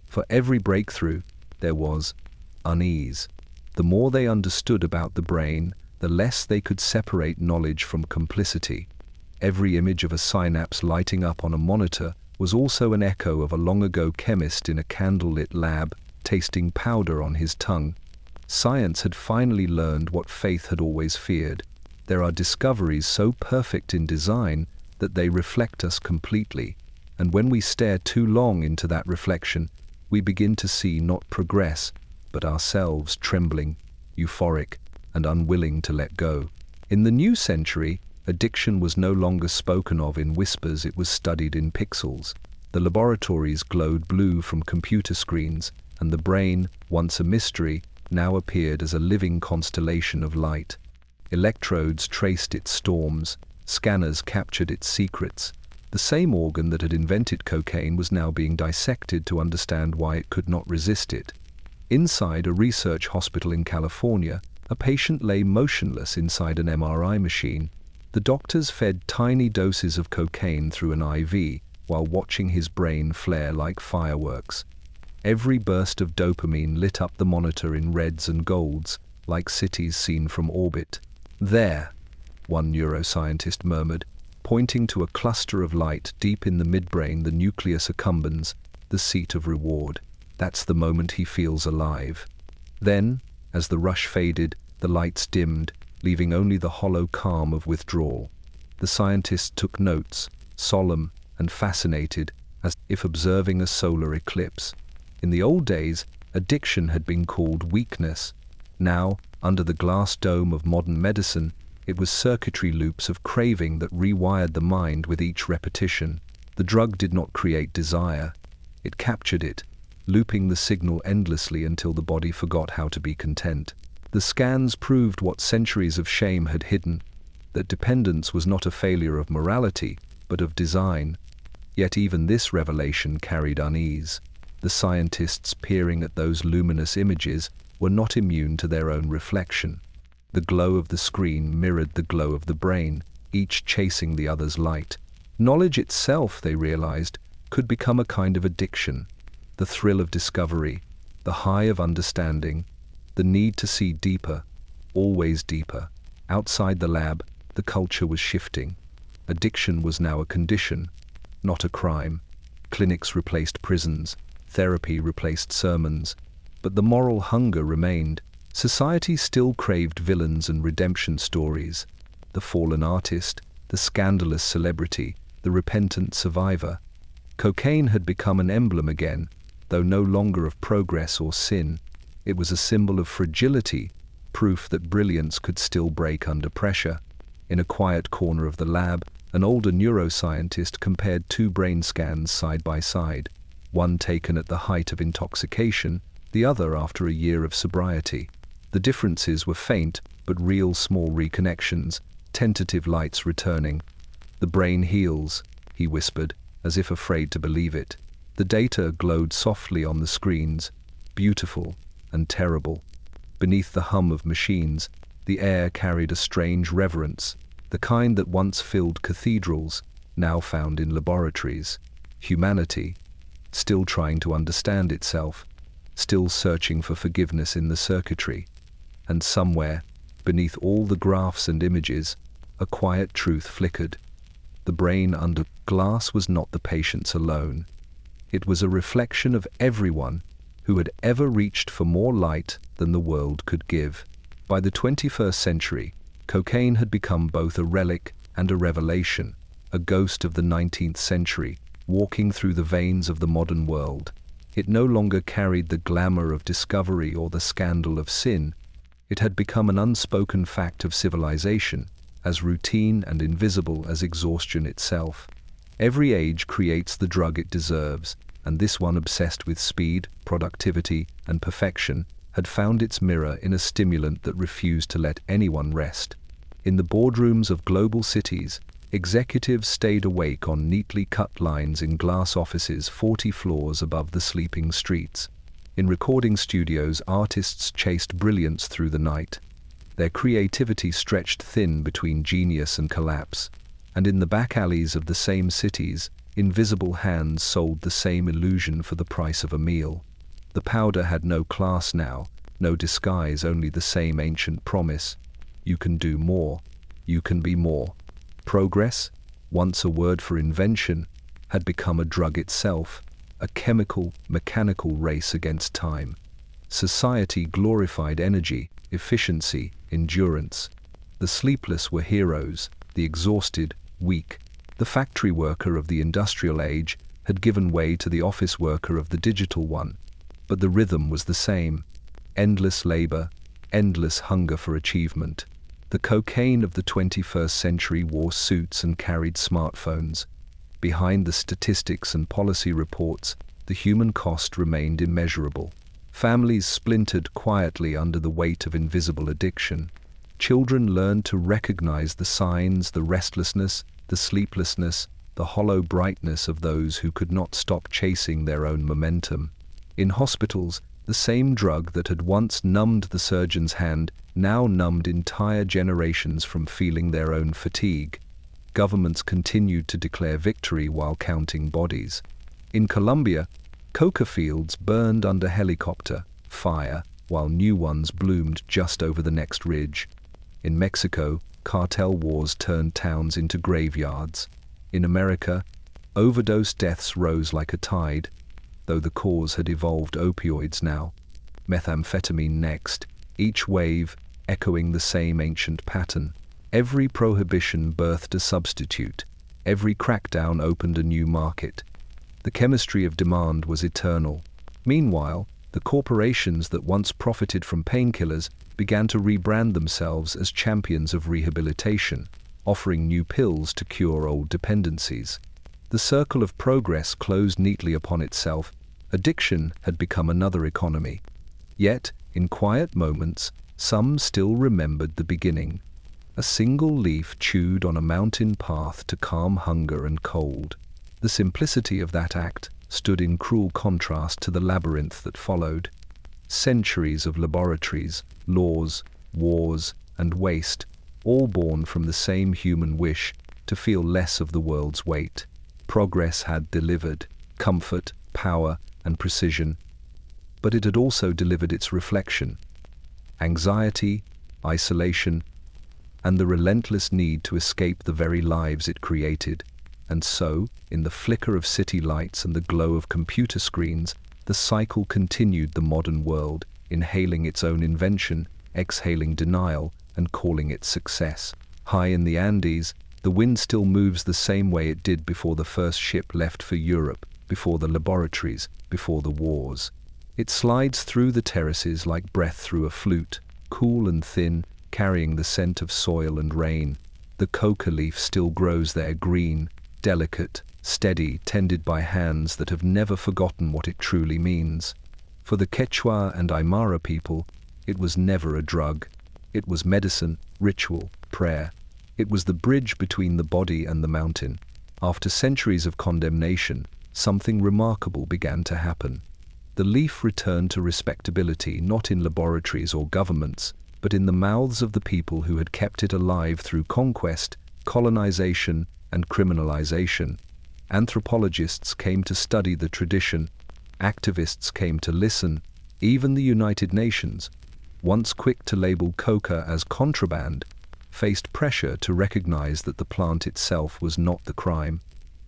for every breakthrough, there was unease. The more they understood about the brain, the less they could separate knowledge from complicity. Every image of a synapse lighting up on a monitor was also an echo of a long-ago chemist in a candlelit lab, tasting powder on his tongue. Science had finally learned what faith had always feared. There are discoveries so perfect in design that they reflect us completely, and when we stare too long into that reflection, we begin to see not progress, but ourselves trembling, euphoric, and unwilling to let go. In the new century, addiction was no longer spoken of in whispers, it was studied in pixels. The laboratories glowed blue from computer screens, and the brain, once a mystery, now appeared as a living constellation of light. Electrodes traced its storms, scanners captured its secrets. The same organ that had invented cocaine was now being dissected to understand why it could not resist it. Inside a research hospital in California, a patient lay motionless inside an MRI machine. The doctors fed tiny doses of cocaine through an IV while watching his brain flare like fireworks. Every burst of dopamine lit up the monitor in reds and golds, like cities seen from orbit. "There," one neuroscientist murmured, pointing to a cluster of light deep in the midbrain, the nucleus accumbens, the seat of reward. That's the moment he feels alive. Then, as the rush faded, the lights dimmed, leaving only the hollow calm of withdrawal. The scientist took notes, solemn and fascinated, as if observing a solar eclipse. In the old days, addiction had been called weakness. Now, under the glass dome of modern medicine, it was circuitry loops of craving that rewired the mind with each repetition. The drug did not create desire. It captured it, looping the signal endlessly until the body forgot how to be content. The scans proved what centuries of shame had hidden, that dependence was not a failure of morality, but of design. Yet even this revelation carried unease. The scientists peering at those luminous images were not immune to their own reflection. The glow of the screen mirrored the glow of the brain, each chasing the other's light. Knowledge itself, they realized, could become a kind of addiction. The thrill of discovery, the high of understanding, the need to see deeper, always deeper. Outside the lab, the culture was shifting. Addiction was now a condition, not a crime. Clinics replaced prisons, therapy replaced sermons, but the moral hunger remained. Society still craved villains and redemption stories. The fallen artist, the scandalous celebrity, the repentant survivor. Cocaine had become an emblem again, though no longer of progress or sin. It was a symbol of fragility, proof that brilliance could still break under pressure. In a quiet corner of the lab, an older neuroscientist compared two brain scans side by side, one taken at the height of intoxication, the other after a year of sobriety. The differences were faint, but real small reconnections, tentative lights returning. "The brain heals," he whispered, as if afraid to believe it. The data glowed softly on the screens, beautiful and terrible. Beneath the hum of machines, the air carried a strange reverence, the kind that once filled cathedrals, now found in laboratories. Humanity, still trying to understand itself, still searching for forgiveness in the circuitry. And somewhere, beneath all the graphs and images, a quiet truth flickered. The brain under glass was not the patient's alone. It was a reflection of everyone who had ever reached for more light than the world could give. By the 21st century, cocaine had become both a relic and a revelation, a ghost of the 19th century, walking through the veins of the modern world. It no longer carried the glamour of discovery or the scandal of sin. It had become an unspoken fact of civilization, as routine and invisible as exhaustion itself. Every age creates the drug it deserves, and this one, obsessed with speed, productivity, and perfection, had found its mirror in a stimulant that refused to let anyone rest. In the boardrooms of global cities, executives stayed awake on neatly cut lines in glass offices 40 floors above the sleeping streets. In recording studios, artists chased brilliance through the night. Their creativity stretched thin between genius and collapse. And in the back alleys of the same cities, invisible hands sold the same illusion for the price of a meal. The powder had no class now, no disguise, only the same ancient promise. You can do more. You can be more. Progress, once a word for invention, had become a drug itself, a chemical, mechanical race against time. Society glorified energy, efficiency, endurance. The sleepless were heroes, the exhausted, weak. The factory worker of the industrial age had given way to the office worker of the digital one. But the rhythm was the same. Endless labor, endless hunger for achievement. The cocaine of the 21st century wore suits and carried smartphones. Behind the statistics and policy reports, the human cost remained immeasurable. Families splintered quietly under the weight of invisible addiction. Children learned to recognize the signs, the restlessness, the sleeplessness, the hollow brightness of those who could not stop chasing their own momentum. In hospitals, the same drug that had once numbed the surgeon's hand now numbed entire generations from feeling their own fatigue. Governments continued to declare victory while counting bodies. In Colombia, coca fields burned under helicopter fire while new ones bloomed just over the next ridge. In Mexico, cartel wars turned towns into graveyards. In America, overdose deaths rose like a tide, though the cause had evolved. Opioids now, methamphetamine next, each wave echoing the same ancient pattern. Every prohibition birthed a substitute. Every crackdown opened a new market. The chemistry of demand was eternal. Meanwhile, the corporations that once profited from painkillers began to rebrand themselves as champions of rehabilitation, offering new pills to cure old dependencies. The circle of progress closed neatly upon itself. Addiction had become another economy. Yet, in quiet moments, some still remembered the beginning. A single leaf chewed on a mountain path to calm hunger and cold. The simplicity of that act stood in cruel contrast to the labyrinth that followed. Centuries of laboratories, laws, wars, and waste, all born from the same human wish to feel less of the world's weight. Progress had delivered comfort, power, and precision, but it had also delivered its reflection: anxiety, isolation, and the relentless need to escape the very lives it created. And so, in the flicker of city lights and the glow of computer screens, the cycle continued. The modern world, inhaling its own invention, exhaling denial, and calling it success. High in the Andes, the wind still moves the same way it did before the first ship left for Europe, before the laboratories, before the wars. It slides through the terraces like breath through a flute, cool and thin, carrying the scent of soil and rain. The coca leaf still grows there, green, delicate, steady, tended by hands that have never forgotten what it truly means. For the Quechua and Aymara people, it was never a drug. It was medicine, ritual, prayer. It was the bridge between the body and the mountain. After centuries of condemnation, something remarkable began to happen. The leaf returned to respectability, not in laboratories or governments, but in the mouths of the people who had kept it alive through conquest, colonization, and criminalization. Anthropologists came to study the tradition. Activists came to listen. Even the United Nations, once quick to label coca as contraband, faced pressure to recognize that the plant itself was not the crime,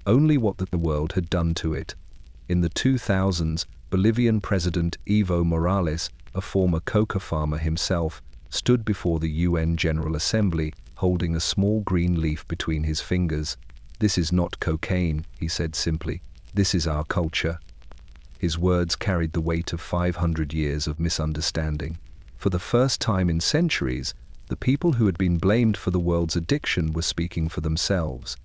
only what the world had done to it. In the 2000s, Bolivian President Evo Morales, a former coca farmer himself, stood before the UN General Assembly, holding a small green leaf between his fingers. "This is not cocaine," he said simply. "This is our culture." His words carried the weight of 500 years of misunderstanding. For the first time in centuries, the people who had been blamed for the world's addiction were speaking for themselves.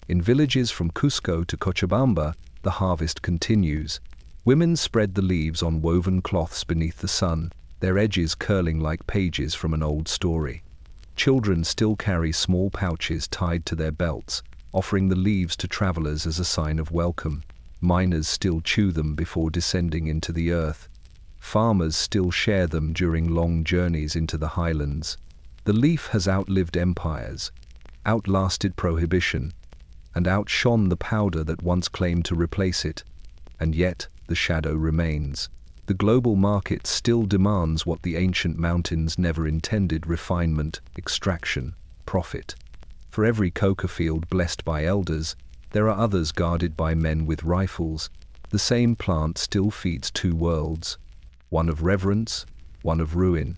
In villages from Cusco to Cochabamba, the harvest continues. Women spread the leaves on woven cloths beneath the sun. their edges curling like pages from an old story. Children still carry small pouches tied to their belts, offering the leaves to travelers as a sign of welcome. Miners still chew them before descending into the earth. Farmers still share them during long journeys into the highlands. The leaf has outlived empires, outlasted prohibition, and outshone the powder that once claimed to replace it. And yet, the shadow remains. The global market still demands what the ancient mountains never intended: refinement, extraction, profit. For every coca field blessed by elders, there are others guarded by men with rifles. The same plant still feeds two worlds, one of reverence, one of ruin.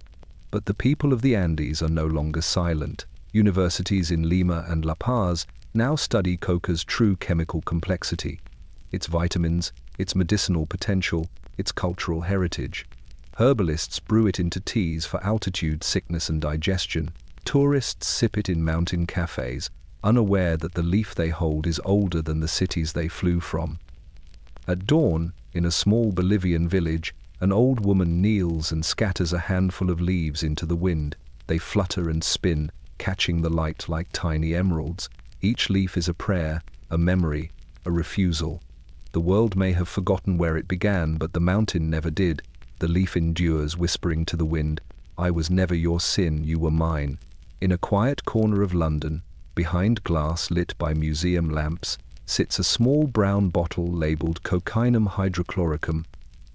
But the people of the Andes are no longer silent. Universities in Lima and La Paz now study coca's true chemical complexity, its vitamins, its medicinal potential, its cultural heritage. Herbalists brew it into teas for altitude sickness and digestion. Tourists sip it in mountain cafes, unaware that the leaf they hold is older than the cities they flew from. At dawn, in a small Bolivian village, an old woman kneels and scatters a handful of leaves into the wind. They flutter and spin, catching the light like tiny emeralds. Each leaf is a prayer, a memory, a refusal. The world may have forgotten where it began, but the mountain never did. The leaf endures, whispering to the wind, "I was never your sin, you were mine." In a quiet corner of London, behind glass lit by museum lamps, sits a small brown bottle labeled Cocainum hydrochloricum,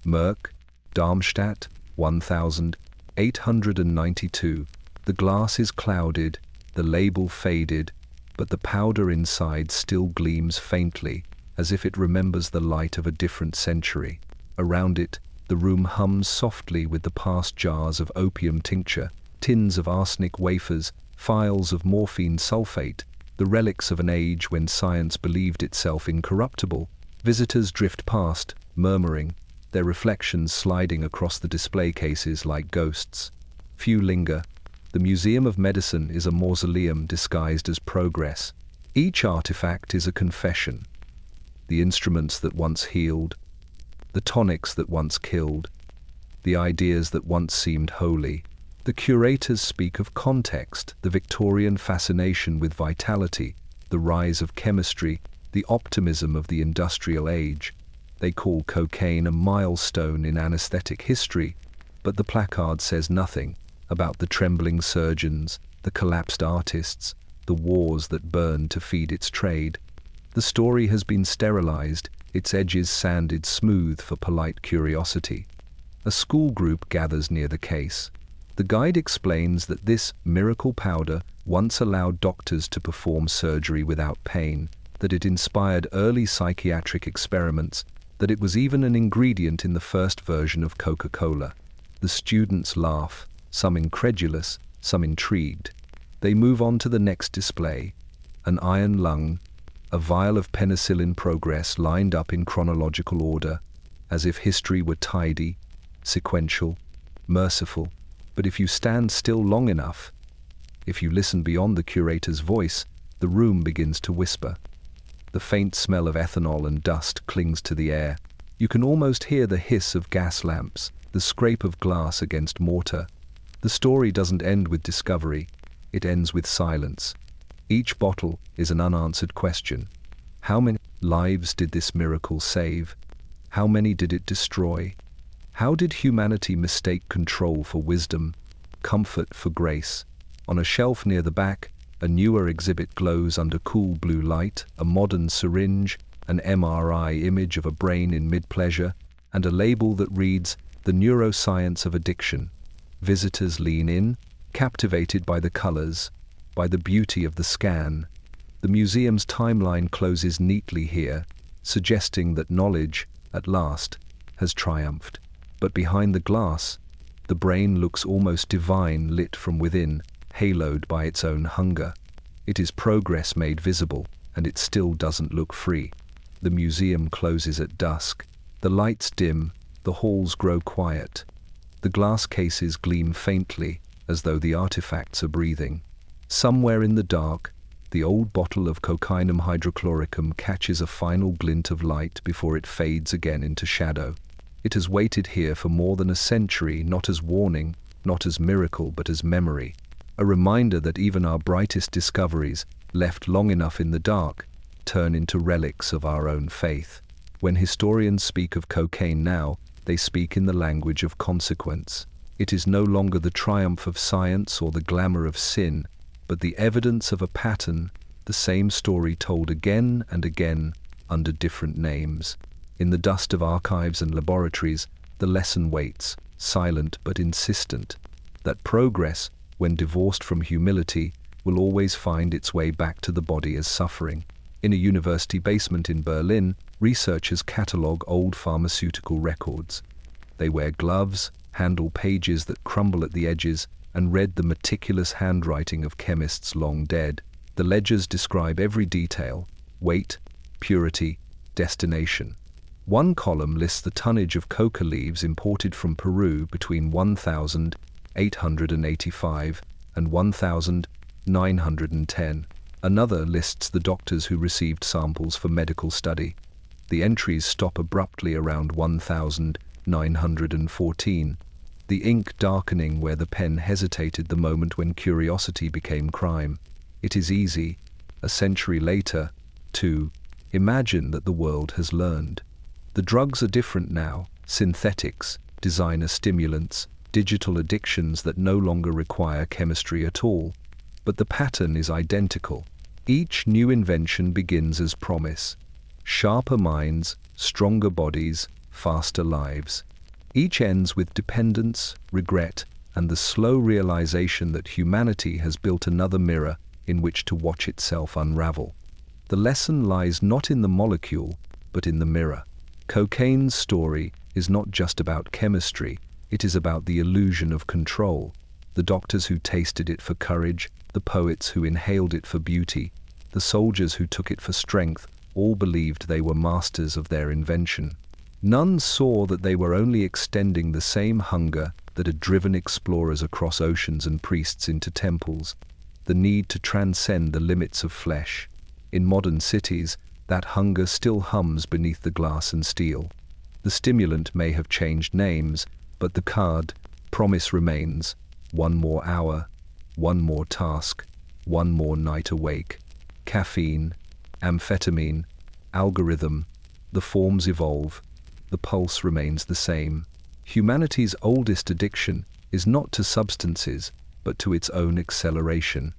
Merck, Darmstadt, 1892. The glass is clouded, the label faded, but the powder inside still gleams faintly, as if it remembers the light of a different century. Around it, the room hums softly with the past jars of opium tincture, tins of arsenic wafers, phials of morphine sulfate, the relics of an age when science believed itself incorruptible. Visitors drift past, murmuring, their reflections sliding across the display cases like ghosts. Few linger. The Museum of Medicine is a mausoleum disguised as progress. Each artifact is a confession. The instruments that once healed, the tonics that once killed, the ideas that once seemed holy. The curators speak of context, the Victorian fascination with vitality, the rise of chemistry, the optimism of the industrial age. They call cocaine a milestone in anesthetic history, but the placard says nothing about the trembling surgeons, the collapsed artists, the wars that burned to feed its trade. The story has been sterilized, its edges sanded smooth for polite curiosity. A school group gathers near the case. The guide explains that this miracle powder once allowed doctors to perform surgery without pain, that it inspired early psychiatric experiments, that it was even an ingredient in the first version of Coca-Cola. The students laugh, some incredulous, some intrigued. They move on to the next display. An iron lung, a vial of penicillin progress lined up in chronological order, as if history were tidy, sequential, merciful. But if you stand still long enough, if you listen beyond the curator's voice, the room begins to whisper. The faint smell of ethanol and dust clings to the air. You can almost hear the hiss of gas lamps, the scrape of glass against mortar. The story doesn't end with discovery, it ends with silence. Each bottle is an unanswered question. How many lives did this miracle save? How many did it destroy? How did humanity mistake control for wisdom, comfort for grace? On a shelf near the back, a newer exhibit glows under cool blue light, a modern syringe, an MRI image of a brain in mid-pleasure, and a label that reads, "The Neuroscience of Addiction." Visitors lean in, captivated by the colors, by the beauty of the scan. The museum's timeline closes neatly here, suggesting that knowledge, at last, has triumphed. But behind the glass, the brain looks almost divine, lit from within, haloed by its own hunger. It is progress made visible, and it still doesn't look free. The museum closes at dusk. The lights dim, the halls grow quiet. The glass cases gleam faintly, as though the artifacts are breathing. Somewhere in the dark, the old bottle of Cocainum hydrochloricum catches a final glint of light before it fades again into shadow. It has waited here for more than a century, not as warning, not as miracle, but as memory. A reminder that even our brightest discoveries, left long enough in the dark, turn into relics of our own faith. When historians speak of cocaine now, they speak in the language of consequence. It is no longer the triumph of science or the glamour of sin, but the evidence of a pattern, the same story told again and again under different names. In the dust of archives and laboratories, the lesson waits, silent but insistent, that progress, when divorced from humility, will always find its way back to the body as suffering. In a university basement in Berlin, researchers catalogue old pharmaceutical records. They wear gloves, handle pages that crumble at the edges, and read the meticulous handwriting of chemists long dead. The ledgers describe every detail: weight, purity, destination. One column lists the tonnage of coca leaves imported from Peru between 1,885 and 1,910. Another lists the doctors who received samples for medical study. The entries stop abruptly around 1,914, the ink darkening where the pen hesitated the moment when curiosity became crime. It is easy, a century later, to imagine that the world has learned. The drugs are different now: synthetics, designer stimulants, digital addictions that no longer require chemistry at all. But the pattern is identical. Each new invention begins as promise: sharper minds, stronger bodies, faster lives. Each ends with dependence, regret, and the slow realization that humanity has built another mirror in which to watch itself unravel. The lesson lies not in the molecule, but in the mirror. Cocaine's story is not just about chemistry, it is about the illusion of control. The doctors who tasted it for courage, the poets who inhaled it for beauty, the soldiers who took it for strength, all believed they were masters of their invention. None saw that they were only extending the same hunger that had driven explorers across oceans and priests into temples: the need to transcend the limits of flesh. In modern cities, that hunger still hums beneath the glass and steel. The stimulant may have changed names, but the card, promise remains: one more hour, one more task, one more night awake. Caffeine, amphetamine, algorithm, the forms evolve, the pulse remains the same. Humanity's oldest addiction is not to substances, but to its own acceleration.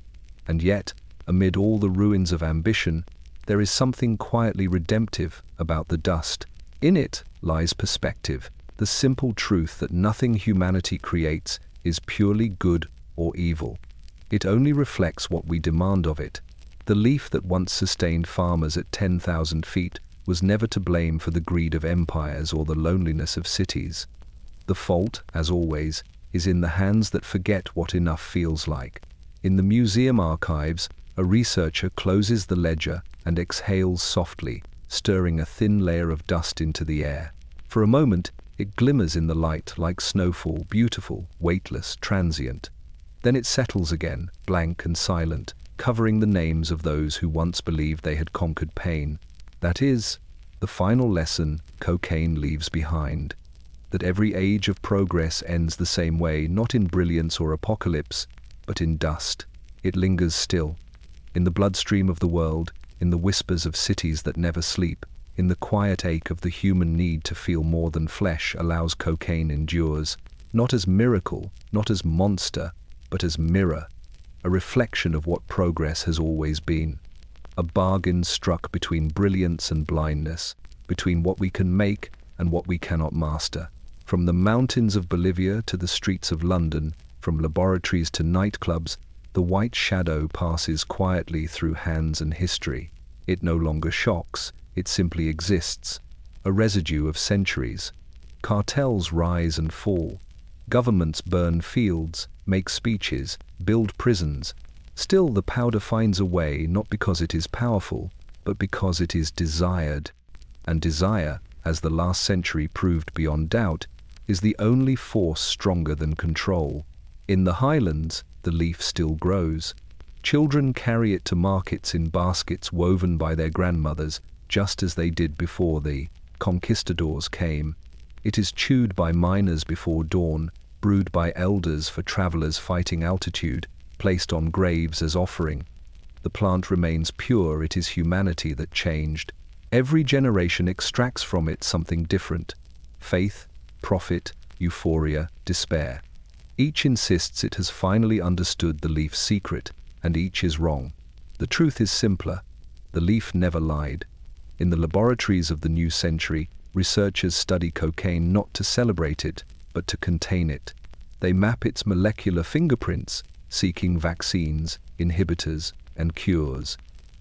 And yet, amid all the ruins of ambition, there is something quietly redemptive about the dust. In it lies perspective, the simple truth that nothing humanity creates is purely good or evil. It only reflects what we demand of it. The leaf that once sustained farmers at 10,000 feet was never to blame for the greed of empires or the loneliness of cities. The fault, as always, is in the hands that forget what enough feels like. In the museum archives, a researcher closes the ledger and exhales softly, stirring a thin layer of dust into the air. For a moment, it glimmers in the light like snowfall, beautiful, weightless, transient. Then it settles again, blank and silent, covering the names of those who once believed they had conquered pain. That is, the final lesson cocaine leaves behind. That every age of progress ends the same way, not in brilliance or apocalypse, but in dust. It lingers still, in the bloodstream of the world, in the whispers of cities that never sleep, in the quiet ache of the human need to feel more than flesh allows cocaine endures, not as miracle, not as monster, but as mirror, a reflection of what progress has always been. A bargain struck between brilliance and blindness, between what we can make and what we cannot master. From the mountains of Bolivia to the streets of London, from laboratories to nightclubs, the white shadow passes quietly through hands and history. It no longer shocks, it simply exists, a residue of centuries. Cartels rise and fall. Governments burn fields, make speeches, build prisons. Still, the powder finds a way, not because it is powerful, but because it is desired. And desire, as the last century proved beyond doubt, is the only force stronger than control. In the highlands, the leaf still grows. Children carry it to markets in baskets woven by their grandmothers, just as they did before the conquistadors came. It is chewed by miners before dawn, brewed by elders for travelers fighting altitude, placed on graves as offering. The plant remains pure, it is humanity that changed. Every generation extracts from it something different: faith, profit, euphoria, despair. Each insists it has finally understood the leaf's secret, and each is wrong. The truth is simpler. The leaf never lied. In the laboratories of the new century, researchers study cocaine not to celebrate it, but to contain it. They map its molecular fingerprints, seeking vaccines, inhibitors, and cures.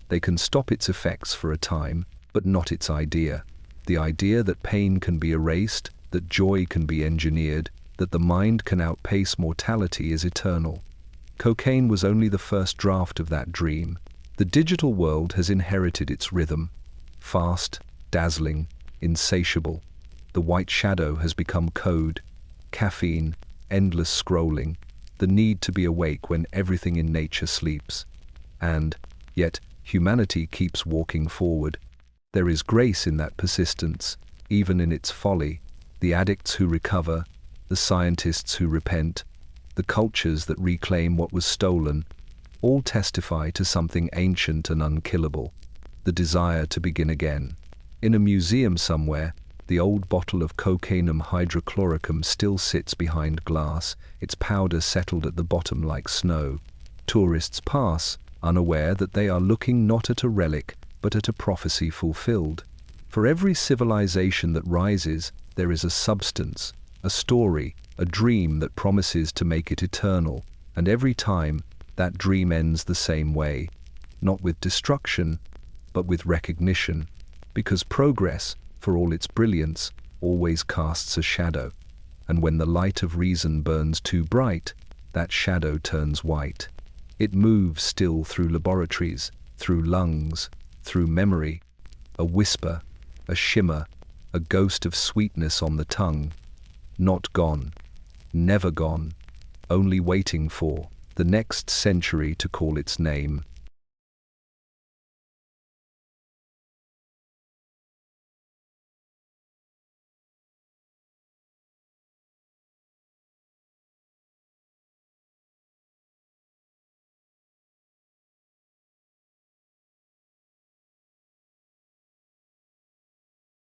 They can stop its effects for a time, but not its idea. The idea that pain can be erased, that joy can be engineered, that the mind can outpace mortality is eternal. Cocaine was only the first draft of that dream. The digital world has inherited its rhythm. Fast, dazzling, insatiable. The white shadow has become code. Caffeine, endless scrolling, the need to be awake when everything in nature sleeps. And, yet, humanity keeps walking forward. There is grace in that persistence, even in its folly. The addicts who recover, the scientists who repent, the cultures that reclaim what was stolen, all testify to something ancient and unkillable: the desire to begin again. In a museum somewhere, the old bottle of cocainum hydrochloricum still sits behind glass, its powder settled at the bottom like snow. Tourists pass, unaware that they are looking not at a relic, but at a prophecy fulfilled. For every civilization that rises, there is a substance, a story, a dream that promises to make it eternal, and every time, that dream ends the same way, not with destruction, but with recognition, because progress, for all its brilliance, always casts a shadow, and when the light of reason burns too bright, that shadow turns white. It moves still through laboratories, through lungs, through memory, a whisper, a shimmer, a ghost of sweetness on the tongue. Not gone, never gone, only waiting for the next century to call its name.